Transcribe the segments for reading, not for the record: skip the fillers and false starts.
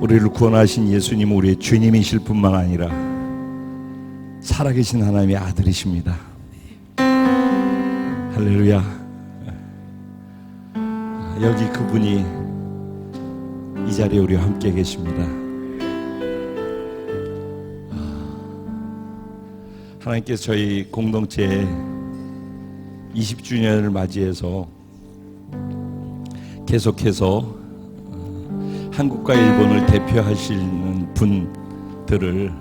우리를 구원하신 예수님 우리의 주님이실 뿐만 아니라 살아계신 하나님의 아들이십니다. 할렐루야. 여기 그분이 이 자리에 우리와 함께 계십니다. 하나님께서 저희 공동체 20주년을 맞이해서 계속해서 한국과 일본을 대표하시는 분들을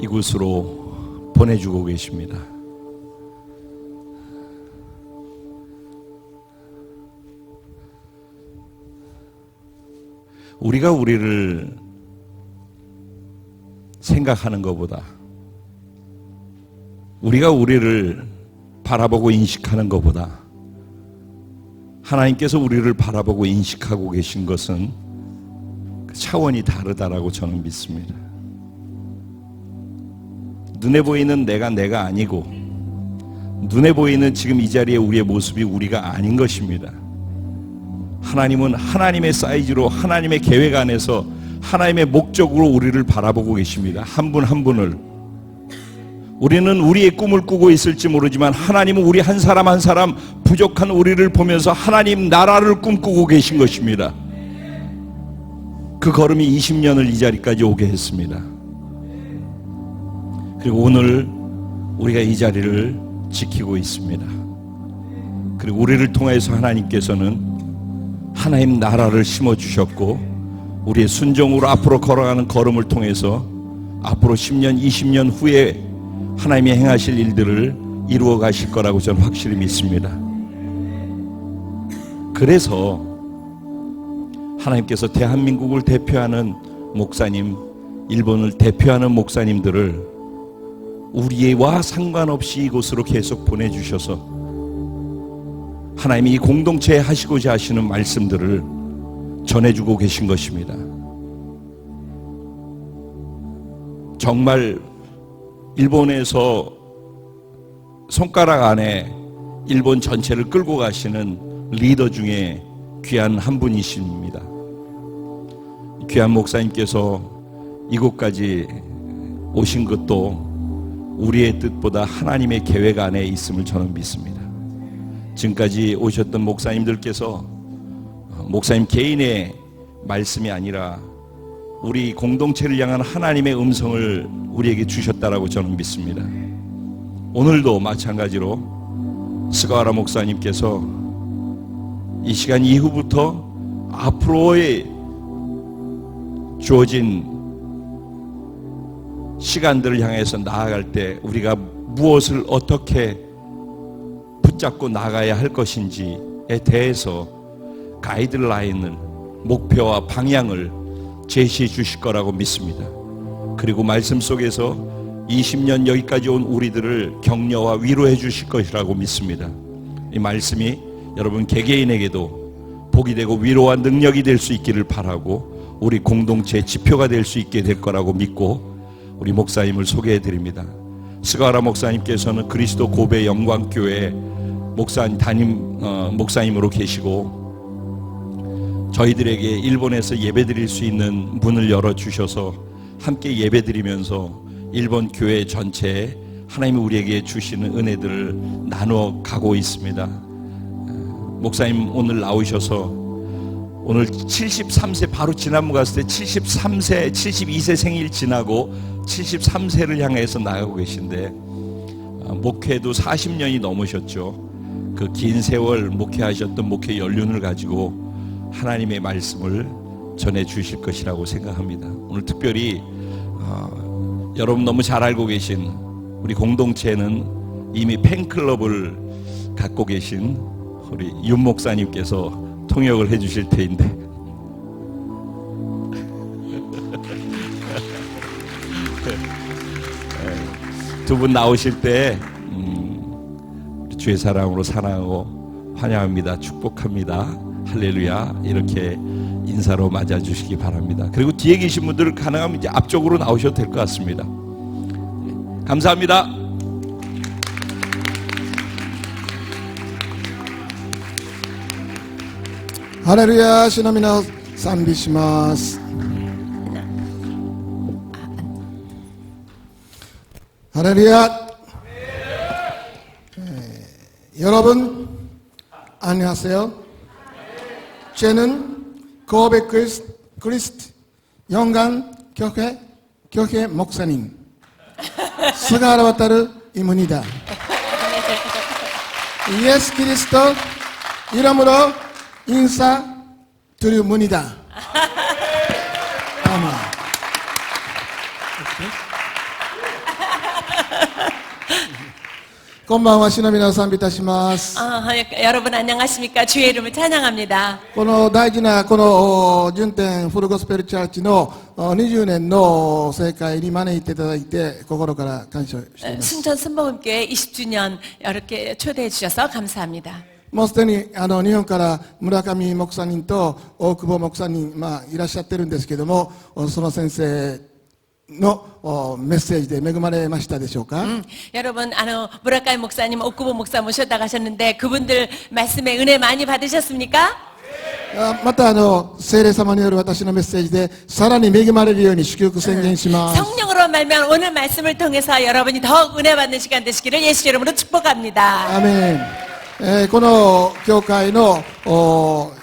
이곳으로 보내주고 계십니다. 우리가 우리를 생각하는 것보다, 우리가 우리를 바라보고 인식하는 것보다 하나님께서 우리를 바라보고 인식하고 계신 것은 차원이 다르다라고 저는 믿습니다. 눈에 보이는 내가 아니고, 눈에 보이는 지금 이 자리에 우리의 모습이 우리가 아닌 것입니다. 하나님은 하나님의 사이즈로, 하나님의 계획 안에서 하나님의 목적으로 우리를 바라보고 계십니다. 한 분 한 분을. 우리는 우리의 꿈을 꾸고 있을지 모르지만 하나님은 우리 한 사람 한 사람 부족한 우리를 보면서 하나님 나라를 꿈꾸고 계신 것입니다. 그 걸음이 20년을 이 자리까지 오게 했습니다. 그리고 오늘 우리가 이 자리를 지키고 있습니다. 그리고 우리를 통해서 하나님께서는 하나님 나라를 심어주셨고, 우리의 순종으로 앞으로 걸어가는 걸음을 통해서 앞으로 10년, 20년 후에 하나님이 행하실 일들을 이루어 가실 거라고 저는 확실히 믿습니다. 그래서 하나님께서 대한민국을 대표하는 목사님, 일본을 대표하는 목사님들을 우리와 상관없이 이곳으로 계속 보내주셔서 하나님이 이 공동체에 하시고자 하시는 말씀들을 전해주고 계신 것입니다. 정말 일본에서 손가락 안에 일본 전체를 끌고 가시는 리더 중에 귀한 한 분이십니다. 귀한 목사님께서 이곳까지 오신 것도 우리의 뜻보다 하나님의 계획 안에 있음을 저는 믿습니다. 지금까지 오셨던 목사님들께서 목사님 개인의 말씀이 아니라 우리 공동체를 향한 하나님의 음성을 우리에게 주셨다라고 저는 믿습니다. 오늘도 마찬가지로 스가와라 목사님께서 이 시간 이후부터 앞으로의 주어진 시간들을 향해서 나아갈 때 우리가 무엇을 어떻게 붙잡고 나가야 할 것인지에 대해서 가이드라인을, 목표와 방향을 제시해 주실 거라고 믿습니다. 그리고 말씀 속에서 20년 여기까지 온 우리들을 격려와 위로해 주실 것이라고 믿습니다. 이 말씀이 여러분 개개인에게도 복이 되고 위로와 능력이 될 수 있기를 바라고, 우리 공동체의 지표가 될 수 있게 될 거라고 믿고 우리 목사님을 소개해 드립니다. 스가와라 목사님께서는 그리스도 고베 영광교회 목사님으로 계시고, 저희들에게 일본에서 예배드릴 수 있는 문을 열어주셔서 함께 예배드리면서 일본 교회 전체에 하나님이 우리에게 주시는 은혜들을 나누어 가고 있습니다. 목사님 오늘 나오셔서 오늘 73세, 바로 지난번 갔을 때 73세, 72세 생일 지나고 73세를 향해서 나가고 계신데, 목회도 40년이 넘으셨죠. 그 긴 세월 목회하셨던 목회 연륜을 가지고 하나님의 말씀을 전해 주실 것이라고 생각합니다. 오늘 특별히 여러분 너무 잘 알고 계신 우리 공동체는 이미 팬클럽을 갖고 계신 우리 윤 목사님께서 통역을 해 주실 테인데 두 분 나오실 때 주의 사랑으로 사랑하고 환영합니다, 축복합니다, 할렐루야 이렇게 인사로 맞아주시기 바랍니다. 그리고 뒤에 계신 분들 가능하면 이제 앞쪽으로 나오셔도 될 것 같습니다. 감사합니다. 할렐루야. 主の皆を賛美します。 할렐루야. 여러분 안녕하세요. 저는 고베 크리스트 영광 교회 목사님 스가라 와타르입니다. 예수 그리스도 이름으로 인사드립니다. 아멘. 건방와 신음이나賛美いたします. 여러분 안녕하십니까? 주의 이름을 찬양합니다. この大事なこの順天フルゴスペルチャーチの20年の盛会に招いていただいて心から感謝しています。 순천 순복음교회 20주년 이렇게 초대해 주셔서 감사합니다. もうすでに日本から村上牧師人と大久保牧師人、いらっしゃってるんですけども、その先生のメッセージで恵まれましたでしょうか。 여러분 무라카이 목사님, 옥구보 목사 모셨다 가셨는데 그분들 말씀에 은혜 많이 받으셨습니까? また聖霊様による私のメッセージでさらに恵まれるように祝福宣言します。 성령으로 말미암아 오늘 말씀을 통해서 여러분이 더욱 은혜 받는 시간 되시기를 예수 이름으로 축복합니다. アメン。この教会の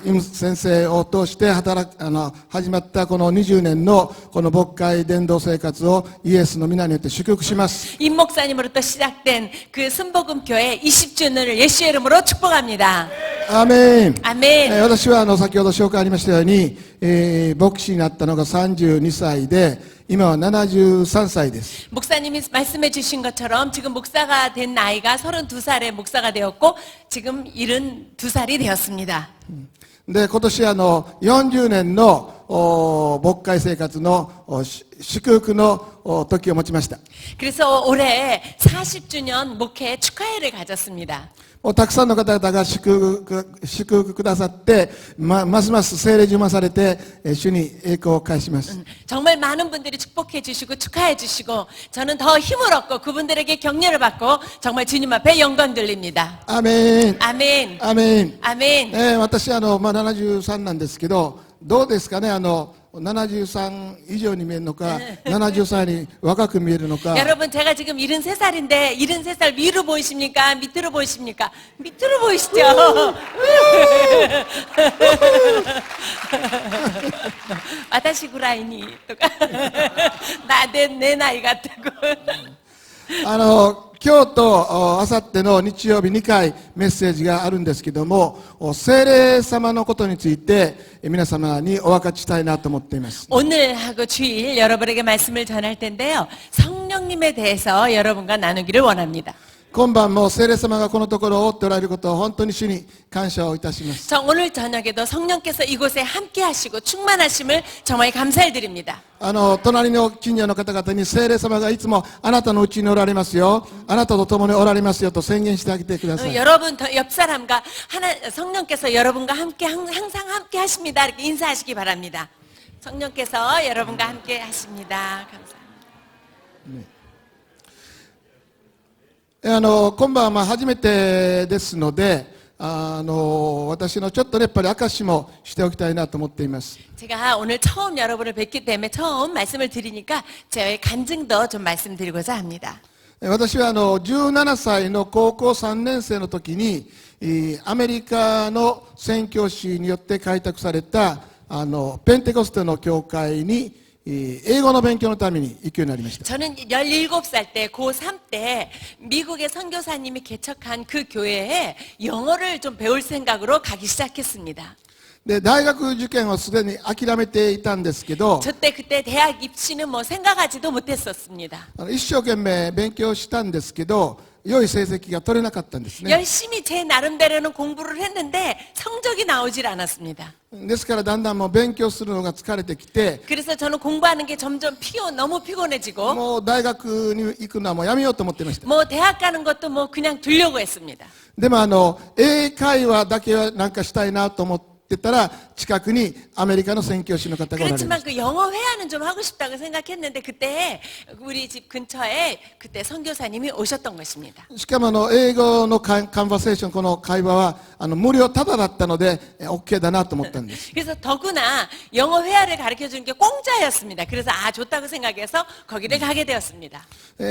イム先生を通して始まったこの20年のこの牧会伝道生活をイエスの皆によって祝福します。 임 목사님으로부터 시작된 그 순복음교회 20주년을 예수 이름으로 축복합니다. アメン。 아멘. 私は先ほど紹介ありましたように、牧師になったのが32歳で今は73歳です。 목사님이 말씀해 주신 것처럼 지금 목사가 된 나이가 32살에 목사가 되었고 지금 72살이 되었습니다. で今年40年の牧会生活の祝福の時を持ちました。 그래서 올해 40주년 목회 축하회를 가졌습니다. たくさんの方々が祝福くださって、ますます聖霊充満されて主に栄光を返します。 정말 많은 분들이 축복해 주시고 축하해 주시고 저는 더 힘을 얻고 그분들에게 격려를 받고 정말 주님 앞에 영광 돌립니다. アメン。 아멘. アメン。 아멘. 私73なんですけど、どうですかね、73以上に見えるのか、70歳に若く見えるのか。 여러분 제가 지금 73살인데 73살 위로 보이십니까? 밑으로 보이십니까? 밑으로 보이시죠? 私ぐらいにとか내 나이 같다고. 今日とあさっての日曜日2回メッセージがあるんですけども、聖霊様のことについて皆様にお分かちしたいなと思っています。 오늘하고 주일 여러분에게 말씀을 전할 텐데요. 성령님에 대해서 여러분과 나누기를 원합니다. 今晩も聖霊様がこのところを追っておられることを本当に主に感謝をいたします。 오늘 저녁에도 성령께서 이곳에 함께 하시고 충만하심을 정말 감사를 드립니다. 隣の近所の方々に聖霊様がいつもあなたのうちにおられますよ、あなたと共におられますよと宣言してあげてください。 여러분 옆 사람과 성령께서 여러분과 함께 항상 함께 하십니다. 이렇게 인사하시기 바랍니다. 성령께서 여러분과 함께 하십니다. 감사합니다. 今晩は初めてですので、私のちょっとやっぱり証しもしておきたいなと思っています。 제가 오늘 처음 여러분을 뵙기 때문에 처음 말씀을 드리니까 저의 간증도 좀 말씀드리고자 합니다. 私は17歳の高校3年生の時にアメリカの宣教師によって開拓されたペンテコステの教会に英語の勉強のために行くようになりました。 저는 17살 때 고3 때 미국의 선교사님이 개척한 그 교회에 영어를 좀 배울 생각으로 가기 시작했습니다. で大学受験をすでに諦めていたんですけど、 그때 대학 입시는 뭐 생각하지도 못했었습니다. 一生懸命勉強したんですけど良い成績が取れなかったんですね。 열심히 제 나름대로는 공부를 했는데 성적이 나오질 않았습니다. ですからだんだんもう勉強するのが疲れてきて、 그래서 저는 공부하는 게 점점 너무 피곤해지고 もう大学に行くのはもうやめようと思っていました。 뭐 대학 가는 것도 뭐 그냥 두려고 했습니다. でも英会話だけはなんかしたいなと思ってってたら近くにアメリカの宣教師の方がおられま 그렇지만 した。 그 영어 회화는 좀 하고 싶다고 생각했는데 그때 우리 집 근처에 그때 선교사님이 오셨던 것입니다. しかも英語のカンバセーション、この会話は無料タダだったので OK だなと思ったんです。 그래서 더구나 영어 회화를 가르쳐 주는 게 공짜였습니다. 그래서 좋다고 생각해서 거기를 가게 되었습니다.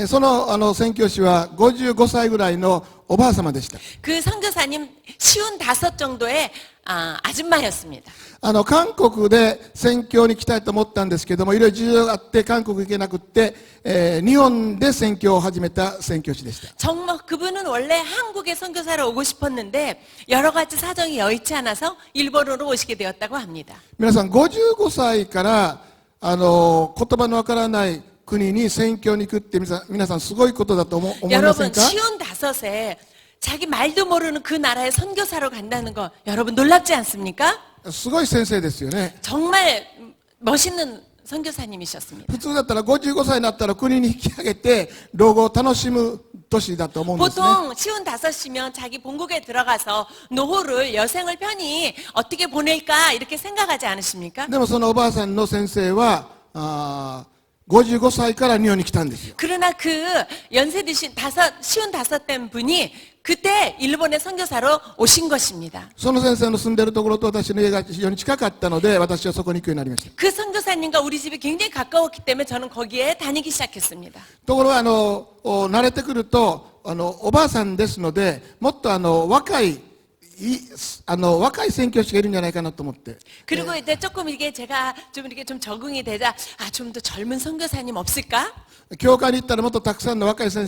その宣教師は55歳ぐらいのおばあ様でした。 그 선교사님 55 정도의 아줌마였습니다. 韓国で宣教に来たいと思ったんですけども、いろいろ事情があって韓国行けなくって、日本で宣教を始めた宣教師でした。 정말 그분은 원래 한국에 선교사로 오고 싶었는데 여러 가지 사정이 여의치 않아서 일본으로 오시게 되었다고 합니다. 皆さん55歳から言葉のわからない国に宣教に行くって皆さんすごいことだと思いません 여러분 か？ 55에 자기 말도 모르는 그 나라에 선교사로 간다는 거 여러분 놀랍지 않습니까? すごい先生ですよね。 정말 멋있는 선교사님이셨습니다. 普通だったら55歳になったら国に引き上げて老後を楽しむ年だと思うんですね。 보통 55이면 자기 본국에 들어가서 노후를 여생을 편히 어떻게 보낼까 이렇게 생각하지 않으십니까? でもそのおばあさんの先生は55歳から日本に来たんですよ。 그러나 그 연세 드신 55된 분이 그때 일본의 선교사로 오신 것입니다. その先生の住んでいるところと私の家が非常に近かったので私はそこに行くようになりました。 그 선교사님과 우리 집이 굉장히 가까웠기 때문에 저는 거기에 다니기 시작했습니다. ところが慣れてくるとおばあさんですのでもっと若い宣教師がいるんじゃないかなと思って。 그리고 이제 조금 이게 제가 좀 이렇게 좀 적응이 되자 좀 더 젊은 선교사님 없을까? 教会に行ったらもっとたくさんの若い宣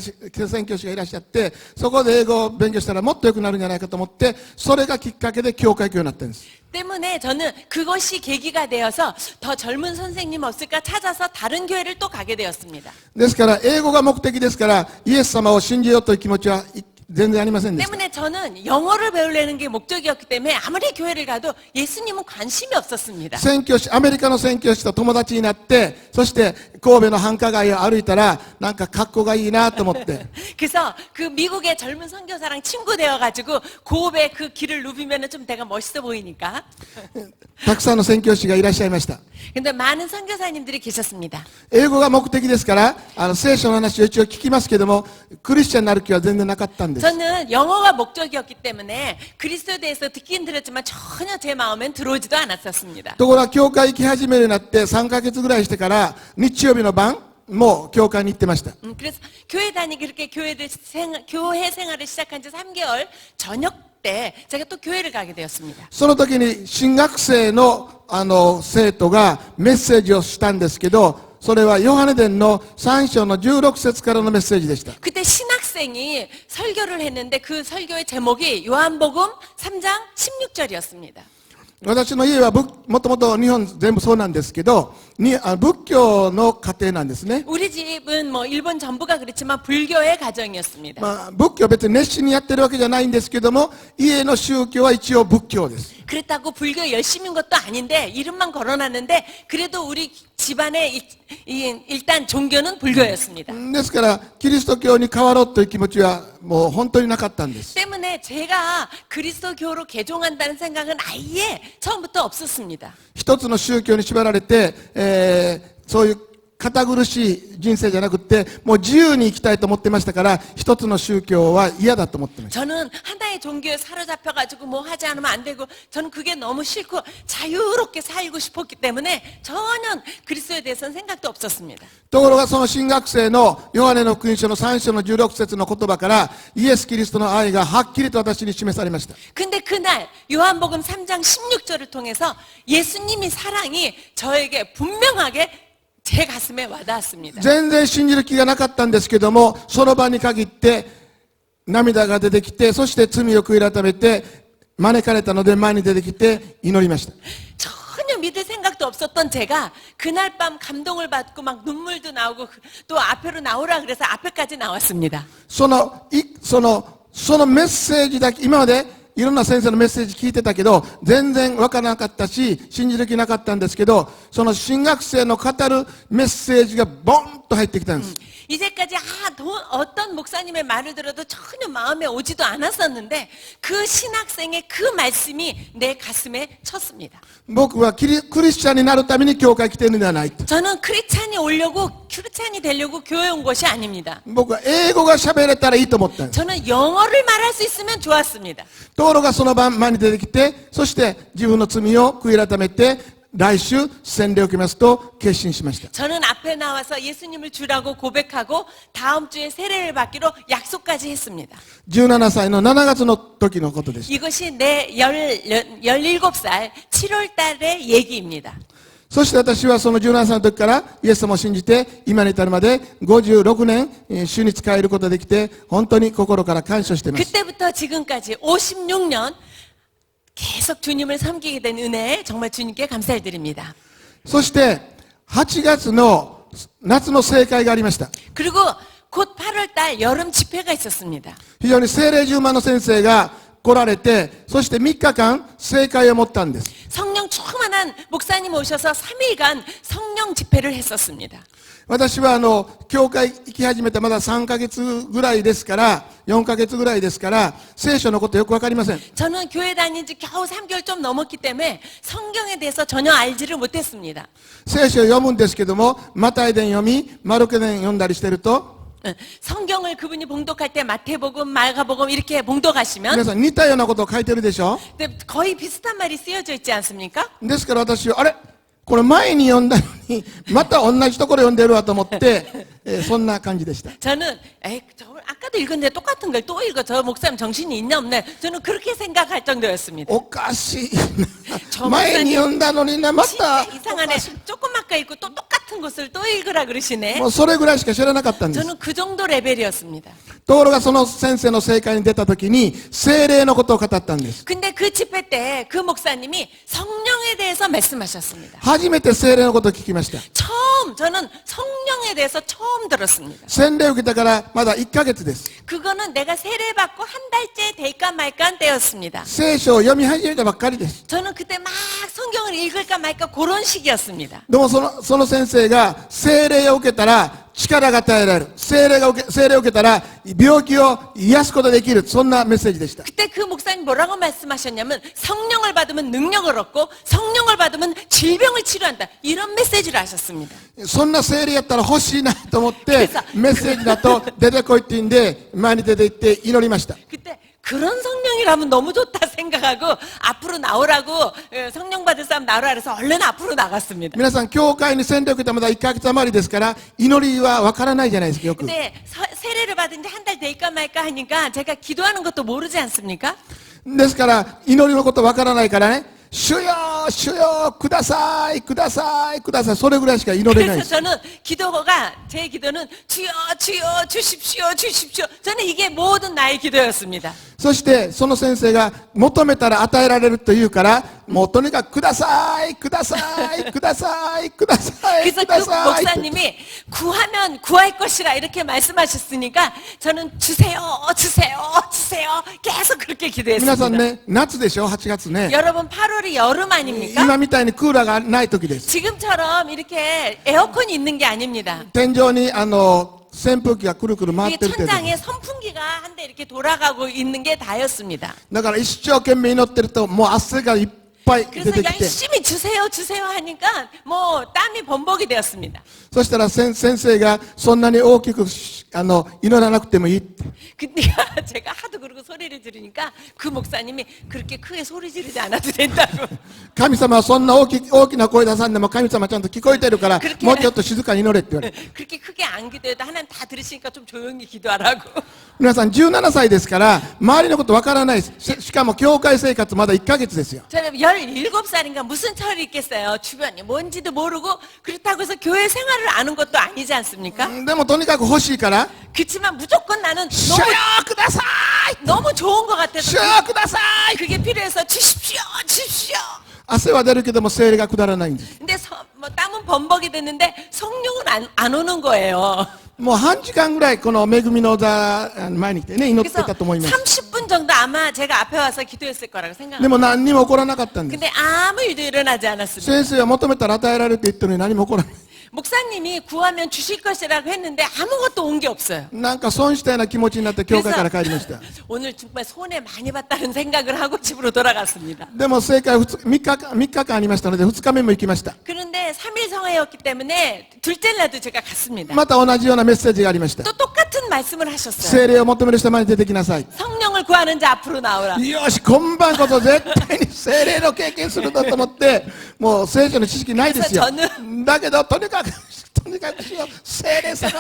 教師がいらっしゃってそこで英語を勉強したらもっと良くなるんじゃないかと思ってそれがきっかけで教会行くようになったんです。 때문에 저는 그것이 계기가 되어서 더 젊은 선생님 없을까 찾아서 다른 교회를 또 가게 되었습니다. ですから英語が目的ですからイエス様を信じようという気持ちは全然ありませんでした。 때문에 저는 영어를 배우려는 게 목적이었기 때문에 아무리 교회를 가도 예수님은 관심이 없었습니다. 宣教師アメリカの宣教師と友達になってそして神戸の繁華街を歩いたらなんか格好がいいなと思って 그래서 그 미국의 젊은 선교사랑 친구 되어가지고 고베 그 길을 누비면은 좀 내가 멋있어 보이니까. たくさんの宣教師がいらっしゃいました。 근데 많은 선교사님들이 계셨습니다. 英語が目的ですから聖書の話を一応聞きますけどもクリスチャンになる気は全然なかったんです。 저는 영어가 목적이었기 때문에 그리스도에 대해서 듣긴 들었지만 전혀 제 마음엔 들어오지도 않았었습니다. ところが教会行き始めるようになって3ヶ月ぐらいしてから日曜日の晩もう教会に行ってました。 그래서 교회 다니기 그렇게 교회 생활을 시작한 지 3개월 저녁 때 제가 또 교회를 가게 되었습니다. その時に新学生の生徒がメッセージをしたんですけどそれはヨハネ伝の3章の16節からのメッセージでした。 그때 신학생이 설교를 했는데 그 설교의 제목이 요한복음 3장 16절이었습니다. 私の家はもともと日本全部そうなんですけど仏教の家庭なんですね。 우리 집은 뭐 일본 전부가 그렇지만 불교의 가정이었습니다. 仏教は別に熱心にやってるわけじゃないんですけども家の宗教は一応仏教です。 그렇다고 불교 열심인 것도 아닌데 이름만 걸어놨는데 그래도 우리 집안의 일단 종교는 불교였습니다. ですからキリスト教に変わろうという気持ちはもう本当になかったんです。 때문에 제가 그리스도교로 개종한다는 생각은 아예 처음부터 없었습니다. 一つの宗教に縛られて、そういう堅苦しい人生じゃなくてもう自由に生きたいと思ってましたから一つの宗教は嫌だと思ってました。 저는 하나의 종교에 사로잡혀가지고 뭐 하지 않으면 안 되고 저는 그게 너무 싫고 자유롭게 살고 싶었기 때문에 전혀 그리스도에 대해서는 생각도 없었습니다. ところがその新学生のヨハネの福音書の3章の16節の言葉からイエス・キリストの愛がはっきりと私に示されました。 근데 그날 요한복음 3장 16절을 통해서 예수님이 사랑이 저에게 분명하게 제 가슴에 와닿았습니다. 全然信じる気がなかったんですけどもその場に限って涙が出てきてそして罪を悔い改めて招かれたので前に出てきて祈りました。 전혀 믿을 생각도 없었던 제가 그날 밤 감동을 받고 막 눈물도 나오고 또 앞으로 나오라 그래서 앞에까지 나왔습니다. そのメッセージだけ今までいろんな先生のメッセージ聞いてたけど全然わからなかったし信じる気なかったんですけどその新学生の語るメッセージがボンと入ってきたんです。 이제까지 어떤 목사님의 말을 들어도 전혀 마음에 오지도 않았었는데 그 신학생의 그 말씀이 내 가슴에 쳤습니다. 僕はクリスチャンになるために教会来てるんではないと。 저는 크리스찬이 되려고 교회 온 것이 아닙니다. 僕は英語が喋れたらいいと思ったんです。 저는 영어를 말할 수 있으면 좋았습니다. ところがその晩前に出てきて、そして自分の罪を悔い改めて、来週洗礼を受けますと決心しました。 저는 앞에 나와서 예수님을 주라고 고백하고 다음 주에 세례를 받기로 약속까지 했습니다. 17歳の7月の時のことでした。 이것이 내 17살 7월 달의 얘기입니다. そして私はその17歳の時からイエス様を信じて今に至るまで56年主に仕えることができて本当に心から感謝しています。 그때부터 지금까지 56년 계속 주님을 섬기게 된 은혜에 정말 주님께 감사를 드립니다. そして8月の夏の聖会がありました。 그리고 곧 8월 달 여름 집회가 있었습니다. 非常に聖霊充満の先生が来られて、そして3日間聖会を持ったんです。 성령 충만한 목사님 오셔서 3일간 성령 집회를 했었습니다. 私は教会行き始めてまだ3ヶ月ぐらいですから、4ヶ月ぐらいですから、聖書のことよくわかりません。 저는 교회 다닌 지 겨우 3개월 좀 넘었기 때문에 성경에 대해서 전혀 알지를 못했습니다. 聖書を読むんですけども、マタイ伝読み、マルコ伝読んだりしてると、 성경을 그분이 봉독할 때 마태복음, 마가복음 이렇게 봉독하시면 皆さん似たようなことを書いてるでしょ。 근데 거의 비슷한 말이 쓰여져 있지 않습니까? ですから私は、あれこれ前に読んだのに、また同じところ読んでるわと思って、そんな感じでした。 저는 저걸 아까도 읽었는데 똑같은 걸 또 읽어. 저 목사님 정신이 있나 없나. 저는 그렇게 생각할 정도였습니다. おかしいな。前に読んだのにな、また。 진짜 이상하네. 조금만 읽고 또 똑같은 것을 또 읽으라 그러시네. もうそれぐらいしか知らなかったんです。 저는 그 정도 레벨이었습니다. ところがその先生の聖会に出た時に、聖霊のことを語ったんです。 근데 그 집회 때 그 목사님이 성령에 대해서 말씀하셨습니다. 初めて聖霊のことを聞きました。 저는 성령에 대해서 처음 들었습니다. 洗礼を受けたからまだ1ヶ月です。 그거는 내가 세례 받고 한 달째 될까 말까 때였습니다. 聖書を読み始めたばっかりです。 저는 그때 막 성경을 읽을까 말까 그런 시기였습니다. でもその先生が聖霊を受けたら力が与えられる。聖霊を受けたら病気を癒すことができる。そんなメッセージでした。 그때 그 목사님 뭐라고 말씀하셨냐면 성령을 받으면 능력을 얻고 성령을 받으면 질병을 치료한다. 이런 메시지를 하셨습니다. そんな聖霊やったら欲しいなと思って 그래서 メッセージだと出てこいって言うんで前に出て行って祈りました。 그때 그런 성령이라면 너무 좋다 생각하고 앞으로 나오라고 성령 받을 사람 나오라 그래서 얼른 앞으로 나갔습니다. 皆さん教会に洗礼を受けたまだ1ヶ月余りですから祈りはわからないじゃないですかよく。 근데 세례를 받은 지 한 달 될까 말까 하니까 제가 기도하는 것도 모르지 않습니까? ですから祈りのことわからないからね、主よ主よくださいくださいください、それぐらいしか祈れないで 그래서 す。 저는 제 기도는 주여 주여 주십시오 주십시오. 저는 이게 모든 나의 기도였습니다. そしてその先生が求めたら与えられると言うから、もうとにかくくださいくださいくださいください 그래서 くだ 그 さい。 목사님이 구하면 구할 것이라 이렇게 말씀하셨으니까 저는 주세요 주세요 주세요 계속 그렇게 皆さん 기도했습니다. ね、夏でしょ、8月ね。 여러분 8월이 여름 아닙니까? 今みたいにクーラーがない時です。 지금처럼 이렇게 에어컨이 있는 게 아닙니다. 天井に扇風機がくるくる回っ 이 てる程度。 천장에 선풍기가 한 대 이렇게 돌아가고 있는 게 다였습니다. だから一生懸命祈ってるともう汗がいっぱい出 그래서 てきて、 열심히 주세요 주세요 하니까 뭐 땀이 범벅이 되었습니다. そしたら先生がそんなに大きく祈らなくてもいいって。 근데 제가 하도 그러고 소리를 지르니까 그 목사님이 그렇게 크게 소리 지르지 않아도 된다고. 神様はそんな大きな声出さんでも神様ちゃんと聞こえてるからもうちょっと静かに祈れって言われて。 그렇게 크게 안 기도해도 하나님 다 들으시니까 좀 조용히 기도하라고. 皆さん17歳ですから周りのことわからないです。しかも教会生活まだ1ヶ月ですよ。 저는 17살인가 무슨 철이 있겠어요. 주변이 뭔지도 모르고 그렇다고 해서 교회 생활을 아는 것도 아니지 않습니까? でもとにかく欲しいから、 그렇지만 무조건 나는 主よください 너무 좋은 것 같아서 主よください。 그게 필요해서 주십시오 주십시오. 汗は出るけども聖霊が下らないんです。 근데 뭐 땀은 범벅이 됐는데 성령은 안 오는 거예요. もう半時間ぐらいこの恵みの座前に来てね祈って 그래서 たと思います。 30분 정도 아마 제가 앞에 와서 기도했을 거라고 で 생각합니다. も何にも起こらなかったんです。 근데 아무 일도 일어나지 않았습니다. 先生は求めたら与えられるって言ってるのに何も起こらない。 목사님이 구하면 주실 것이라고 했는데 아무것도 온 게 없어요. なんか損したような気持ちになって教会から帰りました。 오늘 정말 손해 많이 봤다는 생각을 하고 집으로 돌아갔습니다. でも正解は3日間ありましたので、2日目も行きました。 그런데 3일 성회였기 때문에 둘째 날도 제가 갔습니다. また同じようなメッセージがありました。 또 똑같은 말씀을 하셨어요. 聖霊を求める人前に出てきなさい。 성령을 구하는 자 앞으로 나오라. よし、今晩こそ絶対に聖霊の経験するんだと思って、もう聖書の知識ないですよ。だけど、とにかくしよう。聖霊様、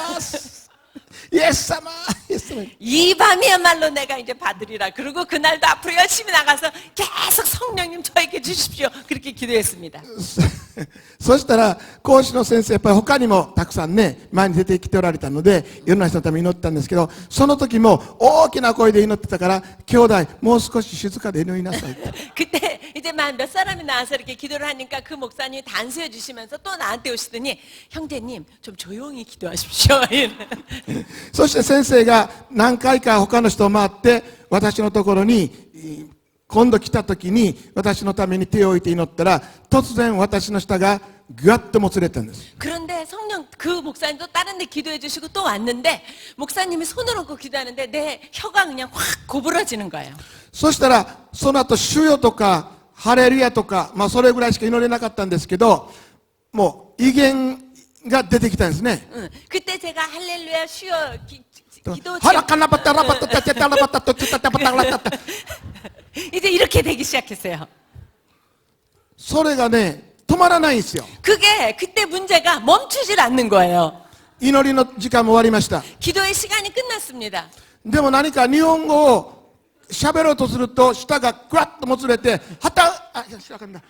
イエス様、イエス様。 이 밤이야말로 내가 이제 받으리라. 그리고 그날도 앞으로 열심히 나가서 계속 성령님 저에게 주십시오. 그렇게 기도했습니다. そしたら講師の先生やっぱり他にもたくさんね前に出てきておられたのでいろんな人のために祈ったんですけど、その時も大きな声で祈ってたから兄弟もう少し静かで祈りなさいって 그때 이제 몇 사람이 나와서 이렇게 기도를 하니까 그 목사님이 단수해 주시면서 또 나한테 오시더니 형제님 좀 조용히 기도하십시오. そして先生が何回か他の人を回って私のところに今度来た時に私のために手を置いて祈ったら突然私の舌がぐわっともつれたんです。 그런데 성령 그 목사님도 다른 데 기도해 주시고 또 왔는데 목사님이 손을 얹고 기도하는데 내 혀가 그냥 확 고부러지는 거예요. そしたらその後主よとかハレルヤとか、それぐらいしか祈れなかったんですけど、もう威厳が出てきたんですね。 그때 제가 할렐루야 쉬어 기도 하라 까나바따 라바따 따따 라바따 따따 따따 라바따 이제 이렇게 되기 시작했어요. それがね止まらないんですよ。 그게 그때 문제가 멈추질 않는 거예요. 祈りの時間も終わりました。 기도의 시간이 끝났습니다. でも何か日本語を喋ろうとすると舌がぐわっともつれて시작한다.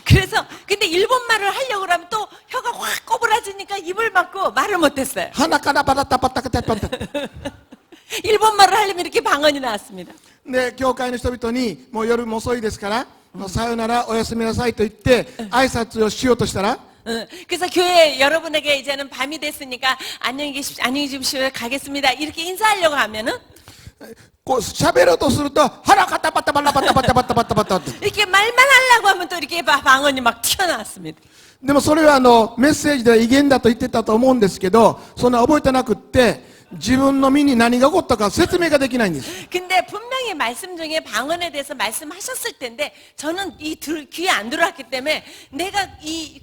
그래서 근데 일본말을 하려고 그러면 또 혀가 확 꼬부라지니까 입을 막고 말을 못했어요. 하나까나 바다따 바따까따 바따. 일본말을 하려면 이렇게 방언이 나왔습니다. で教会の人々にもう夜も遅いですからさよならおやすみなさいと言って挨拶をしようとしたら 그래서 교회 여러분에게 이제는 밤이 됐으니까 안녕히 계십시오 가겠습니다 이렇게 인사하려고 하면은 こう喋ろうとすると腹カタバタバタバタバタバタバタバタって 이렇게 말만 하려고 하면 또 이렇게 방언이 막 튀어나왔습니다. でもそれはメッセージでは威厳だと言ってたと思うんですけど、そんな覚えてなくって自分の身に何が起こったか説明ができないんです。 근데 분명히 말씀 중에 방언에 대해서 말씀하셨을 텐데 저는 귀에 안 들어왔기 때문에 내가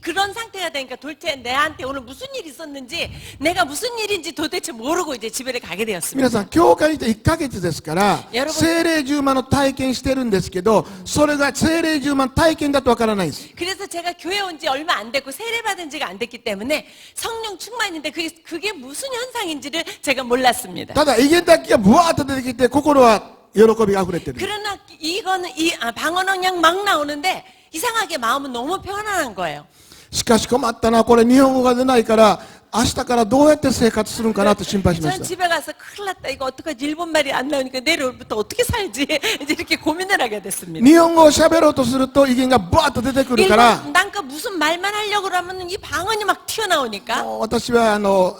그런 상태가 되니까 도대체 내한테 오늘 무슨 일이 있었는지 내가 무슨 일인지 도대체 모르고 이제 집에 가게 되었습니다. 皆さん教会にいて1ヶ月ですから聖霊充満の体験してるんですけど、それが聖霊充満体験だとわからないんです。 그래서 제가 교회 온 지 얼마 안 됐고 세례 받은 지가 안 됐기 때문에 성령 충만인데 그게 무슨 현상인지를 제가 몰랐습니다. ただ威厳だけがブワーッと出てきて心は喜びが溢れてる。 그러나 이거는 방언은 그냥 막 나오는데 이상하게 마음은 너무 편안한 거예요. しかし困ったな、これ日本語が出ないから明日からどうやって生活するんかなと心配しまし 저는 た。 집에 가서 큰일 났다 이거 어떡하지 일본말이 안 나오니까 내일부터 어떻게 살지 이제 이렇게 고민을 하게 됐습니다. 日本語を喋ろうとすると威厳がブワーッと出てくるから、 난그 무슨 말만 하려고 그러면 이 방언이 막 튀어나오니까 私は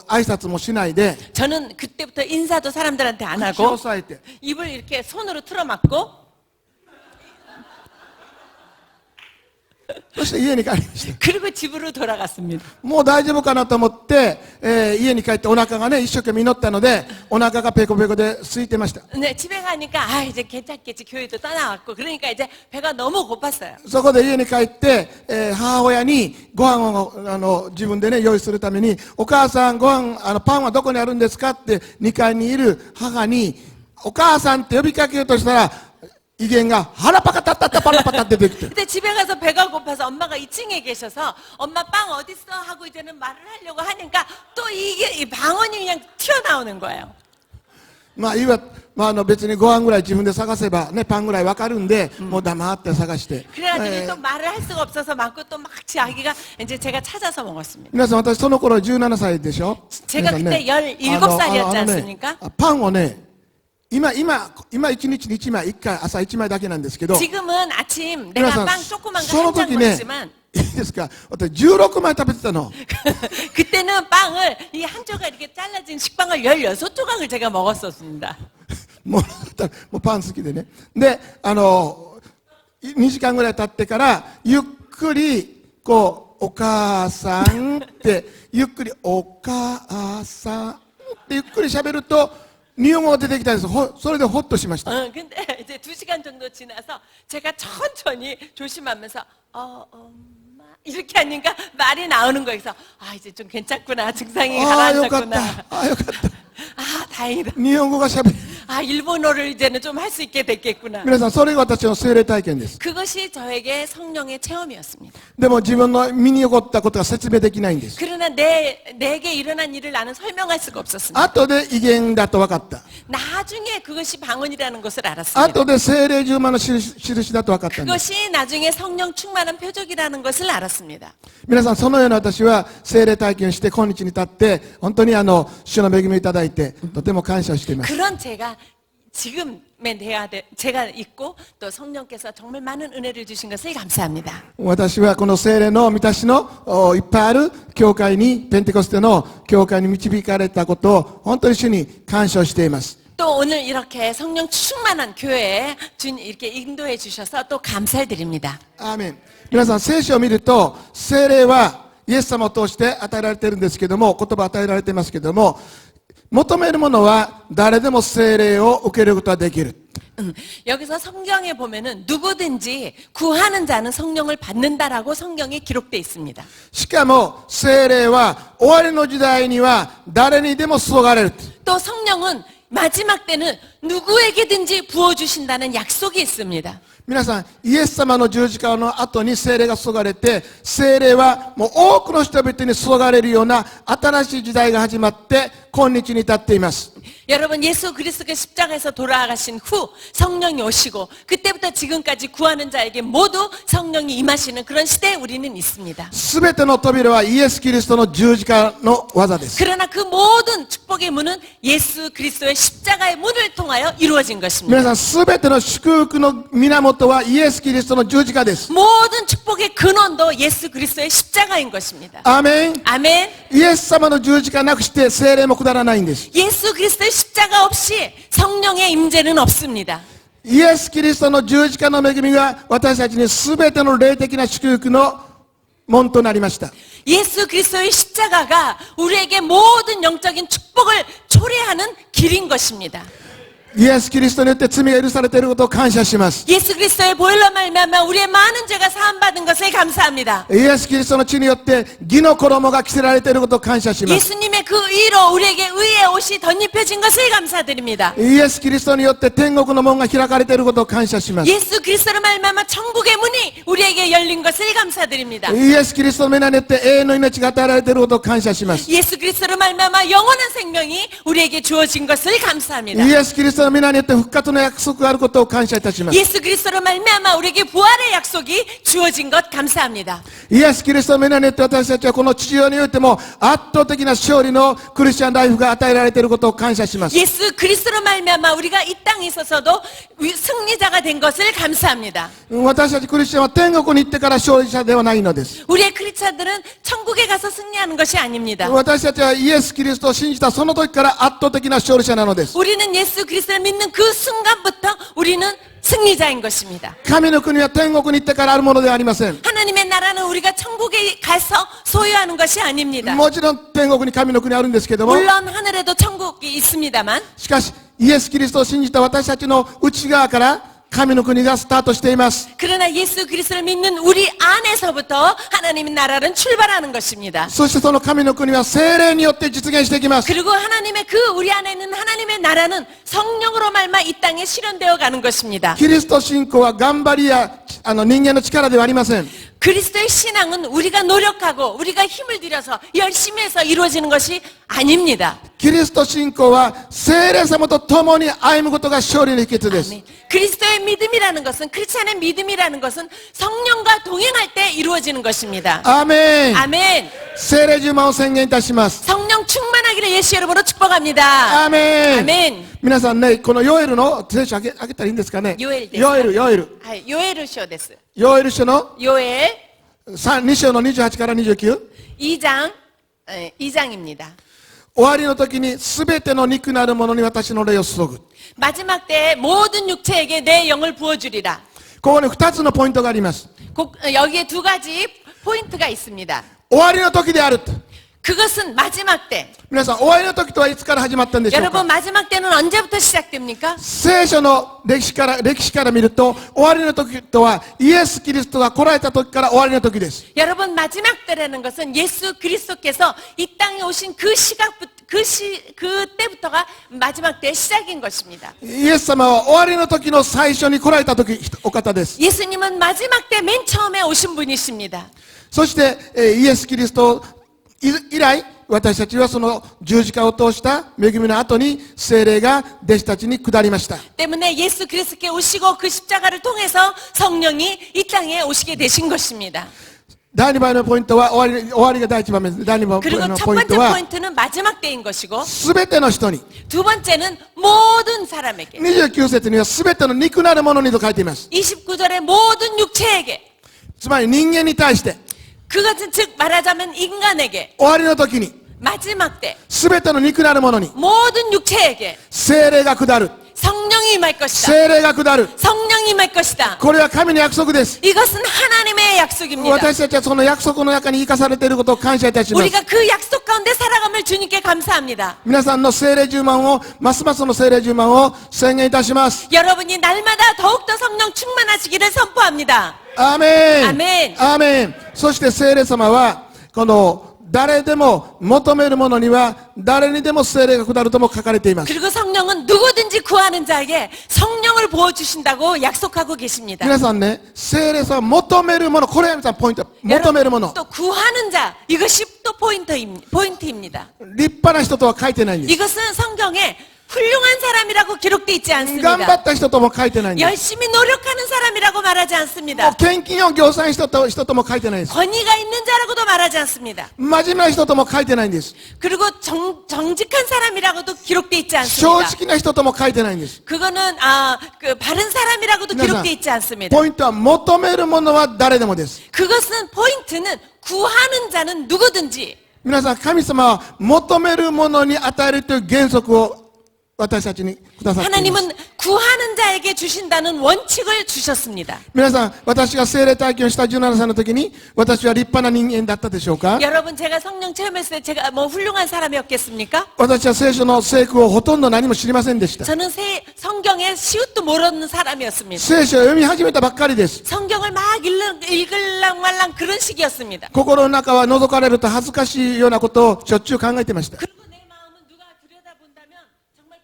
挨拶もしないで 저는 그때부터 인사도 사람들한테 안 口を 하고 押さえて 입을 이렇게 손으로 틀어막고 そして家に帰りました。 그리고 집으로 돌아갔습니다. もう大丈夫かなと思って、家に帰ってお腹がね一生懸命祈ったのでお腹がペコペコで空いてました。 네, 집에 가니까 이제 괜찮겠지 교회도 떠나왔고 그러니까 이제 배가 너무 고팠어요. そこで家に帰って、母親にご飯を自分でね用意するためにお母さんご飯パンはどこにあるんですかって2階にいる母にお母さんって呼びかけようとしたら威厳が腹パカタッタッタパラパタって出てきて 근데 집에 가서 배가 고파서 엄마가 2층에 계셔서 엄마 빵 어딨어 하고 이제는 말을 하려고 하니까 또 이게 이 방언이 그냥 튀어나오는 거예요. 別にご飯ぐらい自分で探せばねパンぐらいわかるんで、もう黙って探して 그래가지고 또 말을 할 수가 없어서 맞고 또 막 자기가 이제 제가 찾아서 먹었습니다. 皆さん私その頃17歳でしょ。 제가 皆さん 그때 17살이었지 않습니까? パンをね今1日に1枚1回朝1枚だけなんですけど 지금은 아침 皆 내가 さん 빵 조그만 そ 거 の 한 장 時ね 먹지만 いいですか私16枚食べてたの 그때는 빵을 이 한 조각 이렇게 잘라진 식빵을 16조각을 제가 먹었었습니다. もうパン好きでねで2時間ぐらい経ってからゆっくりこお母さんってゆっくりお母さんってゆっくり喋ると日本語が出てきたんです。それでホッとしました。 근데 이제 2시간 정도 지나서 제가 천천히 조심하면서 엄마 이렇게 하니까 말이 나오는 거예요. 그래서 아 이제 좀 괜찮구나. 증상이 ああよかっ 가라앉았구나. た。ああよかった。 아 다행이다. 日本語が喋る。 아 일본어를 이제는 좀 할 수 있게 됐겠구나. 皆さん、それが私の聖霊体験です。 그것이 저에게 성령의 체험이었습니다. でも自分の身に起こったことが説明できないんです。 그러나 내게 일어난 일을 나는 설명할 수가 없었습니다. 後で威厳だと分かった。 나중에 그것이 방언이라는 것을 알았습니다. 後で聖霊充満の印だと分かったんです。 그것이 나중에 성령 충만한 표적이라는 것을 알았습니다. 皆さん、そのような私は聖霊体験をして今日に至って本当に主の恵みをいただいてとても感謝をしています。 그런 지금의 제가 있고 또 성령께서 정말 많은 은혜를 주신 것을 감사합니다. 私はこの聖霊の満たしのいっぱいある教会に、ペンテコステの教会に導かれたことを本当に主に感謝をしています。 또 오늘 이렇게 성령 충만한 교회에 이렇게 인도해 주셔서 또 감사를 드립니다. アーメン。皆さん、聖書を見ると聖霊はイエス様を通して与えられているんですけども、言葉与えられていますけども、求めるものは誰でも聖霊を受けることができる。 여기서 성경에 보면은 누구든지 구하는 자는 성령을 받는다라고 성경에 기록되어 있습니다. しかも聖霊は終わりの時代には誰にでも注がれる。 또 성령은 마지막 때는 누구에게든지 부어주신다는 약속이 있습니다. 皆さん、イエス様の十字架の後に聖霊が注がれて、聖霊はもう多くの人々に注がれるような新しい時代が始まって今日に至っています。 여러분 예수 그리스도가 십자가에서 돌아가신 후 성령이 오시고 그때부터 지금까지 구하는 자에게 모두 성령이 임하시는 그런 시대에 우리는 있습니다. すべての扉はイエス・キリストの十字架の技です。 그러나 그 모든 축복의 문은 예수 그리스도의 십자가의 문을 통하여 이루어진 皆 것입니다. さん、すべての祝福の源はイエス・キリストの十字架です。 모든 축복의 근원도 예수 그리스도의 십자가인 것입니다. アーメン。 아멘. イエス様の十字架なくして聖霊も下らないんです。 예수 그리스도의 십자가 없이 성령의 임재는 없습니다. イエス・キリストの十字架の恵みが私たちにすべての霊的な祝福の門となりました。 예수 그리스도의 십자가가 우리에게 모든 영적인 축복을 초래하는 길인 것입니다. イエス・キリストによって罪が許されていることを感謝します。 예수 그리스도의 보혈로 말미암아 우리의 많은 죄가 사함받은 것을 감사합니다. イエス・キリストの血によって義の衣が着せられていることを感謝します。 예수님의 그 의로 우리에게 의의 옷이 덧입혀진 것을 감사드립니다. イエス・キリストによって天国の門が開かれていることを感謝します。 예수 그리스도로 말미암아 천국의 문이 우리에게 열린 것을 감사드립니다. イエス・キリストの皆によって永遠の命が与えられていることを感謝します。 예수 그리스도로 말미암아 영원한 생명이 우리에게 주어진 것을 감사합니다. イエス・キリストの皆によって復活の約束があることを感謝いたします。 예수 그리스도로 말미암아 우리에게 부활의 약속이 주어진 것 감사합니다. イエス・キリストの皆によって私たちはこの地上においても圧倒的な勝利のクリスチャンライフが与えられていることを感謝します。 예수 그리스도로 말미암아 우리가 이 땅에 있어서도 승리자가 된 것을 감사합니다. 私たちクリスチャンは天国に行ってから勝利者ではないのです。 우리의 크리스찬들은 천국에 가서 승리하는 것이 아닙니다. 私たちはイエス・キリストを信じたその時から圧倒的な勝利者なのです。 우리는 예수 그리스도를 믿는 그 순간부터 우리는 승리자인 것입니다. 神の国は天国に行ってからあるものではありません。 하나님의 나라는 우리가 천국에 가서 소유하는 것이 아닙니다. もちろん天国に神の国あるんですけども、 물론 하늘에도 천국이 있습니다만 しかしイエス・キリストを信じた私たちの内側から神の国がスタートしています。 그러나 예수 그리스도를 믿는 우리 안에서부터 하나님의 나라는 출발하는 것입니다. そしてその神の国は聖霊によって実現していきます。 그리고 하나님의 그 우리 안에 있는 하나님의 나라는 성령으로 말미암아 이 땅에 실현되어 가는 것입니다. キリスト信仰は頑張りや人間の力ではありません。 그리스도의 신앙은 우리가 노력하고 우리가 힘을 들여서 열심히 해서 이루어지는 것이 아닙니다. キリスト信仰は聖霊様と共に歩むことが勝利の秘訣です。 아멘. 그리스도의 믿음이라는 것은 크리스찬의 믿음이라는 것은 성령과 동행할 때 이루어지는 것입니다. アーメン。 아멘. 聖霊充満を宣言いたします。 성령 충만하기를 예수 이름으로 축복합니다. アーメン。 아멘. 皆さんね、このヨエルの聖書あげたらいいんですかね。ヨエルです。ヨエル、ヨエル。 아, 요엘書です. ヨエル書の 요엘 2章の28から29。 2장입니다. 終わりの時に全ての肉なるものに私の霊を注ぐ。 마지막 때에 모든 육체에게 내 영을 부어주리라. ここに2つのポイントがあります。 여기에 두 가지 포인트가 있습니다. 終わりの時であると。 그것은 마지막 때. 皆さん、終わりの時とはいつから始まったんでしょうか。 여러분 마지막 때는 언제부터 시작됩니까? 聖書の歴史から見ると、終わりの時とはイエス・キリストが来られた時から終わりの時です。 여러분 마지막 때라는 것은 예수 그리스도께서 이 땅에 오신 그 시각부터 그때부터가 마지막 때의 시작인 것입니다. イエス様は終わりの時の最初に来られた時お方です。 예수님은 마지막 때 맨 처음에 오신 분이십니다. そして、イエス・キリスト以来、私たちはその十字架を通した恵みの後に聖霊が弟子たちに下りました。 때문에 예수 그리스도께 오시고 그 십자가를 통해서 성령이 이 땅에 오시게 되신 것입니다. 第2番のポイントは終わりが第1番目です。第2番 그리고 の 첫 ポイン 번째 トは 포인트는 마지막 때인 것이고 すべての人に 두 번째는 모든 사람에게 29節にはすべての肉なるものにと書いています。 29절에 모든 육체에게 つまり人間に対して 그것은 즉 말하자면 인간에게 終わりの時に 마지막 때 すべての肉なるものに 모든 육체에게 聖霊が下る。 성령이 임할 것이다. 聖霊が下る。 성령이 임할 것이다. これは神の約束です。 이것은 하나님의 약속입니다. 私たちはその約束の中に生かされていることを感謝いたします。 우리가 그 약속 가운데 살아감을 주님께 감사합니다. 皆さんの聖霊充満を、ますますの聖霊充満を宣言いたします。 여러분이 날마다 더욱더 성령 충만하시기를 선포합니다. アーメン。アーメン。アーメン。そして聖霊様は、この誰でも求めるものには誰にでも聖霊が下るとも書かれています。 그리고 성령은 누구든지 구하는 자에게 성령을 부어주신다고 약속하고 계십니다. 皆さんね、聖霊様求めるもの、これは皆さんポイント。求めるもの。 또 구하는 자 이것이 또 포인트입니다. 立派な人とは書いてないんです。 이것은 성경에 훌륭한 사람이라고 기록되어 있지 頑張 않습니다. った人とも書いてないんです。 열심히 노력하는 사람이라고 말하지 もう 않습니다. 献金を業産した人とも書いてないです。 권위가 있는 자라고도 말하지 않습니다. 真面目な人とも書いてないんです。 그리고 정직한 사람이라고도 기록되어 있지 正 않습니다. 直な人とも書いてないんです。 그거는 그 바른 사람이라고도 皆さん 기록되어 있지 않습니다. ポイントは求めるものは誰でもです。 그것은 포인트는 구하는 자는 누구든지 皆さん、神様は求めるものに与えるという原則を私たちにくださっています。 하나님은 구하는 자에게 주신다는 원칙을 주셨습니다. 皆さん、私が聖霊体験をした17歳の時に私は立派な人間だったでしょうか？ 여러분 제가 성령 체험했을 때 제가 뭐 훌륭한 사람이었겠습니까? 私は聖書の聖句をほとんど何も知りませんでした。 저는 성경의 시옷도 모르는 사람이었습니다. 聖書を読み始めたばっかりです。 성경을 막 읽을랑말랑 그런 시기였습니다. 心の中は覗かれると恥ずかしいようなことをしょっちゅう考えてました。 그리고 내 마음은 누가 들여다본다면 정말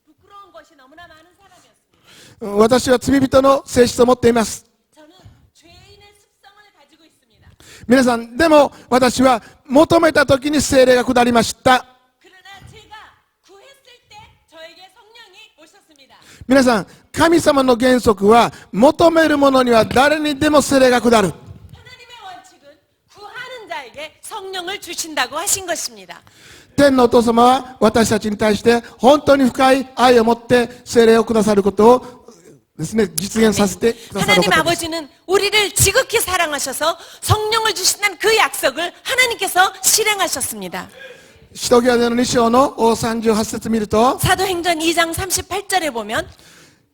부끄러운 것이 너무나 많은 사람이었습니다. 私は罪人の性質を持っています。 저는 죄인의 습성을 가지고 있습니다. 皆さん、でも私は求めた時に聖霊が下りました。 그러나 제가 구했을 때 저에게 성령이 오셨습니다. 皆さん、神様の原則は求めるものには誰にでも聖霊が下る。 하나님의 원칙은 구하는 자에게 성령을 주신다고 하신 것입니다. 天のお父様は私たちに対して本当に深い愛を持って聖霊をくださることをですね、実現させてくださる 하나님 ことです。 아버지는 우리를 지극히 사랑하셔서 성령을 주신다는 그 약속을 하나님께서 실행하셨습니다. 使徒行伝の2章の38節見ると、 사도행전 2장 38절에 보면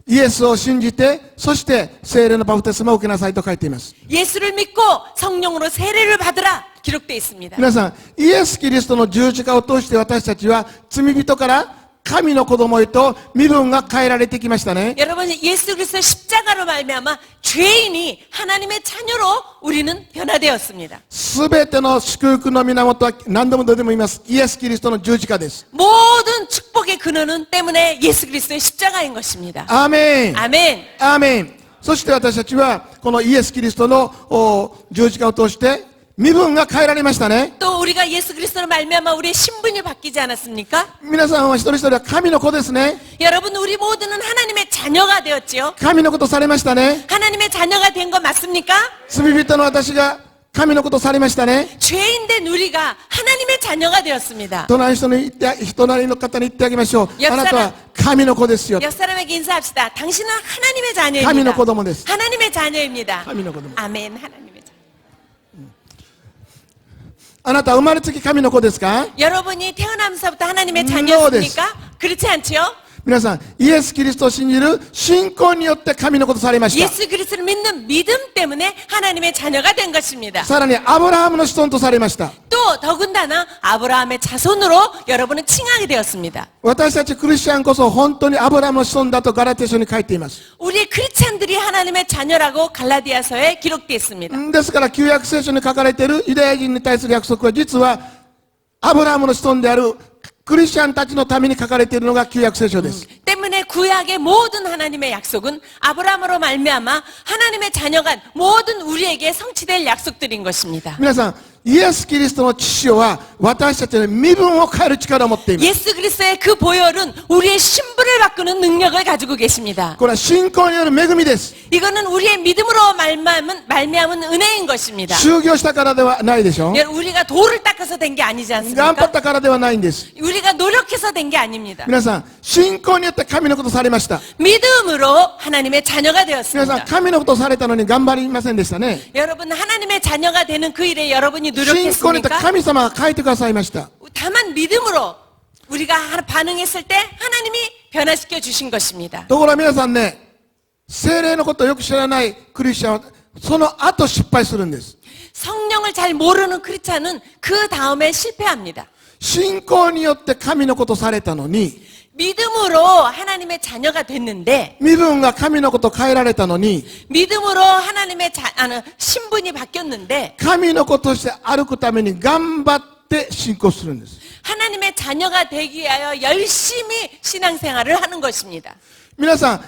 イエスを信じて、そして聖霊のバプテスマを受けなさいと書いています。 예수를 믿고 성령으로 세례를 받으라 기록되어 있습니다. 皆さん、イエス・キリストの十字架を通して私たちは罪人から神の子供へと身分が変えられてきましたね。 여러분 예수 그리스도 십자가로 말미암아 죄인이 하나님의 자녀로 우리는 변화되었습니다. すべての祝福の源は何度もどうでも言います。イエス・キリストの十字架です。 모든 축복의 근원은 때문에 예수 그리스도의 십자가인 것입니다. アーメン。 아멘. アーメン。そして私たちはこのイエス・キリストの十字架を通して身分が変えられましたね。 또 우리가 예수 그리스도로 말미암아 우리의 신분이 바뀌지 않았습니까? 皆さんは一人一人は神の子ですね。 여러분 우리 모두는 하나님의 자녀가 되었지요. 神の子とされましたね。 하나님의 자녀가 된 거 맞습니까? 罪人の私が神の子とされましたね。 죄인 된 우리가 하나님의 자녀가 되었습니다. 隣の方に言ってあげましょう。 옆 あなたは神の子ですよ。 옆 사람에게 인사합시다. 당신은 하나님의神の 자녀입니다. 子供です。 하나님의 자녀입니다. 神の子供。 아멘. 하나님의 자녀. あなたは生まれつき神の子ですか？ 여러분이 태어나면서부터 하나님의 자녀였습니까? 그렇지 않지요? 皆さん、イエス・キリストを信じる信仰によって神のことされました。 예수 그리스도를 믿는 믿음 때문에 하나님의 자녀가 된 것입니다. さらにアブラハムの子孫とされました。 또 더군다나 아브라함의 자손으로 여러분은 칭하게 되었습니다. 私たちクリスチャンこそ本当にアブラハムの子孫だとガラテヤ書に書いています。 우리 크리스찬들이 하나님의 자녀라고 갈라디아서에 기록되어 있습니다. ですから旧約聖書に書かれているユダヤ人に対する約束は実はアブラハムの子孫であるクリスチャンたちのために書かれているのが旧約聖書です。 때문에 구약의 모든 하나님의 약속은 아브라함으로 말미암아 하나님의 자녀가 모든 우리에게 성취될 약속들인 것입니다. 皆さん、イエス・キリストの血潮は私たちの身分を変える力を持っています。 예수 그리스도의 그 보혈은 우리의 신분을 바꾸는 능력을 가지고 계십니다. これは信仰による恵みです。 이거는 우리의 믿음으로 말미암은 은혜인 것입니다. 修行したからではないでしょう。 우리가 돌을 닦아서 된 게 아니지 頑張っ 않습니까? たからではないんです。 우리가 노력해서 된 게 아닙니다. 皆さん、信仰によって神のことされました。 믿음으로 하나님의 자녀가 皆さん、 되었습니다. 神のことされたのに頑張りませんでしたね。 여러분 하나님의 자녀가 되는 그 일에 여러분이 信仰によって 노력했습니까? 神様が書いてくださいました。 다만 믿음으로 우리가 반응했을 때 하나님이 변화시켜 주신 것입니다. ところが皆さんね、聖霊のことをよく知らないクリスチャンはその後失敗するんです。 성령을 잘 모르는 크리스찬은 그 다음에 실패합니다. 信仰によって神のことされたのに、 믿음으로 하나님의 자녀가 됐는데 身分が神のこと変えられたのに、 믿음으로 하나님의 신분이 바뀌었는데 神のこととして歩くために頑張って信仰するんです。 하나님의 자녀가 되기 위하여 열심히 신앙생활을 하는 것입니다. 皆さん、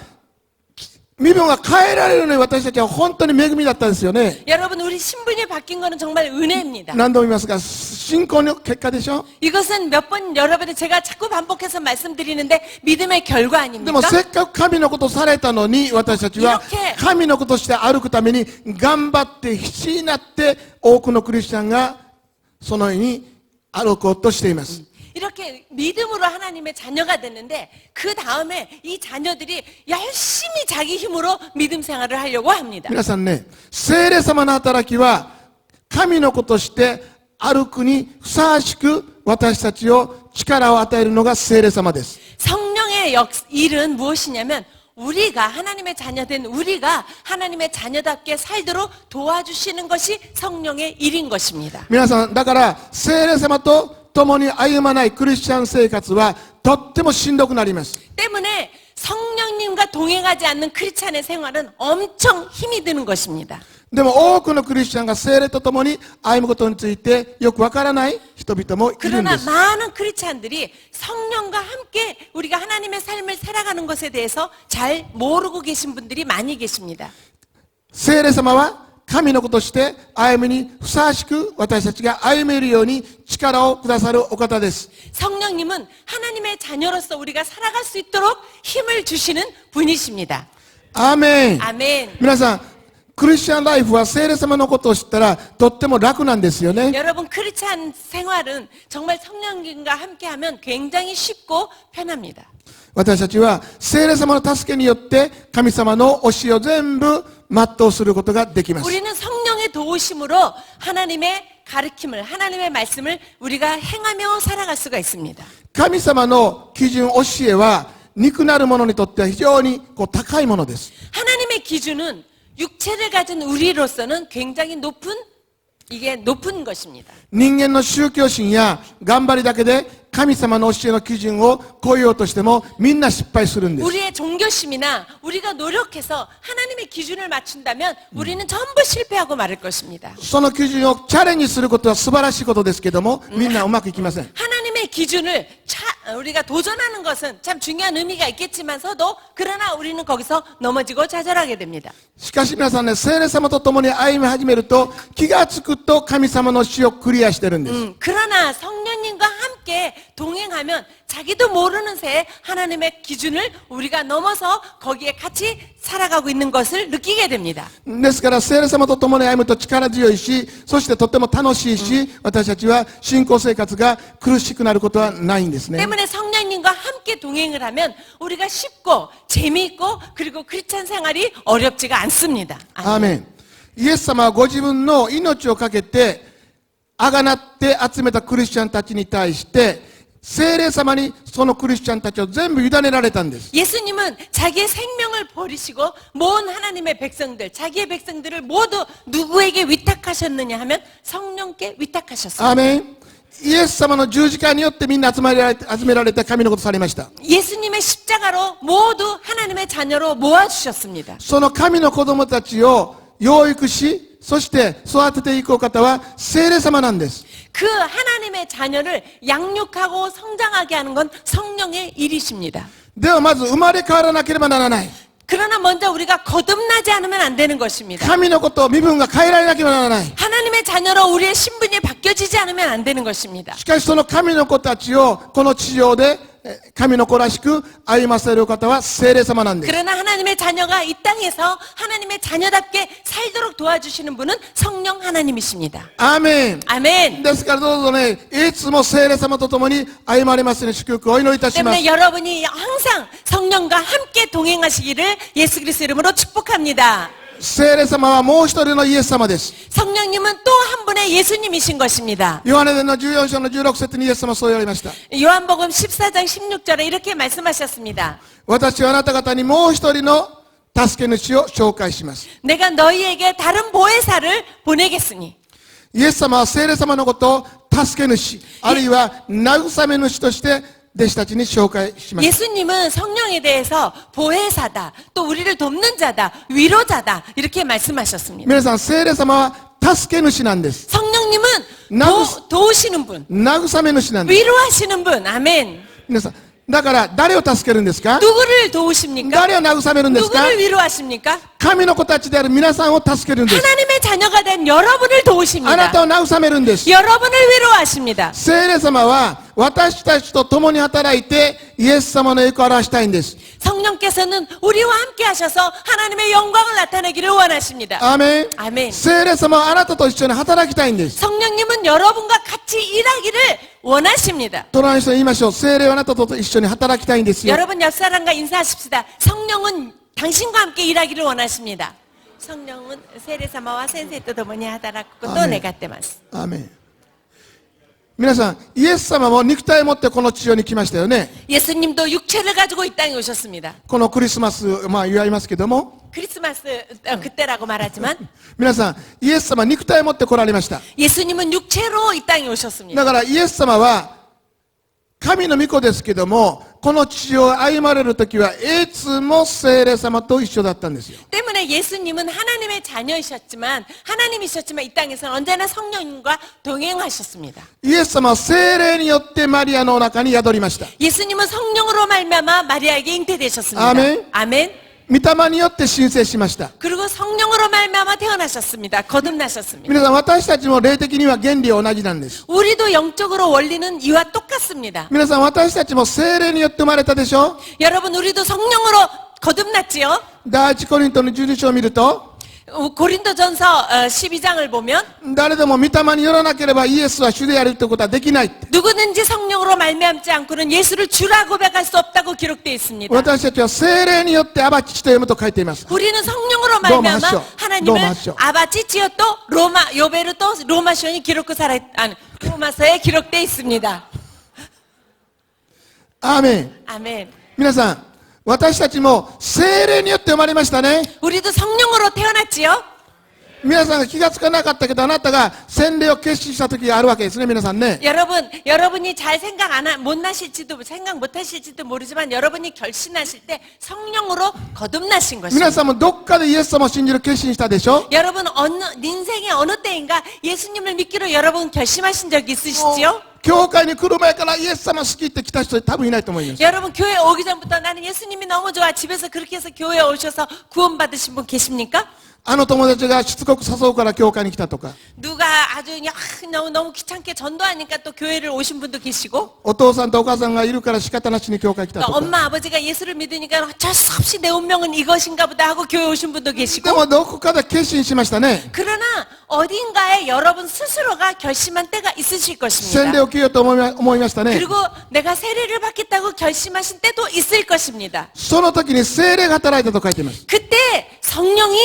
身分が変えられるのに私たちは本当に恵みだったんですよね。 여러분 우리 신분이 바뀐 거는 정말 은혜입니다. 何度も言いますが、信仰の結果でしょ。 이것은 몇 번 여러분이 제가 자꾸 반복해서 말씀드리는데 믿음의 결과 でも 아닙니까? せっかく神のことされたのに私たちは神のことして歩くために頑張って必死になって多くのクリスチャンがそのように歩こうとしています。 이렇게 믿음으로 하나님의 자녀가 됐는데 그 다음에 이 자녀들이 열심히 자기 힘으로 믿음 생활을 하려고 합니다. 皆さんね、聖霊様の働きは神のことして歩くにふさわしく私たちを力を与えるのが聖霊様です。 성령의 일은 무엇이냐면 우리가 하나님의 자녀된 우리가 하나님의 자녀답게 살도록 도와주시는 것이 성령의 일인 것입니다. 皆さん、だから聖霊様と共に歩まないクリスチャン生活はとってもしんどくなります。 때문에 성령님과 동행하지 않는 크리스찬의 생활은 엄청 힘이 드는 것입니다. でも多くのクリスチャンが聖霊と共に歩むことについてよくわからない人々もいるんで 그러나 す。 많은 크리스찬들이 성령과 함께 우리가 하나님의 삶을 살아가는 것에 대해서 잘 모르고 계신 분들이 많이 계십니다. 聖霊様は神のこととして歩みにふさわしく私たちが歩めるように力をくださるお方です。 성령님은 하나님의 자녀로서 우리가 살아갈 수 있도록 힘을 주시는 분이십니다. アーメン。 아멘. 皆さん、クリスチャンライフは聖霊様のことを知ったらとっても楽なんですよね。 여러분 크리스찬 생활은 정말 성령님과 함께하면 굉장히 쉽고 편합니다. 私たちは聖霊様の助けによって神様の教えを全部全うすることができます。 우리는 성령의 도우심으로 하나님의 가르침을 하나님의 말씀을 우리가 행하며 살아갈 수가 있습니다. 神様の基準教えは肉なる者にとっては非常に高いものです。 하나님의 기준은 육체를 가진 우리로서는 굉장히 높은 것입니다. 人間の宗教心や頑張りだけで神様の教えの基準を超えようとしてもみんな失敗するんです。 우리의 종교심이나 우리가 노력해서 하나님의 기준을 맞춘다면 우리는 전부 실패하고 말을 것입니다. その基準をチャレンジすることは素晴らしいことですけどもみんなうまくいきません。 하나님의 기준을 우리가 도전하는 것은 참 중요한 의미가 있겠지만서도 그러나 우리는 거기서 넘어지고 좌절하게 됩니다. しかし皆さんね、聖霊様と共に歩み始めると気がつくと神様の死をクリアしてるんです。 그러나 성령님과 함께 동행하면 자기도 모르는 새에 하나님의 기준을 우리가 넘어서 거기에 같이 살아가고 있는 것을 느끼게 됩니다. ですから聖霊様と共に歩むと力強いし、そしてとても楽しいし、私たちは信仰生活が苦しくなることはないんですね。 때문에 성령님과 함께 동행을 하면 우리가 쉽고 재미있고 그리고 크리스찬 생활이 어렵지가 않습니다. アーメン。イエス様はご自分の命をかけてあがなって集めたクリスチャンたちに対して聖霊様にそのクリスチャンたちを全部委ねられたんです。 예수님은 자기의 생명을 버리시고 모은 하나님의 백성들, 자기의 백성들을 모두 누구에게 위탁하셨느냐 하면 성령께 위탁하셨습니다. アーメン。イエス様の十字架によってみんな集められて神のことされました。 예수님의 십자가로 모두 하나님의 자녀로 모아주셨습니다. その神の子供たちを養育し、そして育てていくお方は聖霊様なんです。 그 하나님의 자녀를 양육하고 성장하게 하는 건 성령의 일이십니다. ではまず生まれ変わらなければならない。 그러나 먼저 우리가 거듭나지 않으면 안 되는 것입니다. 神のことを身分が変えられなければならない。 하나님의 자녀로 우리의 신분이 바뀌어지지 않으면 안 되는 것입니다. しかしその神の子たちをこの地上で神の子らしく歩ませる方は聖霊様なんです。 그러나 하나님의 자녀가 이 땅에서 하나님의 자녀답게 살도록 도와주시는 분은 성령 하나님이십니다. アーメン。 아멘. ですからどうぞね、いつも聖霊様と共に歩まれますように祝福をお祈りいたします。 때문에 여러분이 항상 성령과 함께 동행하시기를 예수 그리스도 이름으로 축복합니다. 聖霊様はもう一人のイエス様です。 성령님은 또 한 분의 예수님이신 것입니다. ヨハネ伝の14章の16節にイエス様はそう言われました。 요한복음 14장 16절에 이렇게 말씀하셨습니다. 私はあなた方にもう一人の助け主を紹介します。 내가 너희에게 다른 보혜사를 보내겠으니. イエス様は聖霊様のことを助け主、あるいは慰め主として弟子たちに紹介しました。 예수님은 성령에 대해서 보혜사다, 또 우리를 돕는 자다, 위로자다 이렇게 말씀하셨습니다. 皆さん、聖霊様は助け主なんです。 성령님은 나그- 도우시는 분, 慰め主なんです。 위로하시는 분. 아멘. 皆さん、だから誰を助けるんですか？ 누구를 도우십니까? 誰を慰めるんですか？ 누구를 위로하십니까? 神の子たちである皆さんを助けるんです。 하나님의 자녀가 된 여러분을 あな 도우십니다. たを慰めるんです。 여러분을 위로하십니다. 聖霊様は私たちと共に働いてイエス様の栄光を表したいんです。 성령께서는 우리와 함께 하셔서 하나님의 영광을 나타내기를 원하십니다. アーメン。 아멘. 聖霊様はあなたと一緒に働きたいんです。 성령님은 여러분과 같이 일하기를 원하십니다. 隣の人に言いましょう。聖霊はあなたと一緒に働きたいんですよ。 여러분 옆 사람과 인사하십시다. 성령은 당신과 함께 일하기를 원하십니다. 성령은 세례사마와 센세と共に働くことを願ってます。アーメン。皆さん、イエス様も肉体を持ってこの地上に来ましたよね。 예수님도 육체를 가지고 이 땅에 오셨습니다. このクリスマス、祝いますけども、 크리스마스 그때라고 말하지만 皆さん、イエス様は肉体を持って来られました。 예수님은 육체로 이 땅에 오셨습니다. だからイエス様は神の御子ですけども、この地上を歩まれる時はいつも聖霊様と一緒だったんですよ。 때문에 예수님은 하나님의 자녀이셨지만 하나님이셨지만 이 땅에서는 언제나 성령님과 동행하셨습니다. イエス様は聖霊によってマリアの中に宿りました。 예수님은 성령으로 말미암아 마리아에게 잉태되셨습니다. 아멘. 아멘. 御霊によって申請しました。 그리고 성령으로 말미암아 태어나셨습니다. 거듭나셨습니다. 皆さん、私たちも霊的には原理は同じなんです。 우리도 영적으로 원리는 이와 똑같습니다. 皆さん、私たちも聖霊によって生まれたでしょ。 여러분 우리도 성령으로 거듭났지요? 第一コリントの12章を見ると、 고린도전서 12장을 보면 誰でも御霊によらなければイエスは主であるということはできないって。 누구든지 성령으로 말미암지 않고는 예수를 주라 고백할 수 없다고 기록되어 있습니다. 私たちは聖霊によってアバ父と読むと書いています。 우리는 성령으로 로마 말미암아 하시오. 하나님을 로마 하시오. 아바치치요 또 로마 요베르 또 로마시온이 로마서에 기록되어 있습니다. アーメン。 아멘. 皆さん、私たちも聖霊によって生まれましたね。 우리도 성령으로 태어났지요? 皆さんが気がつかなかったけど、あなたが洗礼を決心した時があるわけですね、皆さんね。 여러분이 잘 못 나실지도 생각 못 하실지도 모르지만 여러분이 결심하실 때 성령으로 거듭나신 皆 것입니다. さんもどっかでイエス様を信じる決心したでしょ。 여러분 인생의 어느 때인가 예수님을 믿기로 여러분 결심하신 적 있으시지요? 教会に来る前からイエス様好きって来た人多分いないと思います。 여러분 교회 오기 전부터 나는 예수님이 너무 좋아 집에서 그렇게 해서 교회에 오셔서 구원 받으신 분 계십니까? あの友達がしつこく誘うから教会に来たとか、 누가 아주 그냥 너무 귀찮게 전도하니까 또 교회를 오신 분도 계시고 お父さんとお母さんがいるから仕方なしに教会来た 또 とか。 엄마 아버지가 예수를 믿으니까 어쩔 수 없이 내 운명은 이것인가 보다 하고 교회 오신 분도 で 계시고 もどこかで決心しましたね。 그러나 어딘가에 여러분 스스로가 결심한 때가 있으실 洗礼 것입니다. を受けようと思いましたね。 그리고 내가 세례를 받겠다고 결심하신 때도 있을 것입니다. その時に聖霊が働いたと書いています。 그때 성령이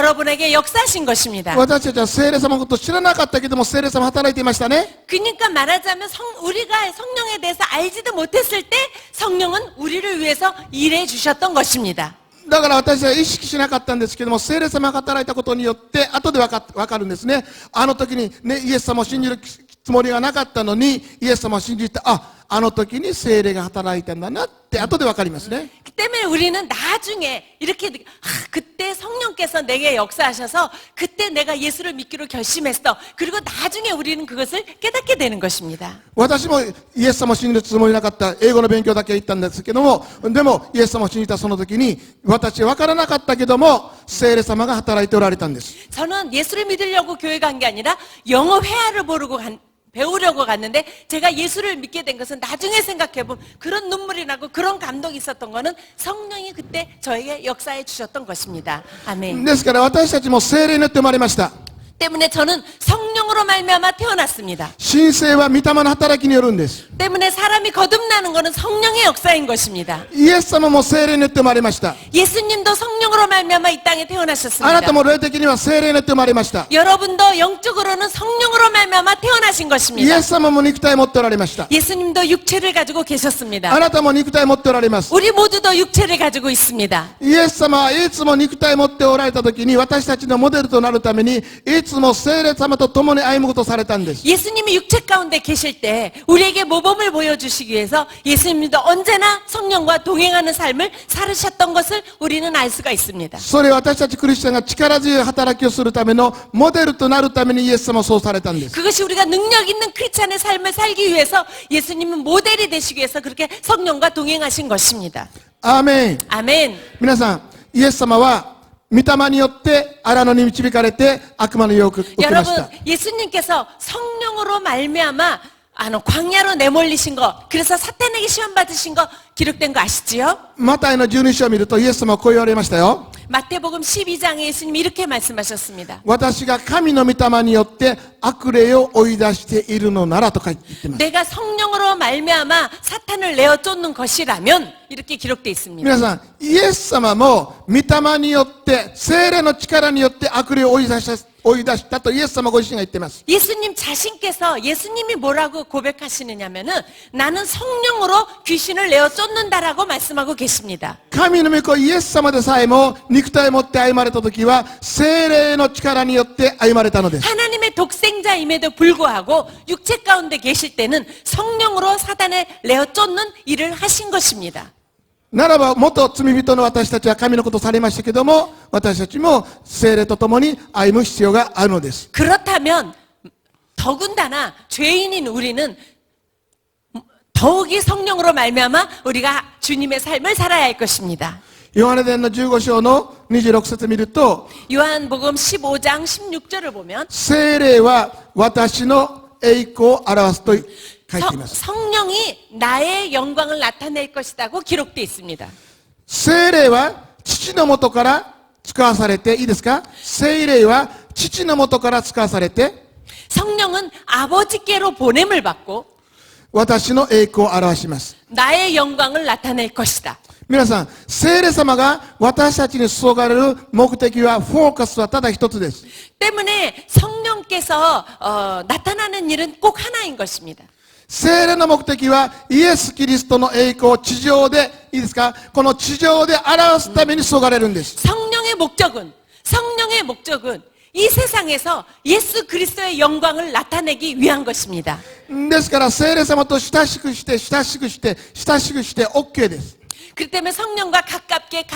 여러분에게 역사하신 것입니다. 私たちは聖霊様のことを知らなかったけども、聖霊様働いていましたね。 그러니까 말하자면 우리가 성령에 대해서 알지도 못했을 때 성령은 우리를 위해서 일해 주셨던 것입니다. だから私は意識しなかったんですけども、聖霊様が働いたことによって、後でわかるんですね。あの時にね、イエス様を信じるつもりがなかったのに、イエス様を信じて、あの時に聖霊が働いたんだなって後でわかりますね。 그 때문에 우리는 나중에 이렇게 그때 성령께서 내게 역사하셔서 그때 내가 예수를 믿기로 결심했어. 그리고 나중에 우리는 그것을 깨닫게 되는 것입니다. 私もイエス様を信じるつもりなかった。英語の勉強だけ行ったんですけども、でもイエス様を信じたその時に、私はわからなかったけども、聖霊様が働いておられたんです。 저는 예수를 믿으려고 교회 간 게 아니라 영어 회화를 배우려고 갔는데 제가 예수를 믿게 된 것은 나중에 생각해보면 그런 눈물이 나고 그런 감동이 있었던 거는 성령이 그때 저에게 역사해 주셨던 것입니다. 아멘. ですから私たちも聖霊によって生まれました。 때문에 저는 성령으로 말미암아 태어났습니다. 神聖は御霊の働きによるんです。 때문에 사람이 거듭나는 것은 성령의 역사인 것입니다. イエス様も聖霊によって生まれました。 예수님도 성령으로 말미암아 이 땅에 あなた 태어나셨습니다. も霊的には聖霊によって生まれました。 여러분도 영적으로는 성령으로 말미암아 태어나신 イ 것입니다. エス様も肉体を持っておられました。 예수님도 육체를 가지고 あ 계셨습니다. なたも肉体を持っておられます。 우리 모두도 육체를 가지고 있습니다. イエス様はいつも肉体を持っておられた時に、私たちのモデルとなるために、いつも聖霊様と共に歩むことをされたんです。 예수님이 육체 가운데 계실 때 우리에게 모범을 보여주시기 위해서 예수님도 언제나 성령과 동행하는 삶을 살으셨던 것을 우리는 알 수가 있습니다. それは私たちクリスチャンが力強い働きをするためのモデルとなるためにイエス様はそうされたんです。 그것이 우리가 능력 있는 크리스찬의 삶을 살기 위해서 예수님은 모델이 되시기 위해서 그렇게 성령과 동행하신 것입니다. アーメン。 아멘. 皆さん、イエス様は御霊によって荒野に導かれて悪魔の誘惑を受けまし 여러분 た。 예수님께서 성령으로 말미암아 광야로 내몰리신 거 그래서 사탄에게 시험 받으신 거 기록된 거 아시지요? マタイの12章を見るとイエス様はこう言われましたよ。 마태복음 12장에 예수님이 이렇게 말씀하셨습니다. 私が神の御霊によって悪霊を追い出しているのならとか言ってます。 내가 성령으로 말미암아 사탄을 내어 쫓는 것이라면 이렇게 기록되어 있습니다. 皆さん、イエス様も御霊によって聖霊の力によって悪霊を追い出したとイエス様ご自身が言っています。 예수님 자신께서 예수님이 뭐라고 고백하시느냐면은 나는 성령으로 귀신을 내어 쫓는다라고 말씀하고 계십니다. 神の御子イエス様でさえも肉体を持って歩まれた時は聖霊の力によって歩まれたのです。 하나님의 독생자임에도 불구하고 육체 가운데 계실 때는 성령으로 사단을 내어 쫓는 일을 하신 것입니다. ならば元罪人の私たちは神のことをされましたけども、私たちも聖霊と共に歩む必要があるのです。 그렇다면 더군다나 죄인인 우리는 더욱이 성령으로 말미암아 우리가 주님의 삶을 살아야 할 것입니다. ヨハネ伝の15章の26節見ると、 요한복음 15장 16절을 보면 聖霊は私の栄光を表すと書いています。 성령이 나의 영광을 나타낼 것이라고 기록되어 있습니다. 聖霊は父の元から使わされて、いいですか？聖霊は父の元から使わされて、 성령은 아버지께로 보냄을 받고 私の栄光を表します。 나의 영광을 나타낼 것이다. 皆さん、聖霊様が私たちに注がれる目的は、フォーカスはただ一つです。 때문에 성령께서 나타나는 일은 꼭 하나인 것입니다. 聖霊の目的は、イエス・キリストの栄光を地上で、いいですか？この地上で表すために注がれるんです。 성령의 목적은 이 세상에서 예수 그리스도의 영광을 나타내기 위한 것입니다. ですから、聖霊様と親しくして、親しくして、親しくして OK です。 그렇기 때문에 성령과 가깝게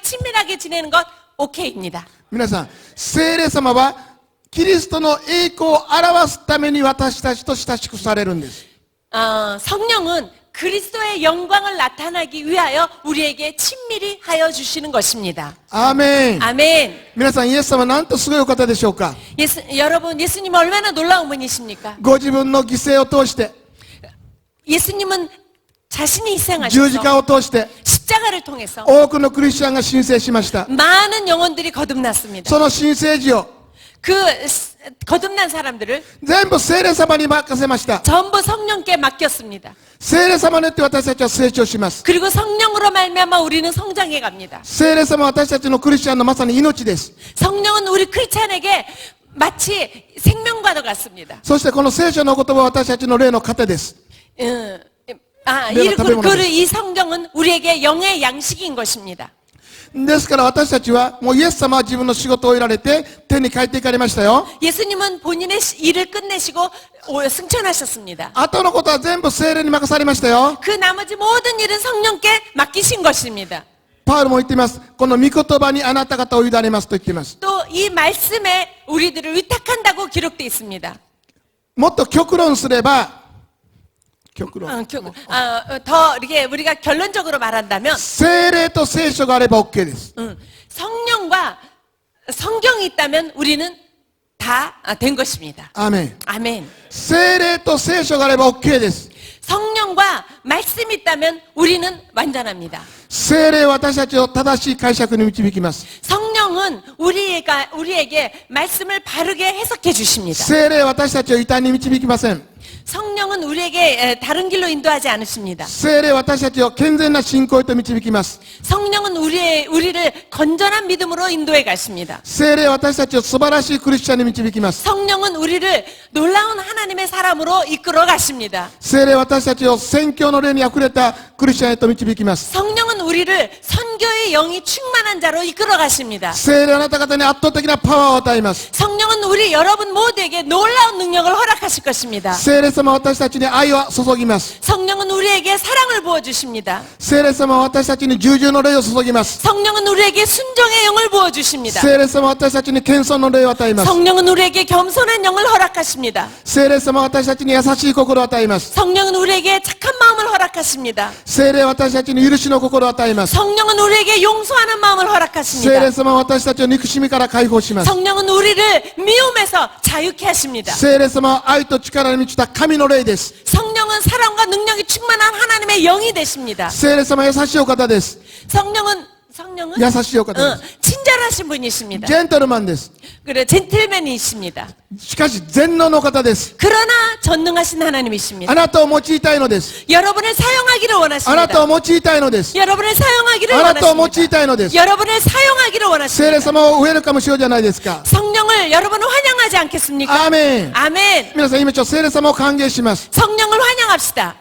친밀하게 지내는 것 오케이입니다. 皆さん、聖霊様はキリストの栄光を表すために私たちと親しくされるんです。 성령은 그리스도의 영광을 나타내기 위하여 우리에게 친밀히 하여 주시는 것입니다. アーメン。 아멘. 皆さん、イエス様はなんとすごいお方でしょうか。 여러분, 예수님 얼마나 놀라운 분이십니까? ご自分の犠牲を通して、 예수님은 자신이 十字 희생하셔서 架を通して、 십자가를 통해서 多くのクリスチャンが申請しました。 많은 영혼들이 거듭났습니다. その申請時を 거듭난 사람들을 全部聖霊様に任せました。 전부 성령께 맡겼습니다. 聖霊様によって私たちは成長します。 그리고 성령으로 말미암아 우리는 성장해 갑니다. 聖霊様は私たちのクリスチャンのまさに命です。 성령은 우리 크리스찬에게 마치 생명과도 같습니다. そしてこの聖書の言葉は私たちの霊の糧です。 이 성경은 우리에게 영의 양식인 것입니다. ですから私たちはもうイエス様は自分の仕事を終えられて天に帰っていかれましたよ。 예수님은 본인의 일을 끝내시고 승천하셨습니다. 後のことは全部聖霊に任されましたよ。 그 나머지 모든 일은 성령께 맡기신 것입니다. パウルも言っています。この御言葉にあなた方を委ねますと言っています。 또 이 말씀에 우리들을 위탁한다고 기록되어 있습니다. もっと極論すれば、極論。 더 이렇게 우리가 결론적으로 말한다면 聖霊と聖書があれば OK です。 성령과 성경이 있다면 우리는 다 된 것입니다. アーメン。 아멘. 聖霊と聖書があれば OK です。 성령과 말씀이 있다면 우리는 완전합니다. 聖霊は私たちを正しい解釈に導きます。 성령은 우리에게 말씀을 바르게 해석해 주십니다. 聖霊は私たちを異端に導きません。 성령은 우리에게 다른 길로 인도하지 않으십니다. 聖霊は私たちを健全な信仰へと導きます。 성령은 우리를 건전한 믿음으로 인도해 가십니다. 聖霊は私たちを素晴らしいクリスチャンに導きます。 성령은 우리를 놀라운 하나님의 사람으로 이끌어 가십니다. 聖霊は私たちを宣教の霊にあふれたクリスチャンへと導きます。 성령은 우리를 선교의 영이 충만한 자로 이끌어 가십니다. 聖霊はあなた方に圧倒的なパワーを与えます。 성령은 여러분 모두에게 놀라운 능력을 허락하실 것입니다. 聖霊様は私たちに愛を注ぎます。 성령은 우리에게 사랑을 부어 주십니다. 聖霊様は私たちに従順の霊を注ぎます。 성령은 우리에게 순종의 영을 부어 주십니다. 聖霊様は私たちに謙遜の霊を与えます。 성령은 우리에게 겸손한 영을 허락하십니다. 聖霊様は私たちに優しい心を与えます。 성령은 우리에게 착한 마음을 허락하십니다. 聖霊は私たちに許しの心を与えます。 성령은 우리에게 용서하는 마음을 聖 허락하십니다. 霊様は私たちを憎しみから解放します。 성령은 우리를 미움에서 자유케 하십니다. 聖霊様は愛と力に満ちた神の霊です。 성령은 사랑과 능력이 충만한 하나님의 영이 되십니다. 聖霊様は優しいお方です。 성령은 優しいお方です。 친절하신 분이십니다. ジェントルマンです。 그래 젠틀맨이십니다. しかし全能の方です。 그러나 전능하신 하나님이십니다. あなたを用いたいのです。 여러분을 사용하기를 あな 원하십니다. たを用いたいのです。 여러분을 사용하기를 あなたを用い 원하십니다. たいのです。 여러분을 사용하기를 聖霊 원하십니다. 様をウェルカムしようじゃないですか。 성령을 여러분은 환영하지 않겠습니까? アーメン。 아멘. 皆さん今ちょっと聖霊様を歓迎します。 성령을 환영합시다.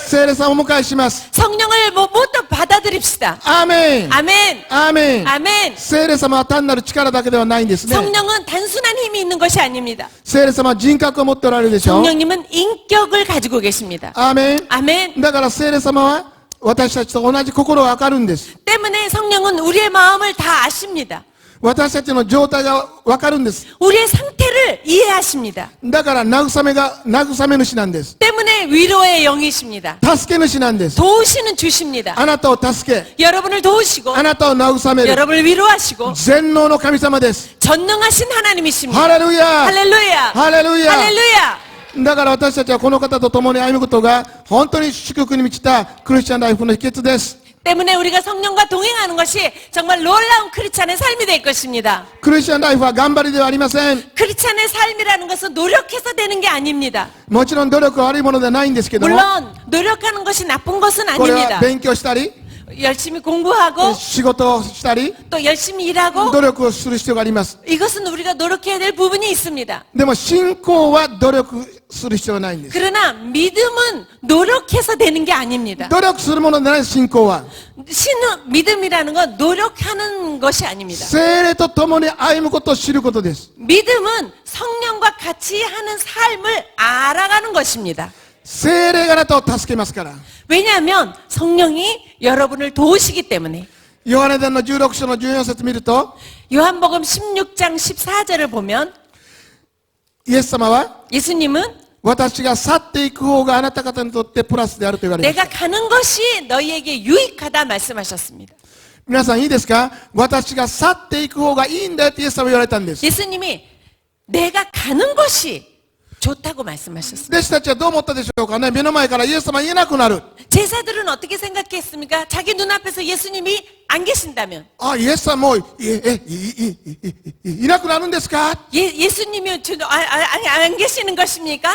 聖霊様をお迎えします。 성령을 모두 받아들입시다. アーメン。 아멘. アーメン。 아멘. 聖霊様は単なる力だけではないんですね。 성령은 단순한 힘이 있는 것이 아닙니다. 聖霊様は人格を持っておられるでしょう。 성령님은 인격을 가지고 계십니다. アーメン。 아멘. だから聖霊様は私たちと同じ心がわかるんです。 때문에 성령은 우리의 마음을 다 아십니다. 私たちの状態がわかるんです。 우리의 상태를 이해하십니다. だから慰め主なんです。 때문에 위로의 영이십니다. 助け主なんです。 도우시는 주십니다. あなたを助け、 여러분을 도우시고 あなたを慰める 여러분을 위로하시고 全能の神様です。 전능하신 하나님이십니다. ハレルヤ 할렐루야. ハレルヤ 할렐루야. だから私たちはこの方と共に歩むことが本当に祝福に満ちたクリスチャンライフの秘訣です。 때문에 우리가 성령과 동행하는 것이 정말 놀라운 크리스찬의 삶이 될 것입니다. クリスチャンライフは頑張りではありません。 크리스찬의 삶이라는 것은 노력해서 되는 게 아닙니다. もちろん努力は悪いものではないんですけども、 물론 노력하는 것이 나쁜 것은 これは 아닙니다. 勉強したり、 열심히 공부하고 仕事をしたり、 또 열심히 일하고 努力をする必要があります。 이것은 우리가 노력해야 될 부분이 있습니다. でも信仰は努力する必要はないんです。 그러나 믿음은 노력해서 되는 게 아닙니다. 努力するものでない信仰は、 믿음이라는 건 노력하는 것이 아닙니다. 聖霊と共に歩むことを知ることです。 믿음은 성령과 같이 하는 삶을 알아가는 것입니다. 聖霊があなたを助けますから。 왜냐하면 성령이 여러분을 도우시기 때문에. ヨハネ伝の16章の14節見ると、 요한복음 16장 14절을 보면 イエス様は 예수님은 私が去っていく方があなた方にとってプラスであると言われました。 내가 가는 것이 너희에게 유익하다 말씀하셨습니다. 皆さんいいですか？私が去っていく方がいいんだよってイエス様は言われたんです。 예수님이 내가 가는 것이 좋다고 말씀하셨습니다. 弟子たちはどう思ったでしょうかね。目の前からイエス様いなくなる。 제사들은 어떻게 생각했습니까? 자기 눈앞에서 예수님이 안 계신다면 あ、イエス様もういなくなるんですか。 예수님이 안 계시는 것입니까?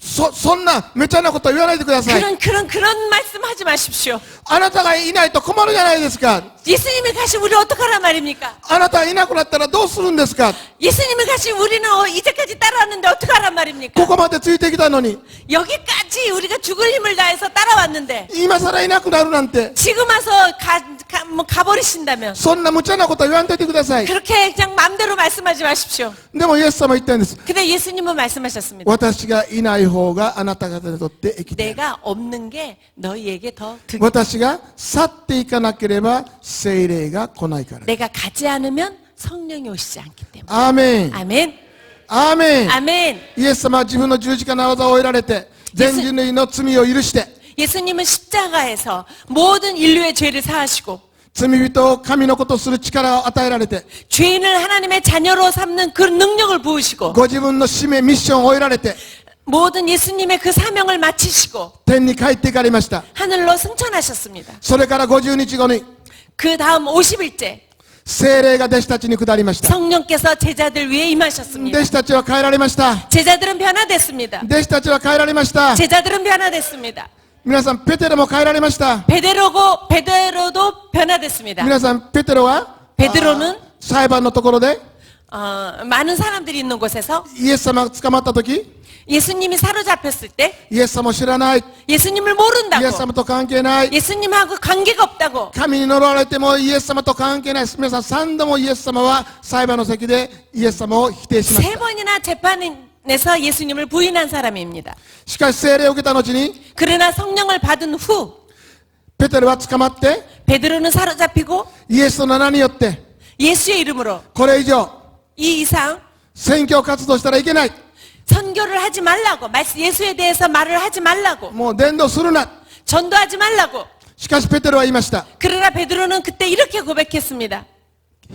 そんなめちゃなこと言わないでください。 그런 말씀하지 마십시오. あなたがいないと困るじゃないですか。 예수님이 가신 우리 어떡하란 말입니까? あなたがいなくなったらどうするんですか。 예수님이 가신 우리는 이제까지 따라왔는데 어떡하란 말입니까? ここまでついてきたのに 여기까지 우리가 죽을 힘을 다해서 따라왔는데 今さらいなくなるなんて、 지금 와서 가버리신다면 そんな無茶なこと言わんといてください。 그렇게 그냥 마음대로 말씀하지 마십시오. でもイエス様言ったんです。 근데 예수님은 말씀하셨습니다. 私がいない方があなた方にとって益である。 내가 없는 게 너희에게 더 득. 私が去っていかなければ聖霊が来ないから。 내가 가지 않으면 성령이 오시지 않기 때문에. アーメン。 아멘. アーメン。 아멘. イエス様は自分の十字架の技を終えられて、全人類の罪を許して、 예수님은 십자가에서 모든 인류의 죄를 사하시고 罪人を神のことをする力を与えられて、 죄인을 하나님의 자녀로 삼는 그 능력을 부으시고 ご自分の使命、ミッションを終えられて、 모든 예수님의 그 사명을 마치시고 天に帰っていかれました。 하늘로 승천하셨습니다. それから50日後に、 그 다음 50일째 聖霊が弟子たちに下りました。 성령께서 제자들 위에 임하셨습니다. 弟子たちは変えられました。 제자들은 변화됐습니다. 弟子たちは変えられました。 제자들은 변화됐습니다. 皆さん、ペテロも変えられました。 베드로도 변화됐습니다. 皆さん、ペテロは、 베드로는 裁判のところで、 많은 사람들이 있는 곳에서 イエス様が捕まった時、 예수님이 사로잡혔을 때 イエス様を知らない、 예수님을 イエス 모른다고 様と関係ない、 예수님하고 관계가 없다고 神に呪われてもイエス様と関係ない。皆さん、3度もイエス様は裁判の席でイエス様を否定しまし 세 た。 번이나 재판에서 예수님을 부인한 사람입니다. しかし聖霊を受けた後に、 그러나 성령을 받은 후 ペテロは捕まって、 베드로는 사로잡히고 イエスの名によって、 예수의 이름으로 これ以上、 이 이상 宣教活動したらいけない。 선교를 하지 말라고 예수에 대해서 말을 하지 말라고 もう伝道するな。 전도하지 말라고 しかしペテロは言いました。 그러나 베드로는 그때 이렇게 고백했습니다.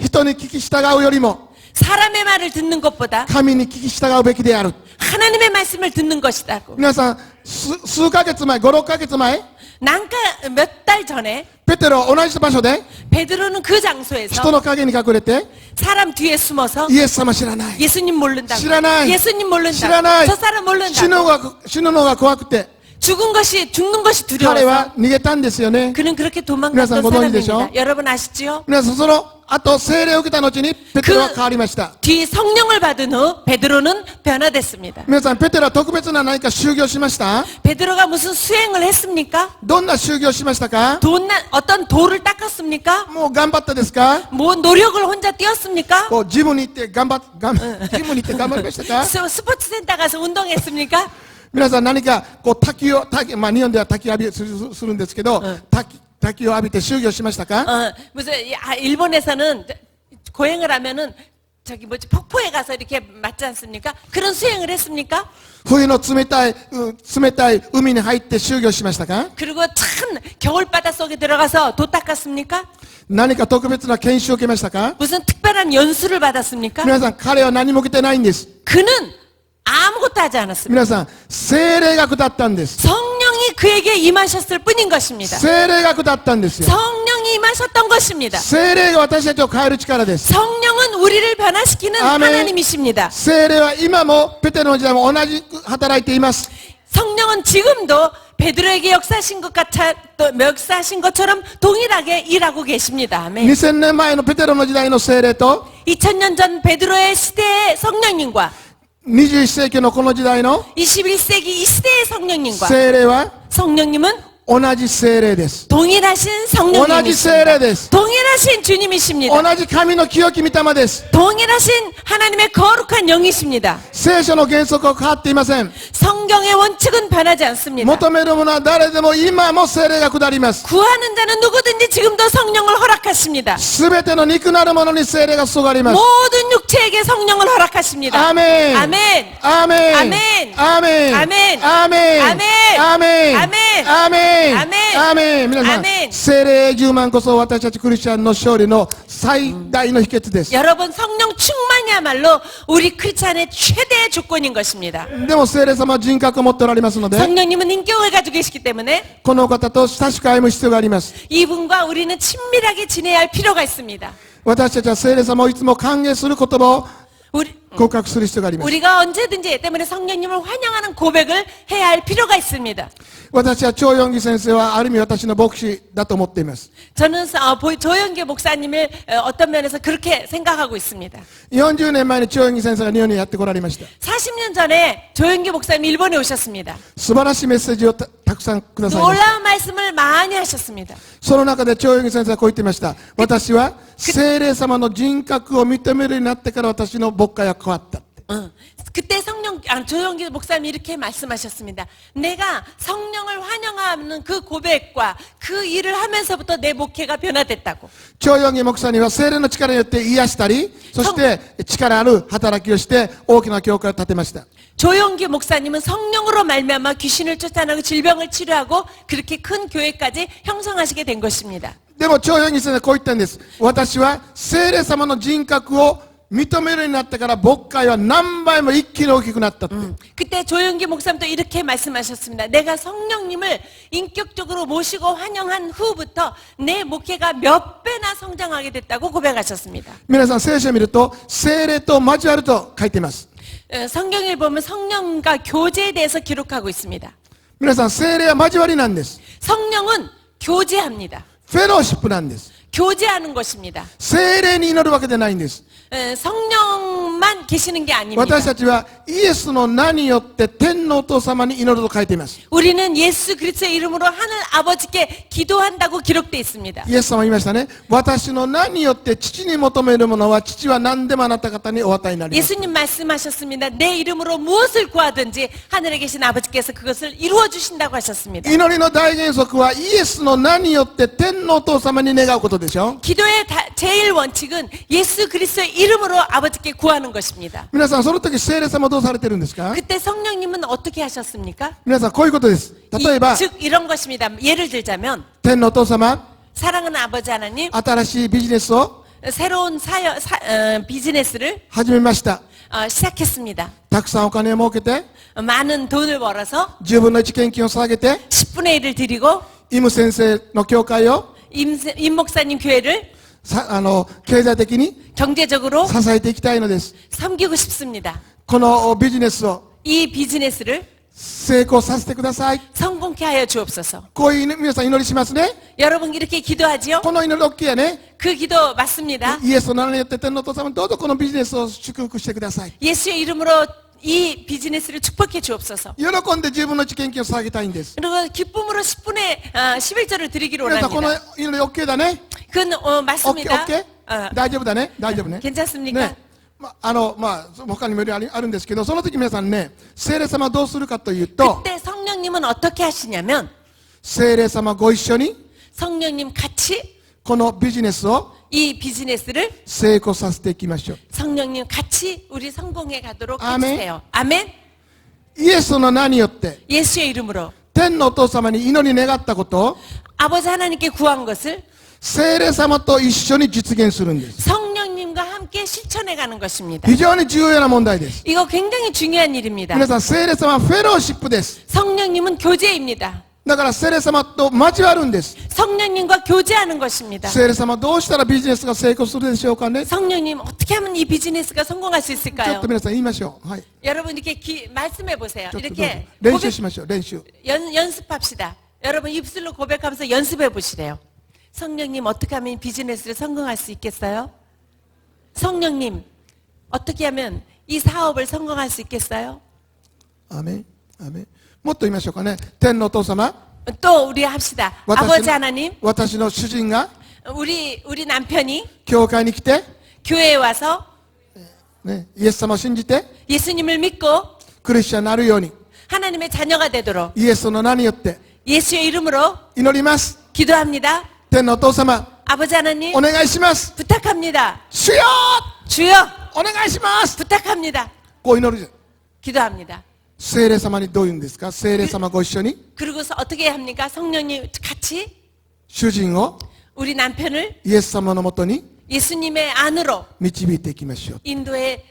人に聞き従うよりも、 사람의 말을 듣는 것보다 神に聞き従うべきである。 하나님의 말씀을 듣는 것이다고. 皆さん、数ヶ月前、5、6ヶ月前、 몇 달 전에 ペテロは同じ場所で、 베드로는 그 人 장소에서 の陰に隠れて、 사람 뒤에 숨어서 イエス様知らない。 예수님 모른다고. 싫어나이. 예수님 모른다고. 싫어나이. 저 사람 死ぬ 모른다고. のが怖くて、 죽는 것이彼 두려워서 は逃げたんですよね。 그는 그렇게皆 도망갔던 さんご存知でしょ? 사람입니다. 여러분 아시지요? 皆さん、その後、聖霊を受けた後に、ペテロは変わりました。 뒤 성령을 받은 후 베드로는 변화됐습니다. 皆さん、ペテロは特別な何か修行しました？ 베드로가 무슨 수행을 했습니까? どんな修行しましたか？ 어떤 돌을 닦았습니까? もう頑張ったですか？ 뭐 노력을 혼자 뛰었습니까? こうジムに行ってジムに行って頑張りましたか？ 스포츠 센터 가서 운동했습니까? 皆さん何かこう滝を、まあ日本では滝浴びするんですけど、滝を浴びて修行しましたか？ 무슨 일본에서는 고행을 하면은 저기 뭐지 폭포에 가서 이렇게 맞지 않습니까? 그런 수행을 했습니까? 冬の冷たい海に入って修行しましたか？ 그리고 찬 겨울바다 속에 들어가서 도 닦았습니까? 何か特別な研修を受けましたか？ 무슨 특별한 연수를 받았습니까? 皆さん、彼は何も受けてないんです。 그는 아무것도 하지 않았습니다. 皆さん、聖霊が下ったんです。 성령이 그에게 임하셨을 뿐인 것입니다. 聖霊が下ったんですよ。 성령이 임하셨던 것입니다. 聖霊が私たちを変える力です。 성령은 우리를 변화시키는 아멘. 하나님이십니다. 聖聖霊は今もペテロの時代も同じく働いています。 성령은 지금도 베드로에게 역사하신 것처럼 동일하게 일하고 계십니다. 아멘. 2000年前のペテロの時代の聖霊と 2000년 전 베드로의 시대의 성령님과 21世紀のこの時代の 21세기 이 시대의 성령님과 聖霊は 성령님은 同じ聖霊です。 동일하신 同じ聖霊 성령님이십니다. です。 동일하신 주님이십니다. 同じ神の清き御霊です。 동일하신 하나님의 거룩한 영이십니다. 聖書の原則は変わっていません。 성경의 원칙은 변하지 않습니다. 求めるものは誰でも今も聖霊が下ります。 구하는 자는 누구든지 지금도 성령을 허락하십니다. すべての肉なるものに聖霊が注がれます。 모든 육체에게 성령을 허락하십니다. 아멘. 아멘. 아멘. 아멘. 아멘. 아멘. 아멘. 아멘. 아멘. 아멘. 아멘. 아멘. 아멘. 皆さん、 아멘. 聖霊充満こそ私たちクリスチャンの勝利の最大の秘訣です。 여러분 성령 충만이야말로 우리 크리스찬의 최대의 조건인 것입니다. でも聖霊様は人格を持っておられますので、 성령님은 인격을 가지고 계시기 때문에 このお方と親しく歩む必要があります。 이분과 우리는 친밀하게 지내야 할 필요가 있습니다. 私たちは聖霊様をいつも歓迎する言葉を 告白する必要があります。 우리가 언제든지 때문에 성령님을 환영하는 고백을 해야 할 필요가 있습니다. 私は張四義先生はある意味私の牧師だと思っています。 저는 조영기 목사님을 어떤 면에서 그렇게 생각하고 있습니다. 40年前に張四義先生が日本にやってこられました。 40년 전에 조영기 목사님 일본에 오셨습니다. 素晴らしいメッセージをたくさんくださいました。 놀라운 말씀을 많이 하셨습니다. その中で張四義先生はこう言っていました。私は聖霊様の人格を認めるようになってから私の牧会は変わった。 그때 조영기 목사님이 이렇게 말씀하셨습니다. 내가 성령을 환영하는 그 고백과 그 일을 하면서부터 내 목회가 변화됐다고. 張四義牧師には聖霊の力によって癒したり、そして力ある働きをして大きな教会を建てました。 조영기 목사님은 성령으로 말미암아 귀신을 쫓아내고 질병을 치료하고 그렇게 큰 교회까지 형성하시게 된 것입니다. でも張四義先生はこう言ったんです。私は聖霊様の人格を認めるようになってから牧会は何倍も一気に大きくなったって。 그때 조영기 목사님도 이렇게 말씀하셨습니다. 내가 성령님을 인격적으로 모시고 환영한 후부터 내 목회가 몇 배나 성장하게 됐다고 고백하셨습니다. 皆さん聖書を見ると聖霊と交わると書いています。 성경을 보면 성령과 교제에 대해서 기록하고 있습니다. 皆さん聖霊は交わりなんです。 성령은 교제합니다. フェローシップなんです。 교제하는 것입니다. 聖霊に祈るわけでないんです。 성령만 계시는 게 아닙니다. 私たちはイエスの名によって天のお父様に祈ると書いています。 우리는 예수 그리스도의 이름으로 하늘 아버지께 기도한다고 기록되어 있습니다. イエス様は言いましたね。私の名によって父に求めるものは父は何でもあなた方にお与えになります。 예수님 말씀하셨습니다. 내 이름으로 무엇을 구하든지 하늘에 계신 아버지께서 그것을 이루어 주신다고 하셨습니다. 祈りの大原則はイエスの名によって天のお父様に願うことでしょ。 기도의 제일 원칙은 예수 그리스도의 이름으로 아버지께 구하는 것입니다. 皆さんその時聖霊様はどうされてるんですか。 그때 성령님은 어떻게 하셨습니까? 皆さんこういうことです。例えば 즉 이런 것입니다. 예를 들자면 天のお父様、 사랑하는 아버지 하나님 新しいビジネスを 새로운 비즈니스를 始めました。 시작했습니다. たくさんお金を儲けて 많은 돈을 벌어서 10分の1献金を捧げて 10분의 1을 드리고 イム先生の教会を 임 목사님 교회를 経済的に 경제적으로 支えていきたいのです。 섬기고 싶습니다. このビジネスを 이 비즈니스를 成功させてください。 성공케 하여 주옵소서. こういう皆さん祈りしますね。 여러분 이렇게 기도하지요? この祈り OK やね。 그 기도 맞습니다. イエスの名によって天のお父様どうぞこのビジネスを祝福してください。 예수의 이름으로 이 비즈니스를 축복해 주옵소서. 喜んで10分の1献金を捧げたいんです。 그리고 기쁨으로 10분의 11절을 드리기로 皆さんこの 원합니다. 祈り OK だね。 그건 맞습니다. OK? 어, 大丈夫だね。大丈夫ね。 괜찮습니까? ね。他にもいろいろあるんですけど、その時皆さんね、聖霊様はどうするかというと、 그때 성령님은 어떻게 하시냐면 聖霊様ご一緒に 성령님 같이 このビジネスを 이 비즈니스를 成功させていきましょう。 성령님 같이 우리 성공해 가도록 아멘. 해주세요. 아멘. イエスの名によって 예수의 이름으로 天のお父様に祈り願ったことを 아버지 하나님께 구한 것을 聖霊様と一緒に実現するんです。 성령님과 함께 실천해 가는 것입니다. 非常に重要な問題です。 이거 굉장히 중요한 일입니다. 皆さん、聖霊様はフェローシップです。 성령님은 교제입니다. だから聖霊様と交わるんです。 성령님과 교제하는 것입니다. 聖霊様どうしたらビジネスが成功するでしょうかね。 성령님 어떻게 하면 이 비즈니스가 성공할 수 ちょ 있을까요? っと皆さん言いましょう。はい。 여러분 이렇게 말씀해 보세요. ちょっとどうぞ 이렇게 練習しましょう。練習。 연습합시다. 여러분 입술로 고백하면서 연습해 보시래요. 성령님 어떻게 하면 비즈니스를 성공할 수 있겠어요? 성령님 어떻게 하면 이 사업을 성공할 수 있겠어요? アメン。アメン。もっと言いましょうかね。天のお父様、 또 우리 합시다. 아버지 하나님, 私の主人が 우리 남편이 教会に来て、 교회에 와서 ね、イエス様を信じて 예수님을 믿고 クリスチャンになるように 하나님의 자녀가 되도록 イエスの名によって 예수의 이름으로 祈ります。 기도합니다. 天のお父様、 아버지 하나님 お願いします。 부탁합니다. 主よ、 주여 お願いします。 부탁합니다. こう祈る。 기도합니다. 聖霊様にどう言うんですか。聖霊様ご一緒に 그러고서 어떻게 합니까? 성령님 같이 主人を 우리 남편을 イエス様のもとに 예수님의 예수님의 안으로 導いていきましょう。 인도에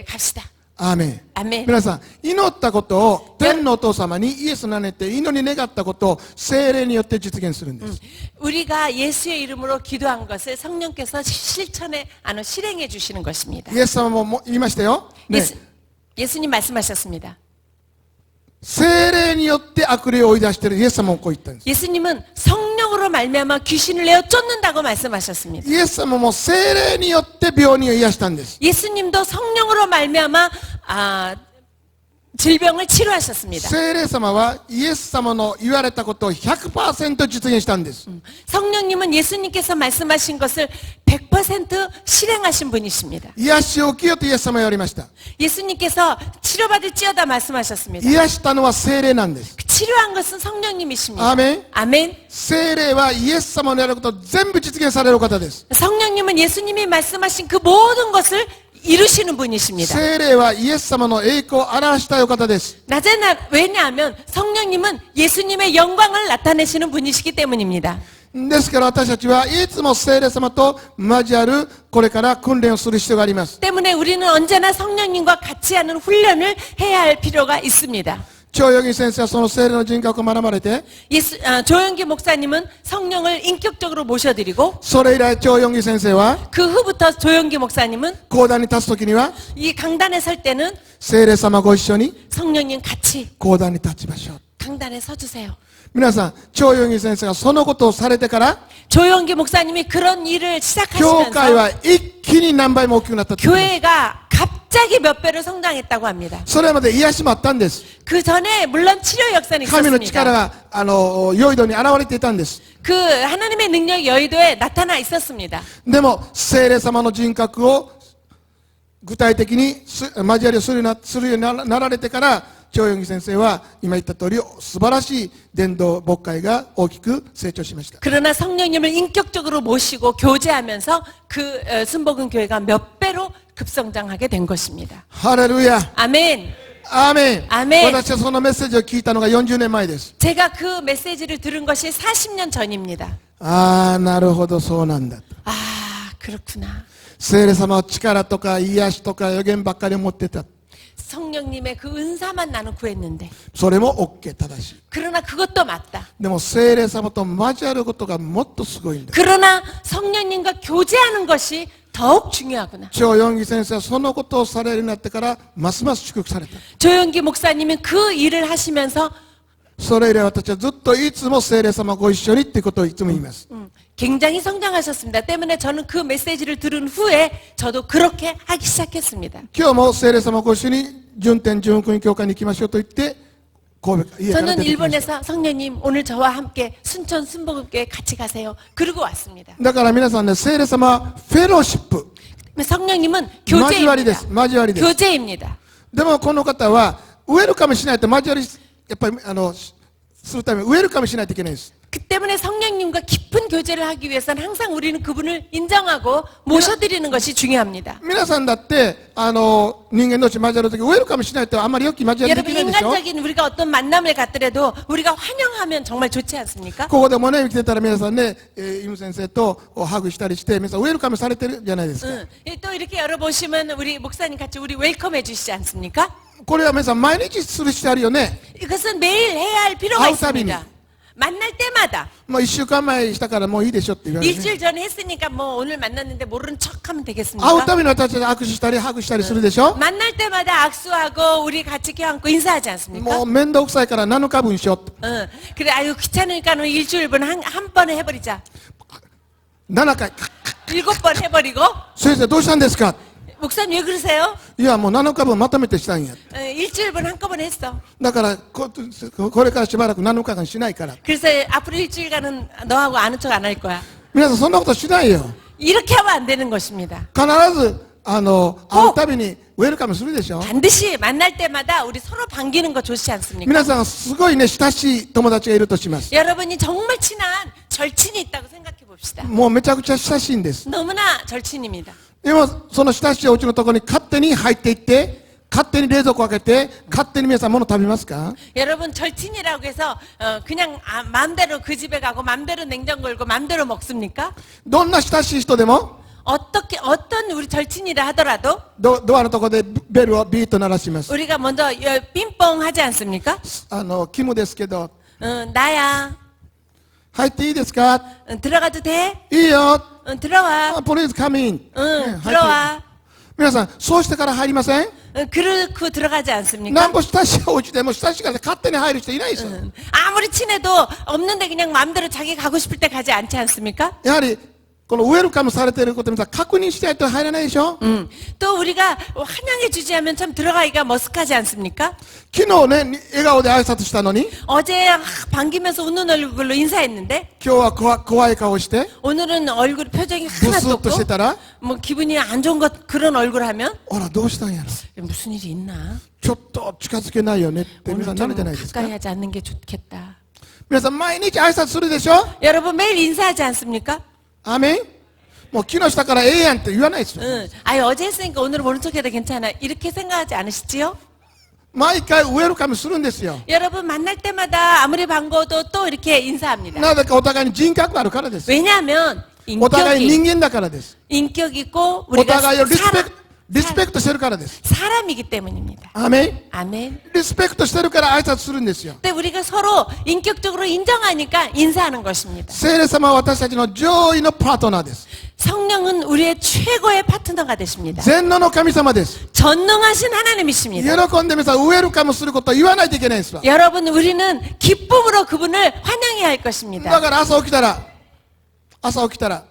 갑시다. アーメン。 아멘. 皆さん、祈ったことを天のお父様にイエスを名ねて祈り願ったことを聖霊によって実現するんです。 우리가 예수의 이름으로 기도한 것을 성령께서 실천에 실행해 주시는 것입니다. イエス様も言いましたよ。ね、 예수님 말씀하셨습니다. 聖霊によって悪霊を追い出しているイエス様もこう言ったんです。 예수님은 성령으로 말미암아 귀신을 내어 쫓는다고 말씀하셨습니다. イエス様も聖霊によって病人を癒したんです。 예수님도 성령으로 말미암아 질병을 치료하셨습니다. 聖霊様はイエス様の言われたことを 100% 実現したんです。 성령님은 예수님께서 말씀하신 것을 100% 실행하신 분이십니다. 癒しを受けようとイエス様は言われました。 예수님께서 치료받을지어다 말씀하셨습니다. 癒したのは聖霊なんです。 치료한 것은 성령님이십니다. アーメン。 아멘. 聖霊はイエス様のやることを全部実現される方です。 성령님은 예수님이 말씀하신 그 모든 것을 이루시는 분이십니다. 聖霊はイエス様の栄光を表したいお方です。 왜냐하면 성령님은 예수님의 영광을 나타내시는 분이시기 때문입니다. ですから私たちはいつも聖霊様と交わるこれから訓練をする必要があります。 때문에 우리는 언제나 성령님과 같이 하는 훈련을 해야 할 필요가 있습니다. 張ヨギ先生はその聖霊の人格を学ばれて、 조영기 목사님은 성령을 인격적으로 모셔드리고 それ以来張ヨギ先生は 그 후부터 조영기 목사님은 講談に立つときには 이 강단에 설 때는 聖霊様ご一緒に 성령님 같이 講談に立ちましょう。 강단에 서주세요. 皆さん、張ヨギ先生がそのことをされてから 조영기 목사님이 그런 일을 教会 시작하시면서 は一気に何倍も大きくなったと言います。 교회가 갑자기 몇 배로 성장했다고 합니다. それまで癒しもあったんです。 그 전에 물론 치료 역사는 神の力 있었습니다. がヨイドに現れていたんです。 그 하나님의 능력이 여의도에 나타나 있었습니다. でも聖霊様の人格を具体的に交わりをするようになられてから張ヨギ先生は今言った通り素晴らしい伝道牧会が大きく成長しました。 그러나 성령님을 인격적으로 모시고 교제하면서 그 순복음 교회가 몇 배로 급성장하게 된 것입니다. ハレルヤ。 아멘. アーメン。アーメン。私はそのメッセージを聞いたのが40年前です。 제가 그 메시지를 들은 것이 40년 전입니다. ああ、なるほど、そうなんだと。 아, 그렇구나. 聖霊様は力とか癒しとか予言ばっかり持ってた。 성령님의 그 은사만 나는 구했는데 それも OK 正しい。 그러나 그것도 맞다. でも聖霊様と交わることがもっとすごいんだ。 그러나 성령님과 교제하는 것이 더욱 중요하구나. 張ヨギ先生はそのことをされるようになってからますます祝福された。 조영기 목사님은 그 일을 하시면서 それ以来私はずっといつも聖霊様ご一緒にっていうことをいつも言います。 굉장히 성장하셨습니다. 때문에 저는 그 메시지를 들은 후에 저도 그렇게 하기 시작했습니다. 今日も聖霊様ご一緒に順天純福音教会に行きましょうと言って神戸家から 저는 出てきました。 일본에서 성령님 오늘 저와 함께 순천 순복음교회 같이 가세요. 그러고 왔습니다. だから皆さんね、聖霊様はフェローシップ、 성령님은 交わりで 교제입니다. す。交わりです。 교제입니다. でもこの方はウェルカムしないと交わりやっぱりするためにウェルカムしないといけないです。 그 때문에 성령님과 깊은 교제를 하기 위해서는 항상 우리는 그분을 인정하고 모셔드리는 것이 중요합니다. 皆さんだって人間同士交わるときウェルカムしないとあまり良き交わりで 여러분 きないでしょ。 인간적인 우리가 어떤 만남을 갖더라도 우리가 환영하면 정말 좋지 않습니까? ここでもね来てたら皆さんね、イム先生とハグしたりして皆さんウェルカムされてるじゃないですか。 응. 또 이렇게 열어보시면 우리 목사님 같이 우리 웰컴해 주시지 않습니까? これは皆さん毎日する必要あるよね。 이것은 매일 해야 할 필요가 아우, 따비니. 있습니다. 만날 때마다 もう1週間前したからもういいでしょって言われて、ね、 일주일 전에 했으니까 뭐 오늘 만났는데 모르는 척하면 会う 되겠습니까? たびに私たち握手したりハグしたりするでしょ。 만날 때마다 악수하고 우리 같이 껴안고 인사하지 않습니까? もう面倒くさいから7日分しようと。 응. 그래 아유 귀찮으니까 는 일주일분 한 번에 해버리자. 7回 7번 해버리고 先生どうしたんですか。 목사님 왜 그러세요? いやもう7日分まとめてしたんや。 일주일분 한꺼번에 했어. だからこれからしばらく7日間しないから。 그래서 앞으로 일주일간은 너하고 아는 척 안 할 거야. 皆さんそんなことしないよ。 이렇게 하면 안 되는 것입니다. 必ず会うたびにウェルカムするでしょ。 반드시 만날 때마다 우리 서로 반기는 거 좋지 않습니까? 皆さんすごいね親しい友達がいるとします。 여러분이 정말 친한 절친이 있다고 생각해 봅시다. もうめちゃくちゃ親しいんです。 너무나 절친입니다. でもその親しいお家のところに勝手に入っていって勝手に冷蔵庫を開けて勝手に皆さん物食べますか。 여러분 절친이라고 해서 그냥 마음대로 그 집에 가고 마음대로 냉장고 열고 마음대로 먹습니까? どんな親しい人でも 어떤 우리 절친이라 하더라도 ドアのところでベルをビーッと鳴らします。 우리가 먼저 빙뽕 하지 않습니까? キムですけど、 나야. 入っていいですか？ 들어가도 돼? いいよ。 들어와. ポリスカミン。 들어와. 皆さん、そうしてから入りません？ 그렇고 들어가지 않습니까? なんぼ親しいお家でも親しいから勝手に入る人いないですよ。 아무리 친해도 없는데 그냥 마음대로 자기 가고 싶을 때 가지 않지 않습니까? やはり、このウェルカムされていることを皆さん確認しないと入らないでしょ。 또 우리가 환영해 주지 않으면 참 들어가기가 머쓱하지 않습니까? 昨日ね、笑顔で挨拶したのに、 어제 반기면서 웃는 얼굴로 인사했는데 今日は怖い顔して、 오늘은 얼굴 표정이 ブ 하나도 スッとして 없고 たら、 뭐 기분이 안 좋은 것 그런 얼굴 하면 ほら、どうしたんやろ。 무슨 일이 있나? ちょっと近づけないよねって皆 오늘 さん慣れ 좀 てないですか？ 가까이 하지 않는 게 좋겠다. 皆さん毎日挨拶するでしょ？ 여러분 매일 인사하지 않습니까? アーメン。もう昨日したからええやんって言わないですよ。 응. 아유 어제 했으니까 오늘 모른 척해도 괜찮아. 이렇게 생각하지 않으시지요? 毎回ウェルカムするんですよ。 여러분 만날 때마다 아무리 반가워도 또 이렇게 인사합니다. なぜかお互いに人格があるからです。 왜냐하면 お互い 인격이 人間だからです。 인격 있고 お 우리가 互いをリスペクトしてるからです。 사람이기 때문입니다. アーメン。 아멘. リスペクトしてるから挨拶するんですよ。 근데 우리가 서로 인격적으로 인정하니까 인사하는 것입니다. 聖霊様は私たちの上位のパートナーです。 성령은 우리의 최고의 파트너가 되십니다. 全能の神様です。 전능하신 하나님이십니다. 喜んで皆さんウェルカムすることを言わないといけないんですわ。 여러분 우리는 기쁨으로 그분을 환영해야 할 것입니다. だから朝起きたら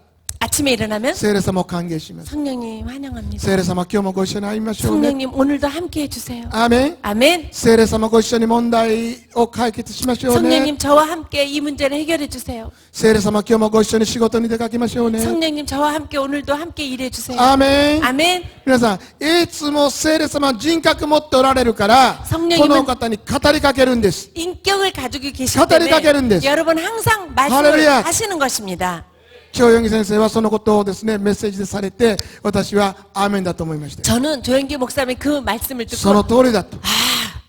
아침에 일어나면 聖霊様を歓迎します。 성령님 환영합니다. 聖霊様今日もご一緒に会いましょうね。 성령님 오늘도 함께 해주세요. アーメン。 아멘. 聖霊様ご一緒に問題を解決しましょうね。 성령님 저와 함께 이 문제를 해결해 주세요. 聖霊様今日もご一緒に仕事に出かけましょうね。 성령님 저와 함께 오늘도 함께 일해 주세요. アーメン。 아멘. 皆さん、いつも聖霊様人格持っておられるから、 성령님은 この方に語りかけるんです。 인격을 가지고 계시기語りかけるんです. 때문에 여러분 항상 말씀을 할렐루야. 하시는 것입니다. 京ヨギ先生はそのことをですね、メッセージでされて、私はアーメンだと思いました。 저는 조영기 목사님의 그 말씀을 その 듣고 通りだと。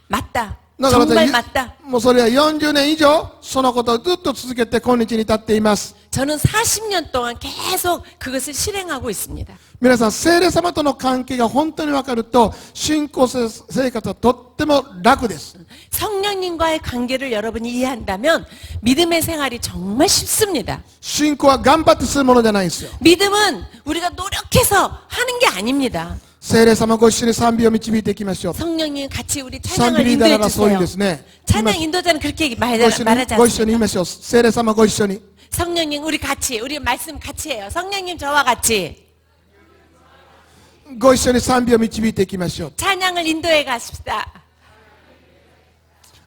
맞다. だから 정말 맞다. もうそれは40年以上、そのことをずっと続けて今日に至っています。 저는 40년 동안 계속 그것을 실행하고 있습니다. 皆さん、聖霊様との関係が本当に分かると、信仰生活はとっても楽です。 성령님과의 관계를 여러분이 이해한다면 믿음의 생활이 정말 쉽습니다. 信仰は頑張ってするものじゃないんですよ。 믿음은 우리가 노력해서 하는 게 아닙니다. 聖霊様ご一緒に賛美を導いていきましょう。 성령님 같이 우리 賛美 찬양을 リーダー 인도해 がそういうん 주세요. ですね。 찬양 인도자는 그렇게 ご一緒に 말하지 ご一緒に言い 않습니까? ましょう。聖霊様ご一緒に。 성령님 우리 같이 우리 말씀 같이 해요. 성령님 저와 같이 ご一緒に賛美を導いていきましょう。 찬양을 인도해 가십시다.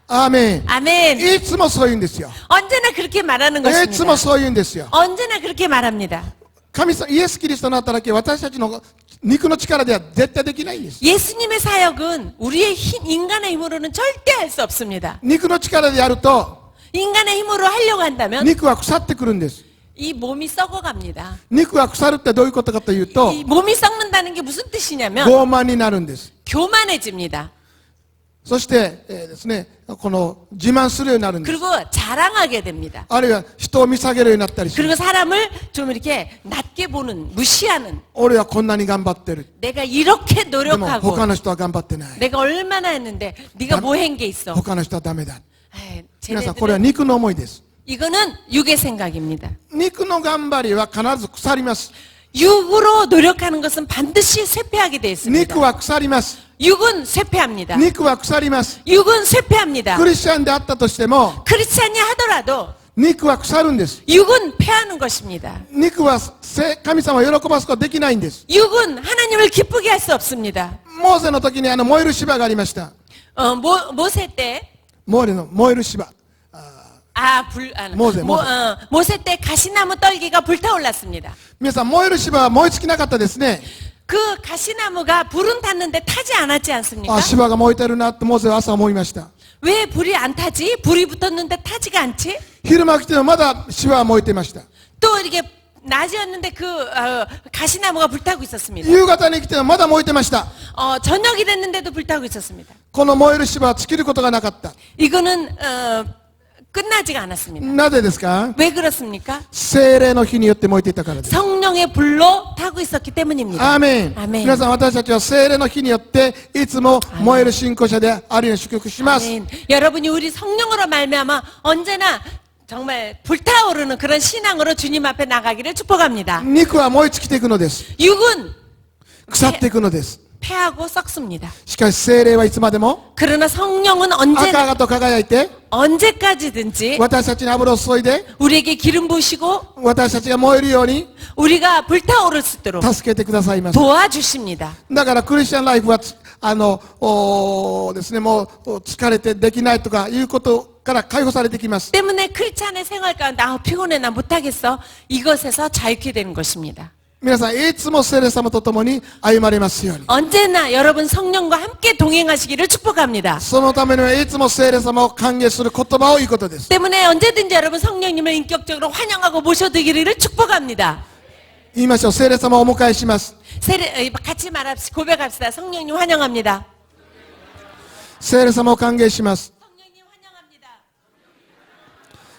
アーメン。 아멘. いつもそう言うんですよ。 언제나 그렇게 말하는 いつも 것입니다. そう言うんですよ。 언제나 그렇게 말합니다. 神様、イエス・キリストの働きは私たちの肉の力では絶対できないんです。 예수님의 사역은 우리의 인간의 힘으로는 절대 할 수 없습니다. 肉の力でやると、 인간의 힘으로 하려고 한다면 肉は腐ってくるんです。 이 몸이 썩어갑니다. 肉が腐るってどういうことかというと、 이 몸이 썩는다는 게 무슨 뜻이냐면 傲慢になるんです。 교만해집니다. そして、ですね、この自慢するようになるんです。 그리고 자랑하게 됩니다. あるいは人を見下げるようになったりします。 그리고 사람을 좀 이렇게 낮게 보는, 무시하는. 俺はこんなに頑張ってる。 내가 이렇게 でも 노력하고 他の人は頑張ってない。 내가 얼마나 했는데 네가 뭐 한 게 있어. 他の人はダメだ。 에이, 皆さん、これは 쟤네들은 肉の思いです。 이거는 육의 생각입니다. 肉の頑張りは必ず腐ります。 육으로 노력하는 것은 반드시 쇠퇴하게 되어 있습니다. 肉は腐ります。 육은 쇠퇴합니다. 肉は腐ります。 육은 쇠퇴합니다. クリスチャンであったとしても、 크리스찬이 하더라도 肉は腐るんです。 육은 패하는 것입니다. 肉は神様を喜ばすことができないんです。 육은 하나님을 기쁘게 할 수 없습니다. モーセの時に燃える芝がありました。 모세 때 燃える芝。 모세 때 가시나무 떨기가 불타올랐습니다. 皆さん、燃える芝は燃え尽きなかったですね。 그 가시나무가 불은 탔는데 타지 않았지 않습니까? 芝が燃えてるなってモーセは朝思いました。 왜 불이 안 타지? 불이 붙었는데 타지가 않지? 昼間来てもまだ芝は燃えていました。 또 이렇게 낮이었는데 가시나무가 불타고 있었습니다. 夕方に来てもまだ燃えてました。 저녁이 됐는데도 불타고 있었습니다. この燃える芝は尽きることがなかった。 이거는 끝나지가 않았습니다. なぜですか？ 왜 그렇습니까? 聖霊の火によって燃えていたからです。 성령의 불로 타고 있었기 때문입니다. アーメン。 아멘. 皆さん、私たちは聖霊の火によっていつも燃える信仰者であるように祝福します。 아멘. 여러분이 우리 성령으로 말미암아 언제나 정말 불타오르는 그런 신앙으로 주님 앞에 나가기를 축복합니다. 肉は燃え尽きていくのです。 육은 腐っていくのです。 패하고 썩습니다. しかし聖霊はいつまでも 그러나 성령은 赤 언제나 々と輝いて 언제까지든지 私たちに油を注いで 우리에게 기름 부으시고 私たちが燃えるように 우리가 불타오를 수 있도록 助けてくださいます。 도와주십니다. だからクリスチャンライフはですね、もう疲れてできないとかいうことから解放されてきます。 때문에 크리스찬의 생활 가운데 피곤해 나 못하겠어 이것에서 자유케 되는 것입니다. 皆さんいつも聖霊様と共に歩まれますように。 언제나 여러분 성령과 함께 동행하시기를 축복합니다. そのためにはいつも聖霊様を歓迎する言葉を言うことです。 때문에 언제든지 여러분 성령님을 인격적으로 환영하고 모셔드리기를 축복합니다. 言いましょう。聖霊様をお迎えします。 같이 말합시다. 고백합시다. 성령님 환영합니다. 聖霊様を歓迎します。 성령님 환영합니다.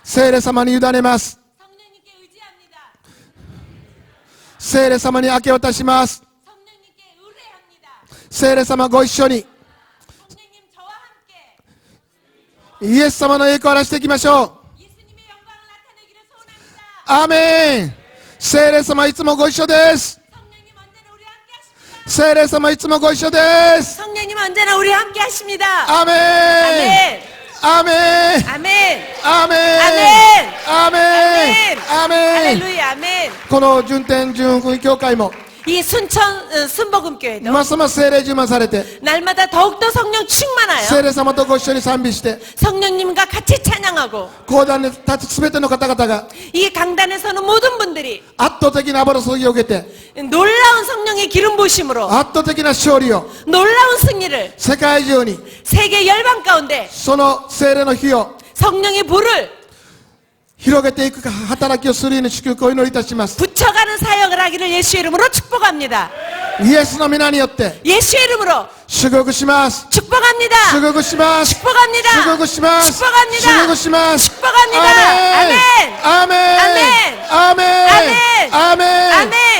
聖霊様に委ねます。 성령님께 의지합니다. 聖霊様に明け渡します。 성령님께 의뢰합니다. 聖霊様ご一緒に 성령님 저와 함께 イエス様の栄光を表していきましょう。 예수님의 영광을 나타내기를 소원합니다. アーメン。聖霊様いつもご一緒です。 성령님 언제나 우리 함께 하십니다. 聖霊様いつもご一緒です。 성령님 언제나 우리 함께 하십니다. アーメン。 아멘. アーメン。 아멘. アーメン。アアーメン。アーメン。 할렐루야. 아멘. この順天順福音教会も 이 순천 순복음교회도 ますます聖霊充満されて 날마다 더욱더 성령 충만하여 聖霊様とご一緒に賛美して 성령님과 같이 찬양하고 講談に立つすべての方々が 이 강단에 서는 모든 분들이 圧倒的な油注ぎを受けて 놀라운 성령의 기름 부으심으로 圧倒的な勝利を 놀라운 승리를 世界中に 세계 열방 가운데 その聖霊の火を 성령의 불을 広げていく働きをするように祝福をお祈りいたします。 붙여가는 사역을 하기를 예수의 이름으로 축복합니다. イエスの皆によって 예수의 이름으로 祝福します。 축복합니다. 祝福します。 축복합니다. 祝福します。 축복합니다. 祝福します。 축복합니다. アーメン。 아멘. アーメン。アーメン。アーメン。アーメ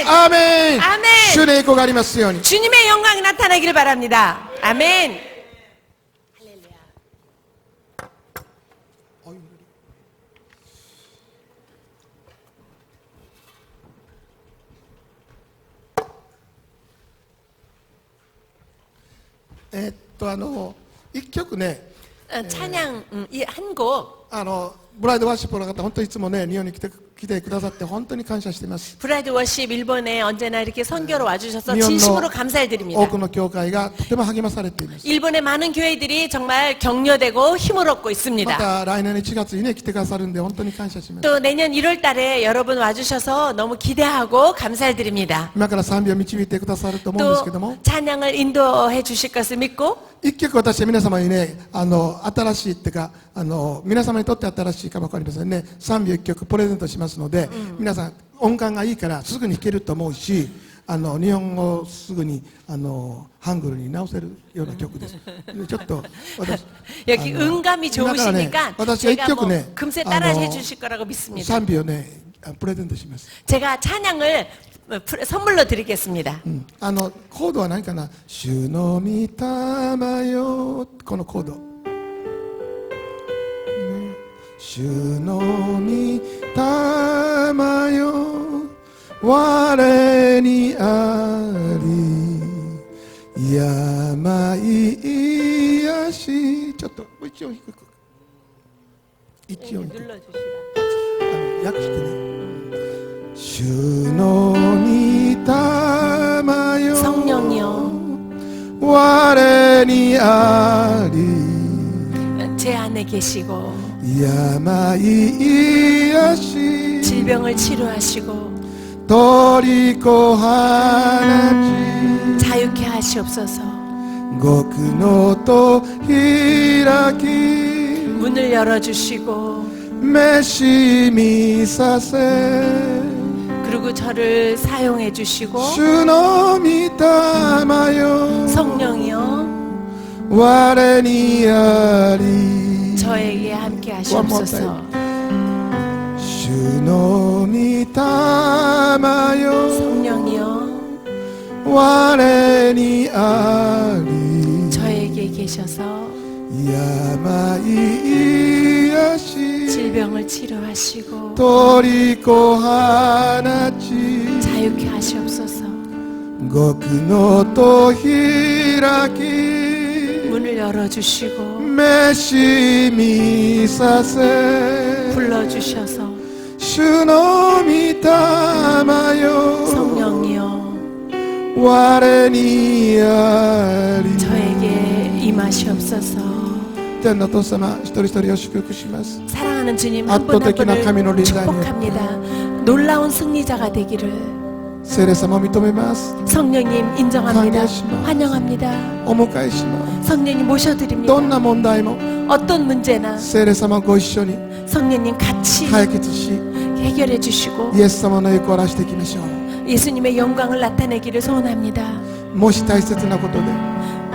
ン。アーメン。アーメン。主の栄光がありますように。 주님의 영광이 나타나기를 바랍니다. 아멘. 一曲ね、 찬양 한 곡. ブライドワーシップの方、本当にいつもね、日本に来てくださって、本当に感謝しています。 브라이드 워십 일본에 언제나 이렇게 선교로 와주셔서 日本 진심으로 の 감사드립니다. 多くの教会がとても励まされています。 일본의 많은 교회들이 정말 격려되고 힘을 얻고 ま 있습니다. た来年の1月にね、来てくださるんで、本当に感謝します。 또 내년 1월 달에 여러분 와주셔서 너무 기대하고 감사드립니다. 今から賛美を導いてくださると思うんですけども、 또 찬양을 인도해 주실 것을 믿고 一曲私は皆様にね、新しいっていうか、皆様にとって新しいかもわかりませんね、賛美を一曲プレゼントしますので、皆さん音感がいいからすぐに弾けると思うし、日本語をすぐにハングルに直せるような曲です。でちょっと私 여기 음감이 좋으시니까私が一 제가 曲 뭐 ね、 금세 따라해 주실 거라고 믿습니다. 賛美をね、プレゼントします。 제가 찬양을 선물로 드리겠습니다. コードは何かな、主の御霊よ、このコード、主の御霊よ、我にあり、病癒し、ちょっともう一音低く、一音低く、 눌러주시라. 訳してね、主の御霊よ、 성령이여 我にあり、 제 안에 계시고 病癒し、 질병을 치료하시고 取りこ放ち、 자유케 하시옵소서. 極の戸開き、 문을 열어주시고 召し見させ、 그리고 저를 사용해 주시고 主の御霊よ、 성령이여 我にあり、 저에게 함께 One more 하시옵소서.主の御霊よ 성령이여我にあり 저에게 계셔서 病癒し 질병을 치료하시고 取りこ放ち 자유케 하시옵소서. 極の戸開き 문을 열어주시고 召し見させ 불러주셔서 主の御霊よ 성령이여 我にあり 저에게 임하시옵소서. 天のお父様一人一人を祝福します 사랑하는 주님 한 분 한 분을 축복합니다. 놀라운 승리자가 되기를 聖霊様を認めます 성령님 인정합니다. 감사합니다. 환영합니다. お迎えします 성령님 모셔드립니다. どんな問題も 어떤 문제나 聖霊様ご一緒に 성령님 같이 解決し 해결해 주시고 イエス様の栄光を表していきましょう 예수님의 영광을 나타내기를 소원합니다. もし大切なことで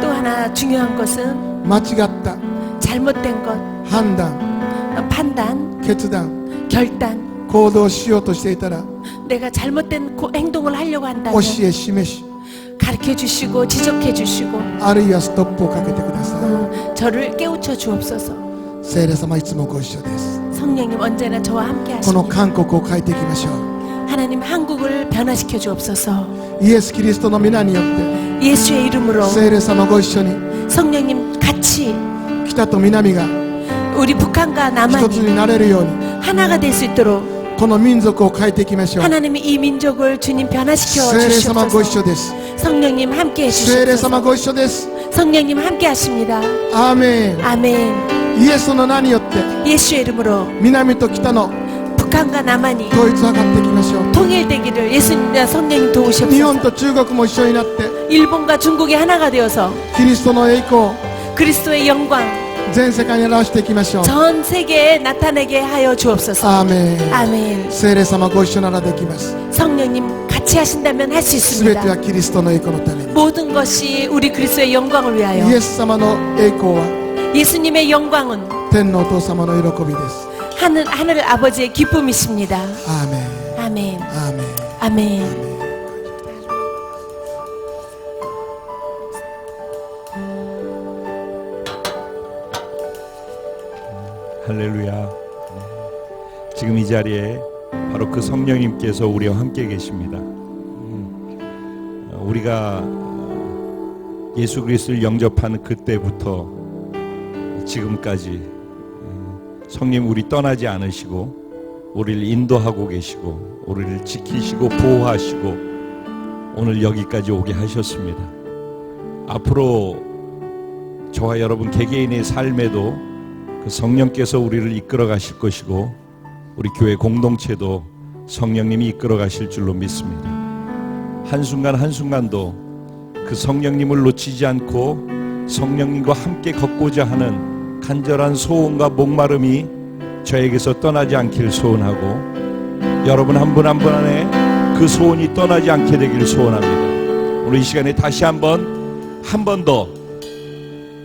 또 하나 중요한 것은 間違った 잘못된 것, 判断 판단, 決断 결단, 行動しようとしていたら 내가 잘못된 행동을 하려고 教 한다면 え示し 가르쳐 주시고 지적해 주시고 あるいはストップをかけてください 저를 깨우쳐 주옵소서. 聖霊様いつもご一緒です 성령님 언제나 저와 함께 この 하십니다. 韓国を変えていきましょう 하나님 한국을 변화시켜 주옵소서. イエス・キリストの皆によっ 예수의 이름으로 て聖霊様ご一緒に 성령님 같이 北と南が 우리 북한과 一つ 남한이 になれるように 하나가 될 수 있도록 この民族を変えていきましょう 하나님이 이 민족을 주님 변화시켜 聖霊様ご一 주시옵소서. 緒です 성령님 함께 聖霊様 해주시옵소서. ご一緒です 성령님 함께 하십니다. アーメン 아멘. イエスの名によって 예수의 이름으로 南と北の 북한과 남한이 統一を図っていきましょう 통일되기를 예수님과 성령님 日本 도우시옵소서. と中国も一緒になって 일본과 중국이 하나가 되어서 キリストの栄光を 그리스도의 영광 全世界に表していきましょう 전 세계에 나타내게 하여 주옵소서. アーメン 아멘. 聖霊様ご一緒ならできます 성령님 같이 하신다면 할 수 すべて 있습니다. はキリストの栄光のために 모든 것이 우리 그리스도의 영광을 위하여 イエス様の栄光は 예수님의 영광은 天のお父様の喜びです 하늘 아버지의 기쁨이십니다. アーメン 아멘. アーメン 아멘. 할렐루야. 지금 이 자리에 바로 그 성령님께서 우리와 함께 계십니다. 우리가 예수 그리스도를 영접한 그때부터 지금까지 성령 우리 떠나지 않으시고 우리를 인도하고 계시고 우리를 지키시고 보호하시고 오늘 여기까지 오게 하셨습니다. 앞으로 저와 여러분 개개인의 삶에도 그 성령께서 우리를 이끌어 가실 것이고 우리 교회 공동체도 성령님이 이끌어 가실 줄로 믿습니다. 한순간 한순간도 그 성령님을 놓치지 않고 성령님과 함께 걷고자 하는 간절한 소원과 목마름이 저에게서 떠나지 않기를 소원하고 여러분 한 분 한 분 안에 그 소원이 떠나지 않게 되기를 소원합니다. 오늘 이 시간에 다시 한 번 더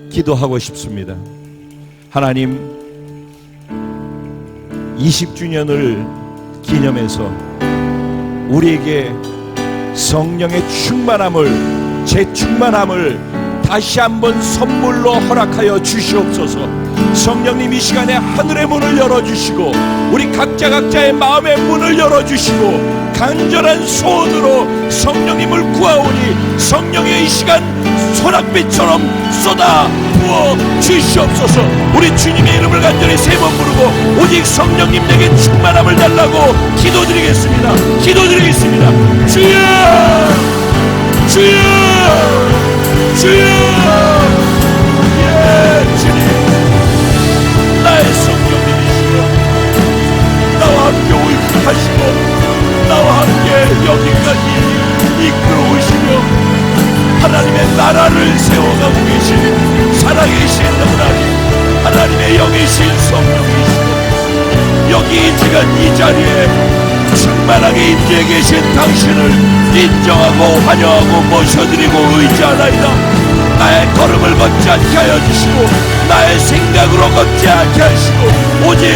기도하고 싶습니다. 하나님 20주년을 기념해서 우리에게 성령의 충만함을 재충만함을 다시 한번 선물로 허락하여 주시옵소서. 성령님 이 시간에 하늘의 문을 열어주시고 우리 각자의 마음의 문을 열어주시고 간절한 소원으로 성령님을 구하오니 성령의 이 시간 소낙비처럼 쏟아 부어 주시옵소서. 우리 주님의 이름을 간절히 세 번 부르고 오직 성령님 내게 충만함을 달라고 기도드리겠습니다. 기도드리겠습니다. 주여 주여 주여 예 주님 나의 성령님이시여 나와 함께 오입하시고 나와 함께 여기까지 이끌어오시며 하나님의 나라를 세워가고 계신 살아계신 하나님 하나님의 영이신 성령이시여 여기 지금 이 자리에 충만하게 임재해 계신 당신을 인정하고 환영하고 모셔드리고 의지하나이다. 나의 걸음을 걷지 않게 하여 주시고 나의 생각으로 걷지 않게 하시고 오직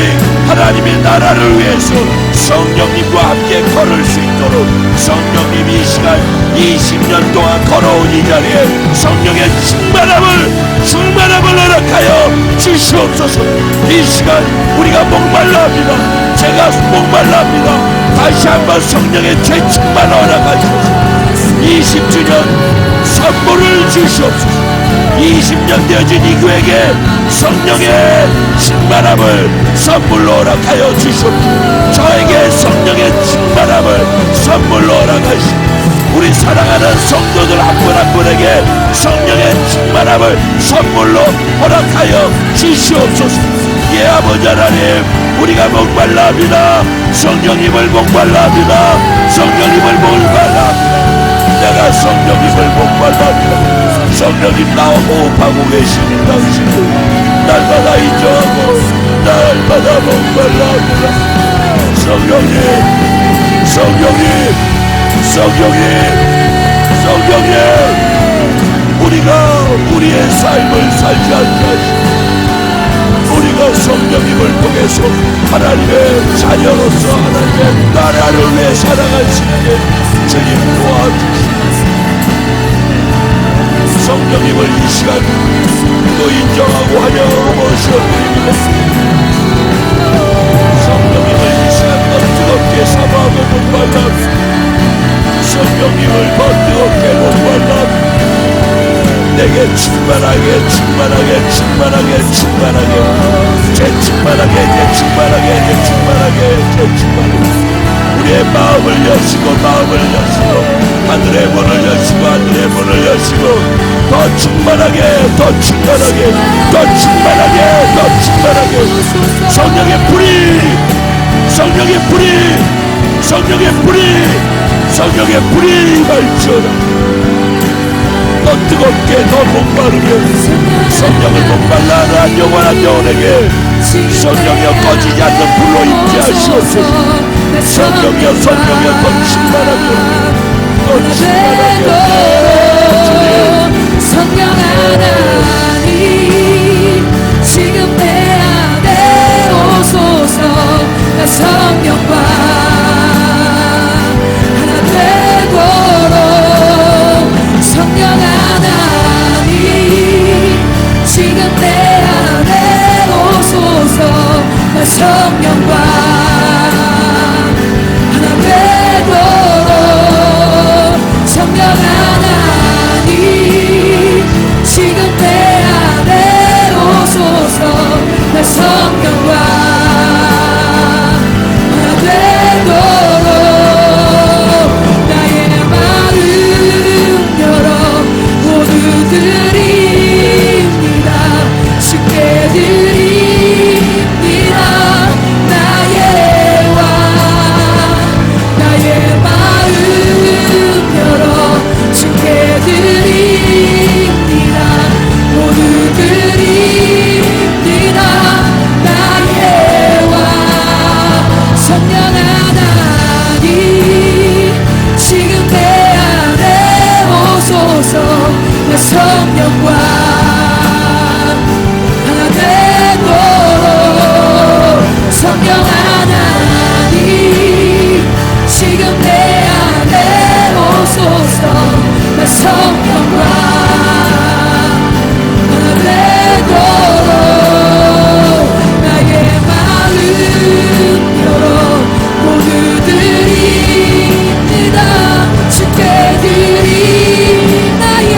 하나님의 나라를 위해서 성령님과 함께 걸을 수 있도록 성령님이 이 시간 20년 동안 걸어온 이 자리에 성령의 충만함을 허락하여 주시옵소서. 이 시간 우리가 목말라 합니다. 제가 목말라 합니다. 다시 한번 성령의 재충만을 허락하시옵소서. 20주년 선물을 주시옵소서. 20년 되어진 이 교회에게 성령의 충만함을 선물로 허락하여 주시옵소서. 저에게 성령의 충만함을 선물로 허락하시옵소서. 우리 사랑하는 성도들 한 분 한 분에게 성령의 충만함을 선물로 허락하여 주시옵소서. 예, 아버지 하나님, 우리가 목말라 합니다. 성령님을 목말라 합니다. 성령님을 목말라 합니다. 내가 성령님을 목말라 합니다. 성령님 나와 호흡하고 계시는 당신을 날마다 인정하고 날마다 목말라 합니다. 성령님, 성령님, 성령님, 우리가 우리의 삶을 살지 않게 하시고 우리가 성령님을 통해서 하나님의 자녀로서 하나님의 나라를 위해 살아갈 수 있게 주님 도와주시옵소서. 성령님을 이 시간 또 인정하고 환영하고 모셔드립니다. 성령님을 이 시간 더 뜨겁게 사모하고 목말라. 성령님을 더 뜨겁게 목말라. 내게 충만하게 재충만하게 우리의 마음을 여시고 하늘의 문을 여시고 더 충만하게 성령의 불이 발전하라. 더 뜨겁게 더 목마르게 성령을 목말라 하는 영원한 영혼에게 성령이여 꺼지지 않는 불로 임재하시옵소서. 성령이여 더 충만하게 성령 하나님 지금 내 안에 오소서. 나 성령과 하나 되도록 성령 하나님 지금 내 안에 오소서. 나 성령과 하나 되도록 성령 하나님 지금 내 안에 오소서. 나 성령과 하나 되도록 나의 마음 열어 모두 드립니다. 쉽게 드립니다. 나의 왕 나의 마음 열어 쉽게 드립니다. 모두 드립니다. 나의 왕 성령 하나님 지금 내 안에 오소서. 내 성령과 하나 되도록 성령 하나님 지금 내 안에 오소서. 내 성령과 하나 되도록 나의 마음 열어 모두 드립니다. 쉽게 드립니다. 나의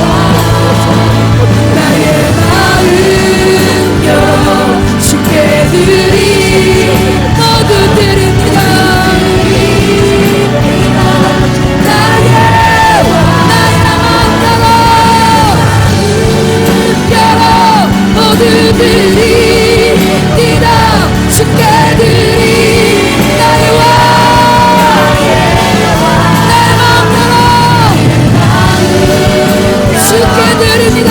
왕 나의 마음 열어 쉽게 드립니다. 모두 드립니다. 나의 왕 나의 마음 열어 모두 드립니다. 쉽게 드립니다. 나의 왕 나의 마음 열어 쉽게 드립니다.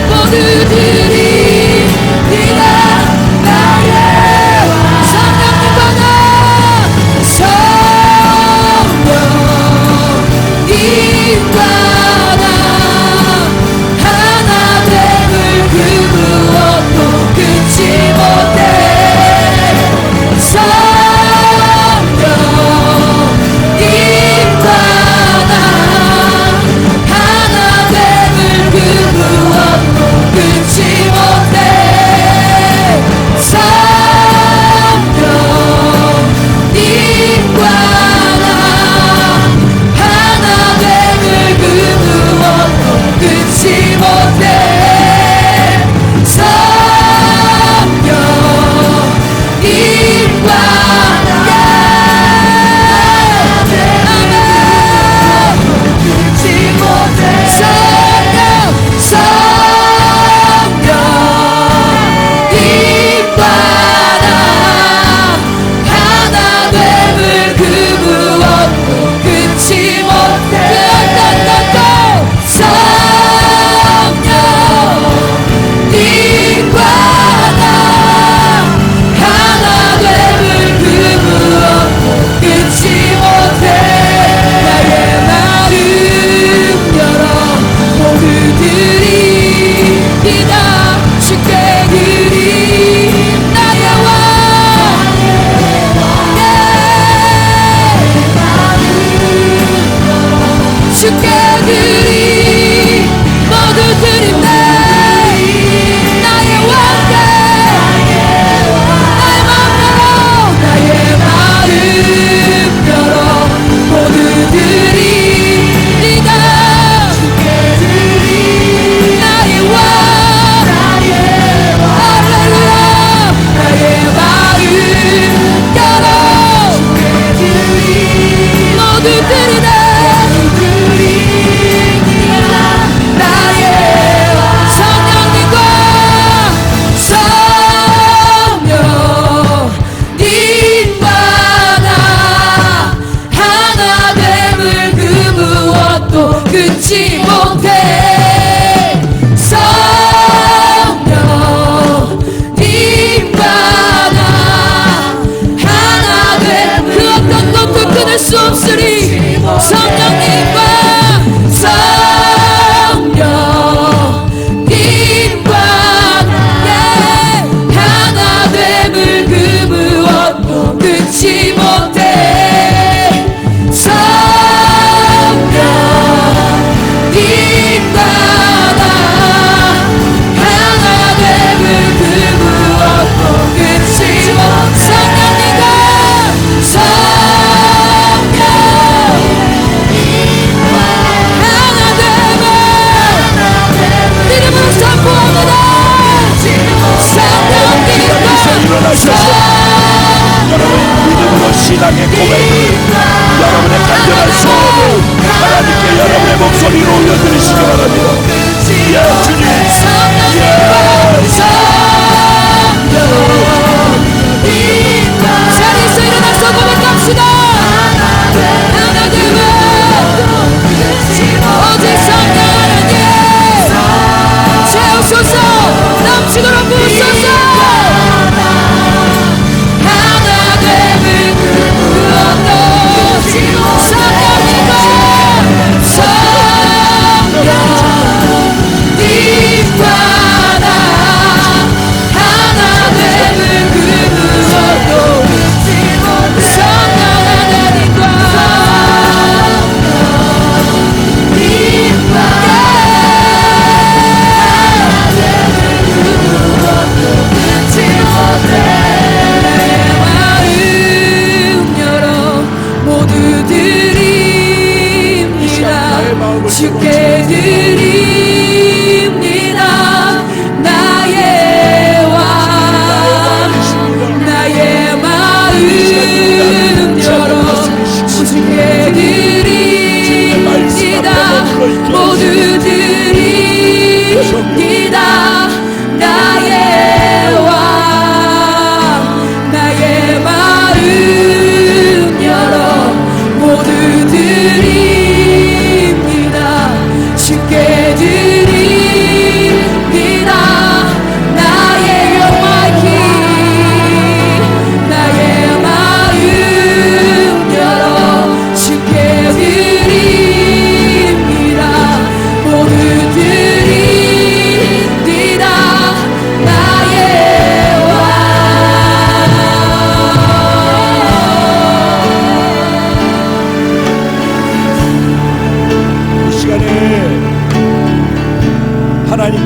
모두 드립니다. 나의 왕 성령님과 나 성령님과 나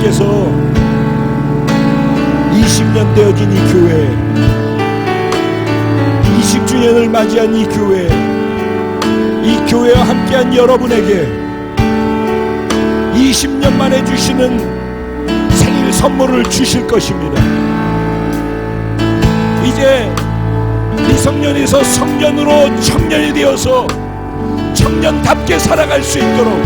하나님께서 20년 되어진 이 교회, 20주년을 맞이한 이 교회와 함께한 여러분에게 20년 만에 주시는 생일 선물을 주실 것입니다. 이제 미성년에서 성년으로 청년이 되어서 청년답게 살아갈 수 있도록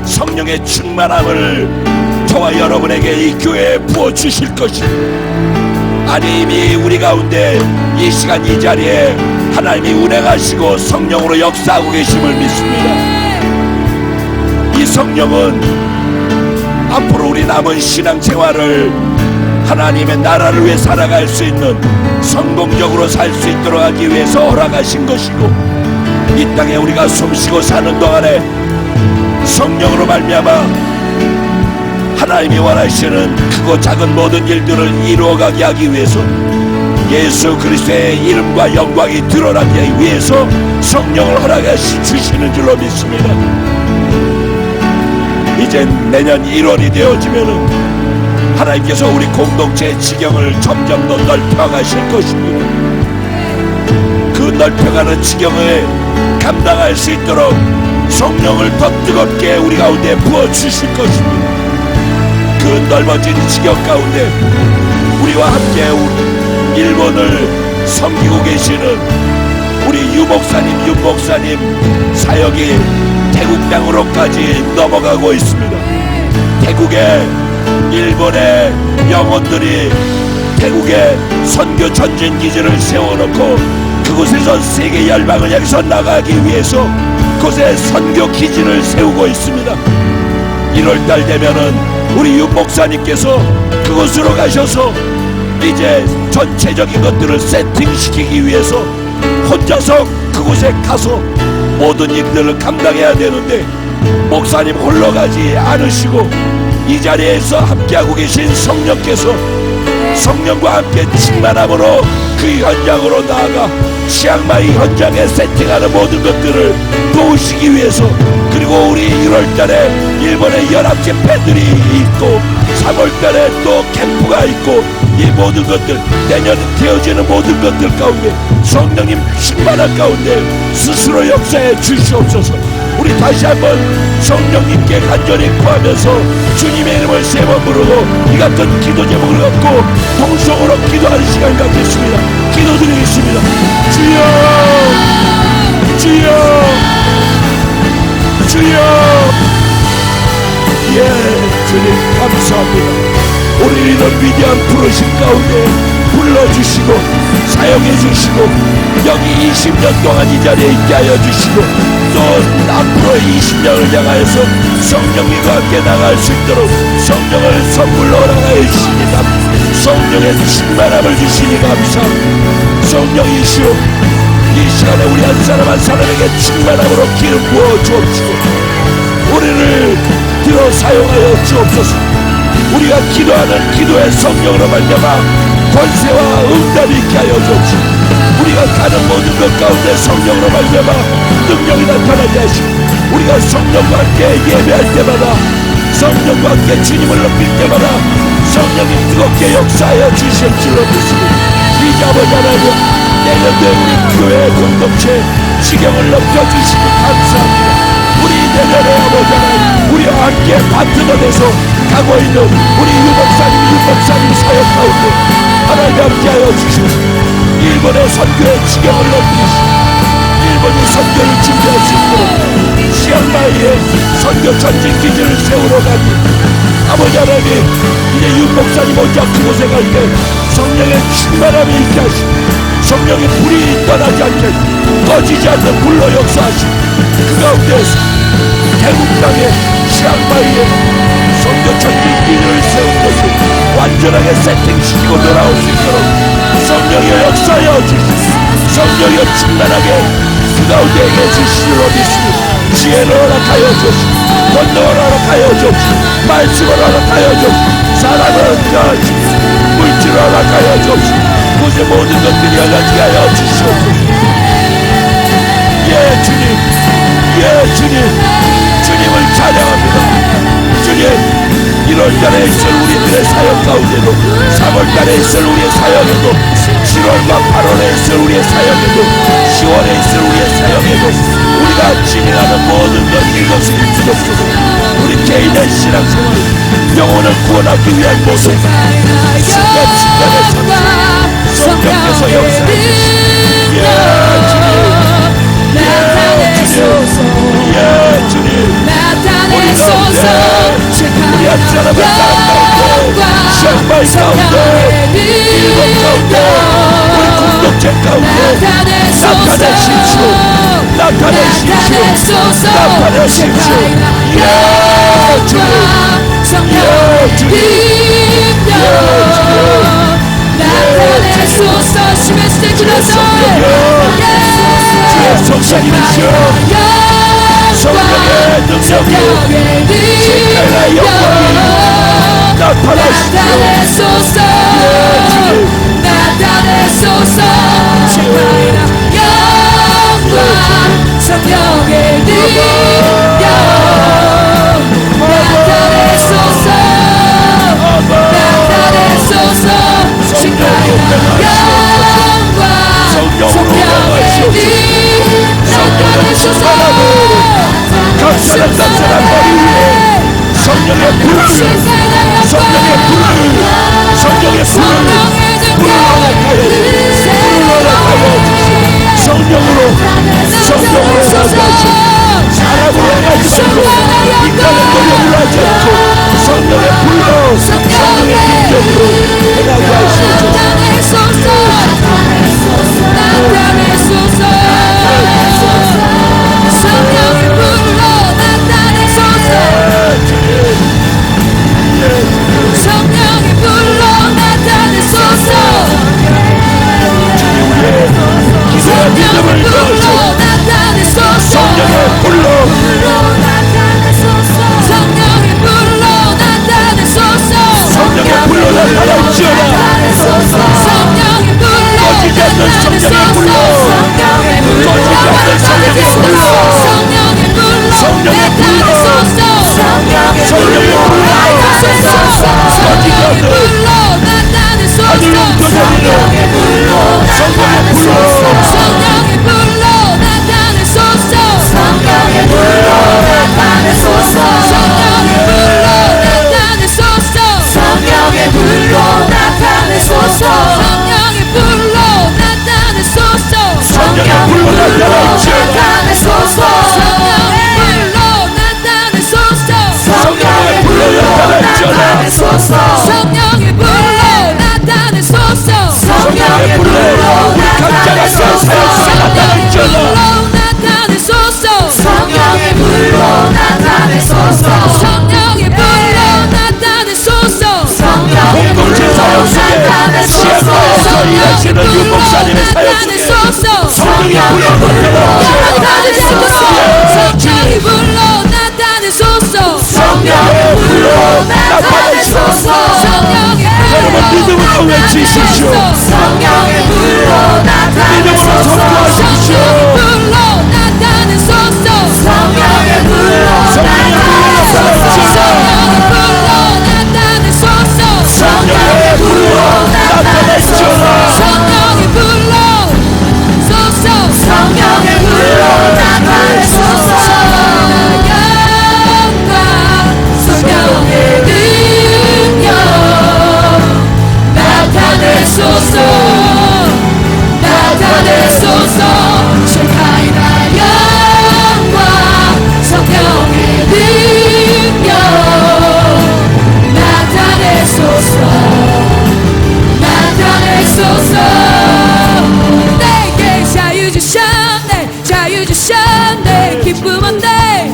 성령의 충만함을 저와 여러분에게 이 교회에 부어주실 것입니다. 아니, 이미 우리 가운데 이 시간 이 자리에 하나님이 운행하시고 성령으로 역사하고 계심을 믿습니다. 이 성령은 앞으로 우리 남은 신앙생활을 하나님의 나라를 위해 살아갈 수 있는, 성공적으로 살 수 있도록 하기 위해서 허락하신 것이고, 이 땅에 우리가 숨쉬고 사는 동안에 성령으로 말미암아 하나님이 원하시는 크고 작은 모든 일들을 이루어가게 하기 위해서, 예수 그리스도의 이름과 영광이 드러나기 위해서 성령을 허락하시 주시는 줄로 믿습니다. 이제 내년 1월이 되어지면은 하나님께서 우리 공동체의 지경을 점점 더 넓혀가실 것입니다. 그 넓혀가는 지경을 감당할 수 있도록 성령을 더 뜨겁게 우리 가운데 부어주실 것입니다. 그 넓어진 지경 가운데 우리와 함께 일본을 섬기고 계시는 우리 유목사님, 윤목사님 사역이 태국 땅으로까지 넘어가고 있습니다. 태국에 일본의 영혼들이 태국에 선교 전진 기지를 세워놓고 그곳에서 세계 열방을 향해서 나가기 위해서 그곳에 선교 기지를 세우고 있습니다. 1월달 되면은 우리 윤 목사님께서 그곳으로 가셔서 이제 전체적인 것들을 세팅시키기 위해서 혼자서 그곳에 가서 모든 일들을 감당해야 되는데, 목사님 홀로 가지 않으시고 이 자리에서 함께하고 계신 성령께서 성령과 함께 충만함으로 그 현장으로 나아가 치앙마이 현장에 세팅하는 모든 것들을 도우시기 위해서, 그리고 우리 1월달에 일본의 연합 집회들이 있고 3월달에 또 캠프가 있고, 이 모든 것들 내년에 되어지는 모든 것들 가운데 성령님 충만한 가운데 스스로 역사해 주시옵소서. 우리 다시 한번 성령님께 간절히 구하면서 주님의 이름을 세 번 부르고 이 같은 기도 제목을 갖고 통성으로 기도하는 시간 갖겠습니다. 기도드리겠습니다. 주여, 주여, 주여. 예, 주님 감사합니다. 우리 이런 위대한 부르심 가운데 불러주시고 사용해주시고 여기 20년 동안 이 자리에 있게 하여 주시고, 또 앞으로 20년을 향하여서 성령님과 함께 나갈 수 있도록 성령을 선물로 허락하여 주십니다. 성령의 충만함을 주시니 감사합니다. 성령이시오, 이 시간에 우리 한 사람 한 사람에게 충만함으로 기름 부어 주옵시고 우리를 들어 사용하여 주옵소서. 우리가 기도하는 기도의 성령으로 말미암아 권세와 응답이 있게 하여 주옵시고, 우리가 가는 모든 것 가운데 성령으로 말미암아 능력이 나타나게 하시고, 우리가 성령과 함께 예배할 때마다 성령과 함께 주님을 높일 때마다 성령이 뜨겁게 역사하여 주실 줄로 믿습니다. 이제 아버지 하나님, 내년도에 우리 교회 공동체 지경을 높여주시고 감사합니다. 우리 내년에 아버지 하나님, 우리와 함께 파트너 돼서 가고 있는 우리 유목사님 사역 가운데 하나님 함께하여 주시고, 일본의 선교의 지경을 높이시고 일본이 선교를 준비할 수 있도록 치앙마이에 선교 전진 기지를 세우러 가니 아버지 하나님, 이제 윤목사님 혼자 그곳에 갈 때 성령의 충만함이 있게 하시고 성령의 불이 떠나지 않게 꺼지지 않는 불로 역사하시고, 그 가운데서 태국 땅에 치앙마이에 선교 전진 기지를 세운 것을 완전하게 세팅시키고 돌아올 수 있도록 성령이 역사하여 주시고 성령이 충만하게 그 가운데 주시기로 믿습니다. 지혜를 허락하여 주시고 권능을 허락하여 주시고 말씀을 허락하여 주시고 사랑을 허락하여 주시고 물질을 허락하여 주시고 그곳의 모든 것들이 연락하게 하여 주시옵소서. 예 주님, 예 주님, 주님을 찬양합니다. 주님, 1월달에 가운데도 3월달에 있을 우리의 사역에도 7월과 8월에 있을 우리의 사역에도 10월에 있을 우리의 사역에도 우리가 진행하는 모든 이것을 주옵소서. 우리 개인의 신앙생활 영혼을 구원하기 위한 모든 순간 순간의 선수 성령께서 역사하시옵소서. 예 주님 우리 가운데 우리 한 사람의 가운데 시험발 가운데 일본 가운데 우리 공동체 가운데 나타내십시오. 나타내십시오. 나타내십시오. 예 주님 예 주님 나타내소서 심해지게 그러세요. 주의 성령이시여 성령의 능력이 신의 영광이 나타내소서. 나타내소서 신의 영광 성령의 능력 나타내소서. 나타내소서 신의 영광 성령의 능력 나타내소서. 각 사람 머리 위에 성령의 불을 성령의 불을 성령의 불을 성령으로 사람으로 하지 말고 인간의 노력으로 하지 않고 성령의 불로 성령의 능력으로 행하게 하시옵소서. 성령의 불로 나타내소서. 성령의 불로 나타내소서. 기도와 믿음을 넣으시오. 성령의 불로 성령의 불로 나타내소서. 성령의 불로 나타날지어다. 성령의 불로 꺼지지 않는 성령의 불로 꺼지지 않는 성령의 불로 성령의 불로 성령의 불로 성령의 불로 꺼지지 않는 하늘로 터져지는 성령의 불로 성령의 불로 나타내소서. 성령의 불로 나타내소서. 성령의 불로 나타내소서. 성령의 불로 나타내소서. 성령의 불로 나타내소서. 성령의 불로 나타내소서. 성령의 불로 나타내소서. 성령의 불로 나타내소서. 성령의 불로 나타내소서. 성령의 불로 우리 각자가 그 사역을 나타낼지어다. 나타내소서. 성령의 불로 나타내소서. 성령의 불로 나타내소서. 공동체 사역 속에 시험과에서 일하시는 유 목사님의 사역 속에 성령의 불로 나타내소서. 성령의 불로 나타내소서. 성령의 불로 나타내소서. 여러분 믿음으로 외치십시오. 성령의 불로 믿음으로 선포하십시오. 불로 나타내소서. 성령의 불로 나타내소서. 성령의 불로 나타내소서. 성령의 불로 나타내소서. 성령의 불로 나타내소서. 성령의 능력 나타내소서. 나타내소서. 쉐카이나 영광 성령의 능력 나타내소서. 나타내소서. 내게 자유 주셨네. 자유 주셨네. 기쁨 없네.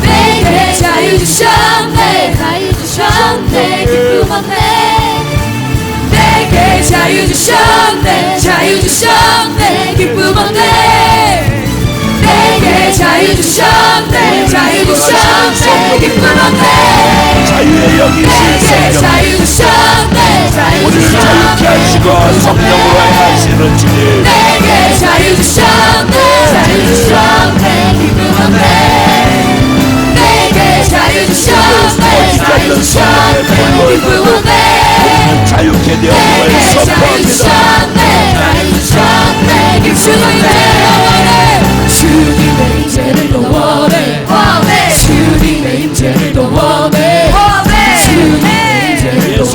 내게 자유 주셨네. 자유 주셨네. 기쁨 없네. 내게 자유 주셨네. 자유 주셨네. 기쁨 없네. 내게 자유 주셨네. 자유 주셨네. 기쁨 없네. 자유의 영이신 내게 성령 자유 주셨네. 자유 우리를 자유케 하시고 성령으로 행하시는 주님 내게 자유 주셨네. 자유 주셨네. 기쁨 없네. 내게 자유 주셨네. 자유 주셨네. 기쁨 없네.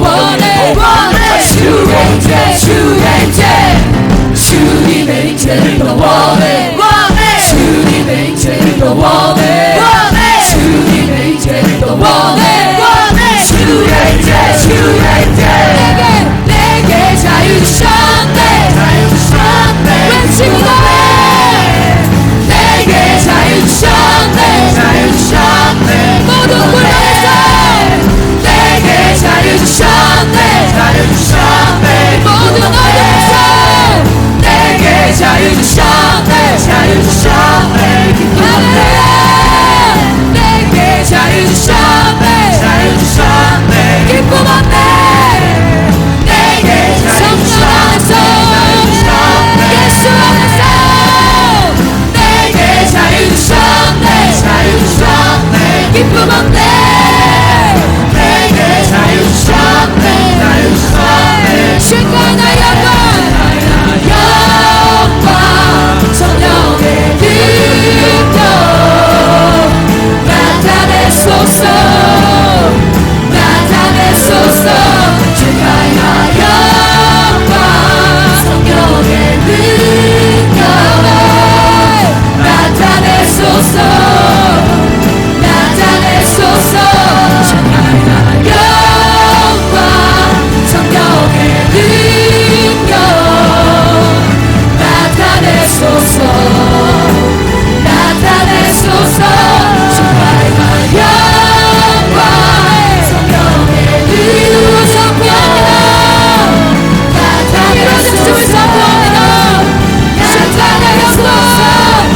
원해 주님의 인재를 더 원해 주님의 인재를 더 원해 주님의 인재를 더 원해 주의 인재 내게 자유 주셨네 외치고 나해 내게 자유 주셨네 모든 굴러에서 내게 자유 주셨네 모든 어둠에서 내게 자유 주셨네 할렐루야 내게 자유 주셨네 기쁨 없네 내게 성령 안에서 예수 안에서 내게 자유 주셨네 기쁨 없네 내게 자유 주셨네 신과나 영광 성령의 능력 나타내소서 주가야 영광 성령의 능력 나타내소서 주가야 영광 성령의 능력 나타내소서 주가야 영광 성령의 능력 이루어졌음을 선포합니다. 신간의 영광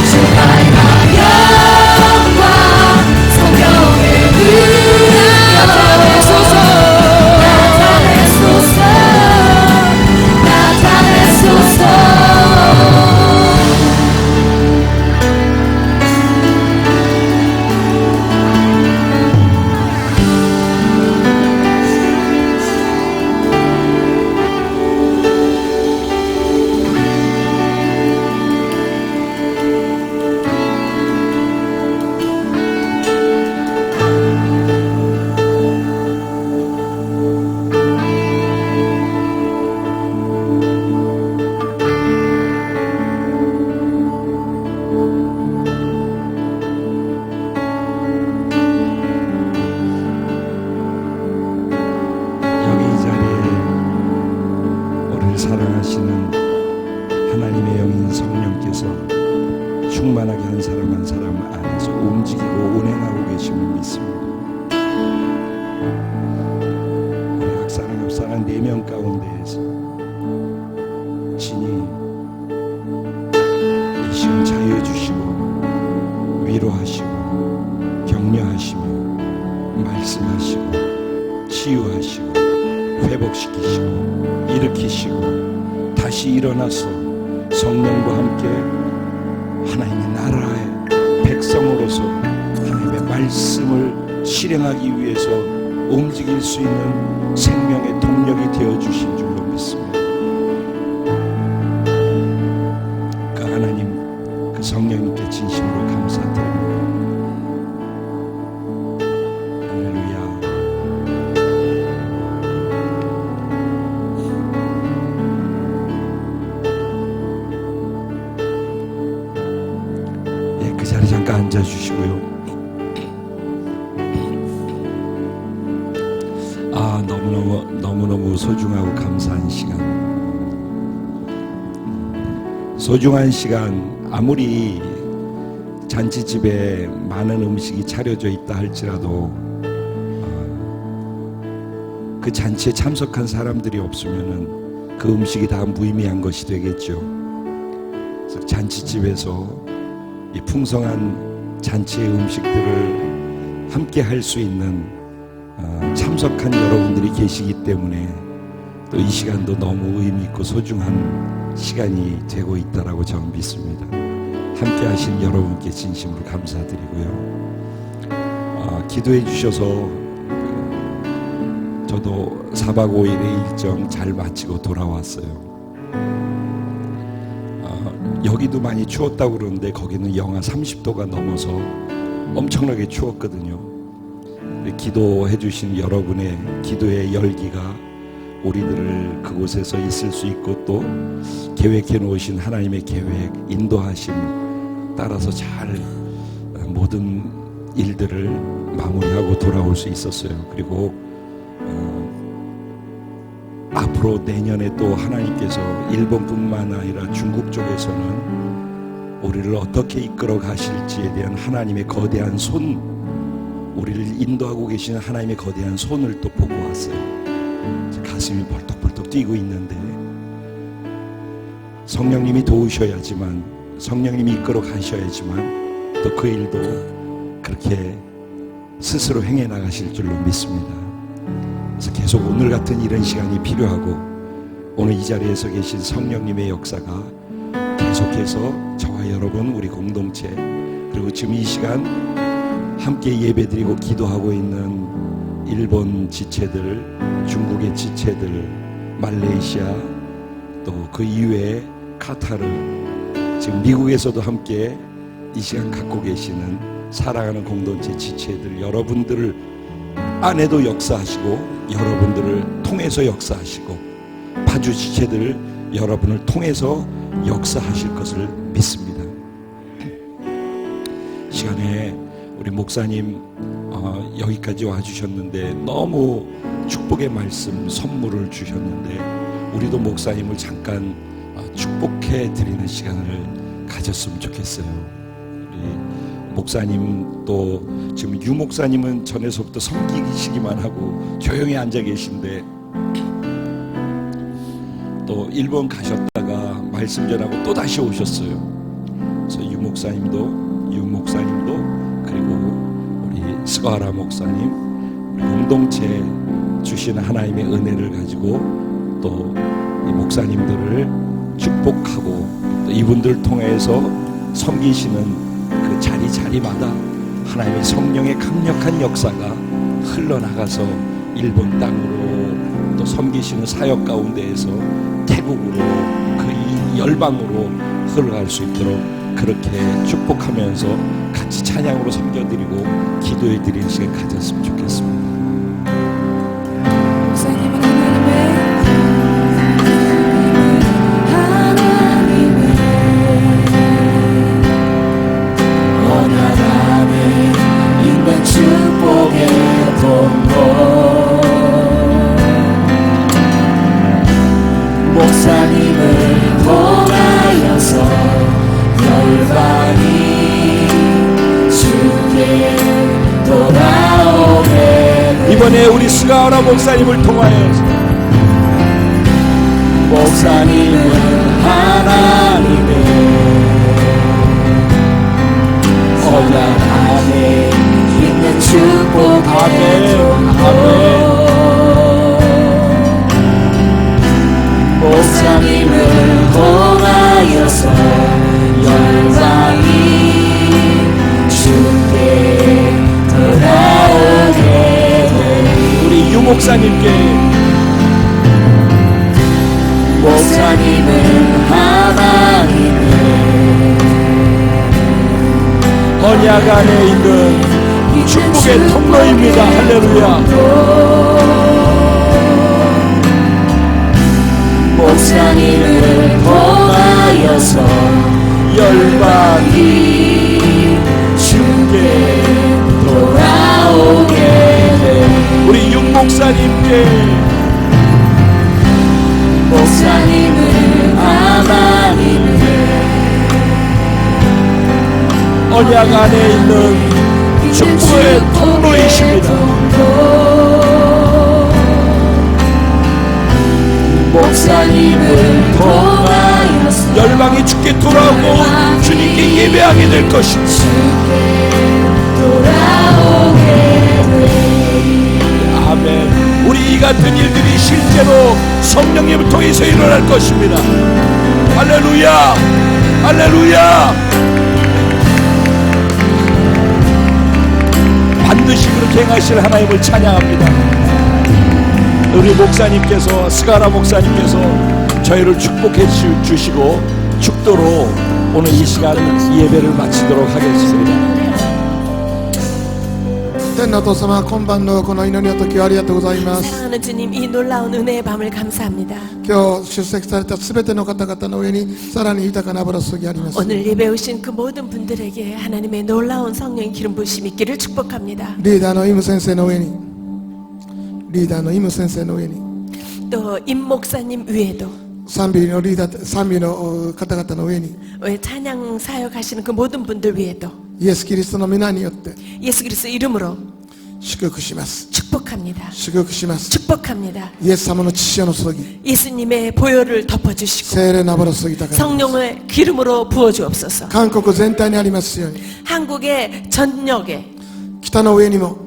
주가야 영광 성령의 능력 나타내소서 여기 이 자리에 우리를 사랑하시는 하나님의 영인 성령께서 충만하게 한 사람 한 사람 안에서 움직이고 운행하고 계심을 믿습니다. 우리 학사랑 옆사랑 4명 가운데에서 진이 이 시간 자유해 주시고 위로하시고 격려하시며 말씀하시고 치유하시고 회복시키시고 일으키시고 다시 일어나서 성령과 함께 하나님의 나라의 백성으로서 하나님의 말씀을 실행하기 위해서 움직일 수 있는 생명의 동력이 되어주신 줄로 믿습니다. 그 하나님, 그 성령님께 진심으로 감사드립니다. 할렐루야. 그 자리 잠깐 앉아주시고요. 너무너무 소중하고 감사한 시간. 소중한 시간. 아무리 잔치집에 많은 음식이 차려져 있다 할지라도 그 잔치에 참석한 사람들이 없으면은 그 음식이 다 무의미한 것이 되겠죠. 그래서 잔치집에서 이 풍성한 잔치의 음식들을 함께 할 수 있는 참석한 여러분들이 계시기 때문에 또 이 시간도 너무 의미 있고 소중한 시간이 되고 있다라고 저는 믿습니다. 함께 하신 여러분께 진심으로 감사드리고요. 기도해 주셔서 저도 4박 5일의 일정 잘 마치고 돌아왔어요. 여기도 많이 추웠다고 그러는데 거기는 영하 30도가 넘어서 엄청나게 추웠거든요. 기도해 주신 여러분의 기도의 열기가 우리들을 그곳에서 있을 수 있고 또 계획해 놓으신 하나님의 계획, 인도하심 따라서 잘 모든 일들을 마무리하고 돌아올 수 있었어요. 그리고 앞으로 내년에 또 하나님께서 일본뿐만 아니라 중국 쪽에서는 우리를 어떻게 이끌어 가실지에 대한 하나님의 거대한 손, 우리를 인도하고 계시는 하나님의 거대한 손을 또 보고 왔어요. 가슴이 벌떡벌떡 뛰고 있는데 성령님이 도우셔야지만, 성령님이 이끌어 가셔야지만 또 그 일도 그렇게 스스로 행해 나가실 줄로 믿습니다. 그래서 계속 오늘 같은 이런 시간이 필요하고 오늘 이 자리에서 계신 성령님의 역사가 계속해서 저와 여러분 우리 공동체 그리고 지금 이 시간 함께 예배드리고 기도하고 있는 일본 지체들, 중국의 지체들, 말레이시아 또 그 이외에 카타르, 지금 미국에서도 함께 이 시간 갖고 계시는 사랑하는 공동체 지체들, 여러분들 안에도 역사하시고 여러분들을 통해서 역사하시고 파주 지체들 여러분을 통해서 역사하실 것을 믿습니다. 시간에 우리 목사님 여기까지 와주셨는데 너무 축복의 말씀 선물을 주셨는데 우리도 목사님을 잠깐 축복해 드리는 시간을 가졌으면 좋겠어요. 우리 목사님 또 지금 유 목사님은 전에서부터 섬기시기만 하고 조용히 앉아 계신데 또 일본 가셨다가 말씀 전하고 또 다시 오셨어요. 그래서 유 목사님도 그리고 우리 스가라 목사님 우리 공동체 주시는 하나님의 은혜를 가지고 또 이 목사님들을 축복하고 또 이분들 통해서 섬기시는 그 자리마다 하나님의 성령의 강력한 역사가 흘러나가서 일본 땅으로 또 섬기시는 사역 가운데에서 태국으로 그 이 열방으로 흘러갈 수 있도록 그렇게 축복하면서 같이 찬양으로 섬겨드리고 기도해드리는 시간 가졌으면 좋겠습니다. 목사님은 언약 안에 있는 축복의 통로 목사님을 통하여서 열방이 주께 돌아오게 이번에 우리 스가라 목사님을 통하여서 목사님은 하나님의 언약 안에 있는 축복의 통로 목사님을 통하여서 열방이 주께 돌아오게 돼 우리 유 목사님께 목사님은 하나님의 언약 안에 있는 축복의 통로입니다. 할렐루야. 목사님을 통하여서 열방이 주께 돌아오게 돼 우리 육 목사님께 목사님은 하나님의 언약 안에 있는 축복의 통로이십니다. 목사님을 통하여서 열방이 주께 돌아오고 주님께 예배하게 될 것입니다. 돌아오게 돼 아멘. 우리 이 같은 일들이 실제로 성령님을 통해서 일어날 것입니다. 할렐루야. 할렐루야. 반드시 그렇게 행하실 하나님을 찬양합니다. 우리 목사님께서 스가라 목사님께서 저희를 축복해 주시고 축도로 오늘 이 시간 예배를 마치도록 하겠습니다. 天のお父様、今晩のこの祈りの時をありがとうございます。 사랑하는 주님, 이 놀라운 은혜의 밤을 감사합니다. 今日出席されたすべての方々の上にさらに豊かな油注ぎあります。 오늘 예배 오신 그 모든 분들에게 하나님의 놀라운 성령 기름 부으심 있기를 축복합니다. リーダーのイム先生の上に、リーダーのイム先生の上に、 또 임 목사님 위에도 賛美のリーダー、賛美の方々の上に、 왜 찬양 사역하시는 그 모든 분들 위에도 イエス・キリストの皆によって 예수 그리스도 이름으로 祝福します。 축복합니다. 祝福します。 축복합니다. イエス様の血潮の注ぎ、 예수님의 보혈을 덮어주시고 聖霊の油注ぎたかり、 성령의 기름으로 부어주옵소서. 韓国全体にありますように、 한국의 전역에 北の上にも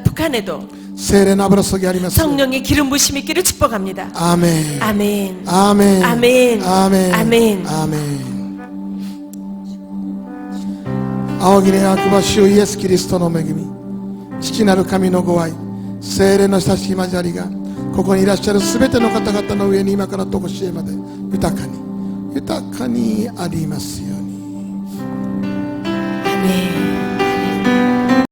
북한에도 聖霊の油注ぎありますように。 성령의 기름 부심 있기를 축복합니다. アーメン。 아멘. アーメン。 アーメン。アーメン。アーメン。アーメン。仰ぎ願くば主イエス・キリストの恵み、父なる神のご愛、聖霊の親しき交わりが、ここにいらっしゃるすべての方々の上に今からとこしえまで豊かにありますように。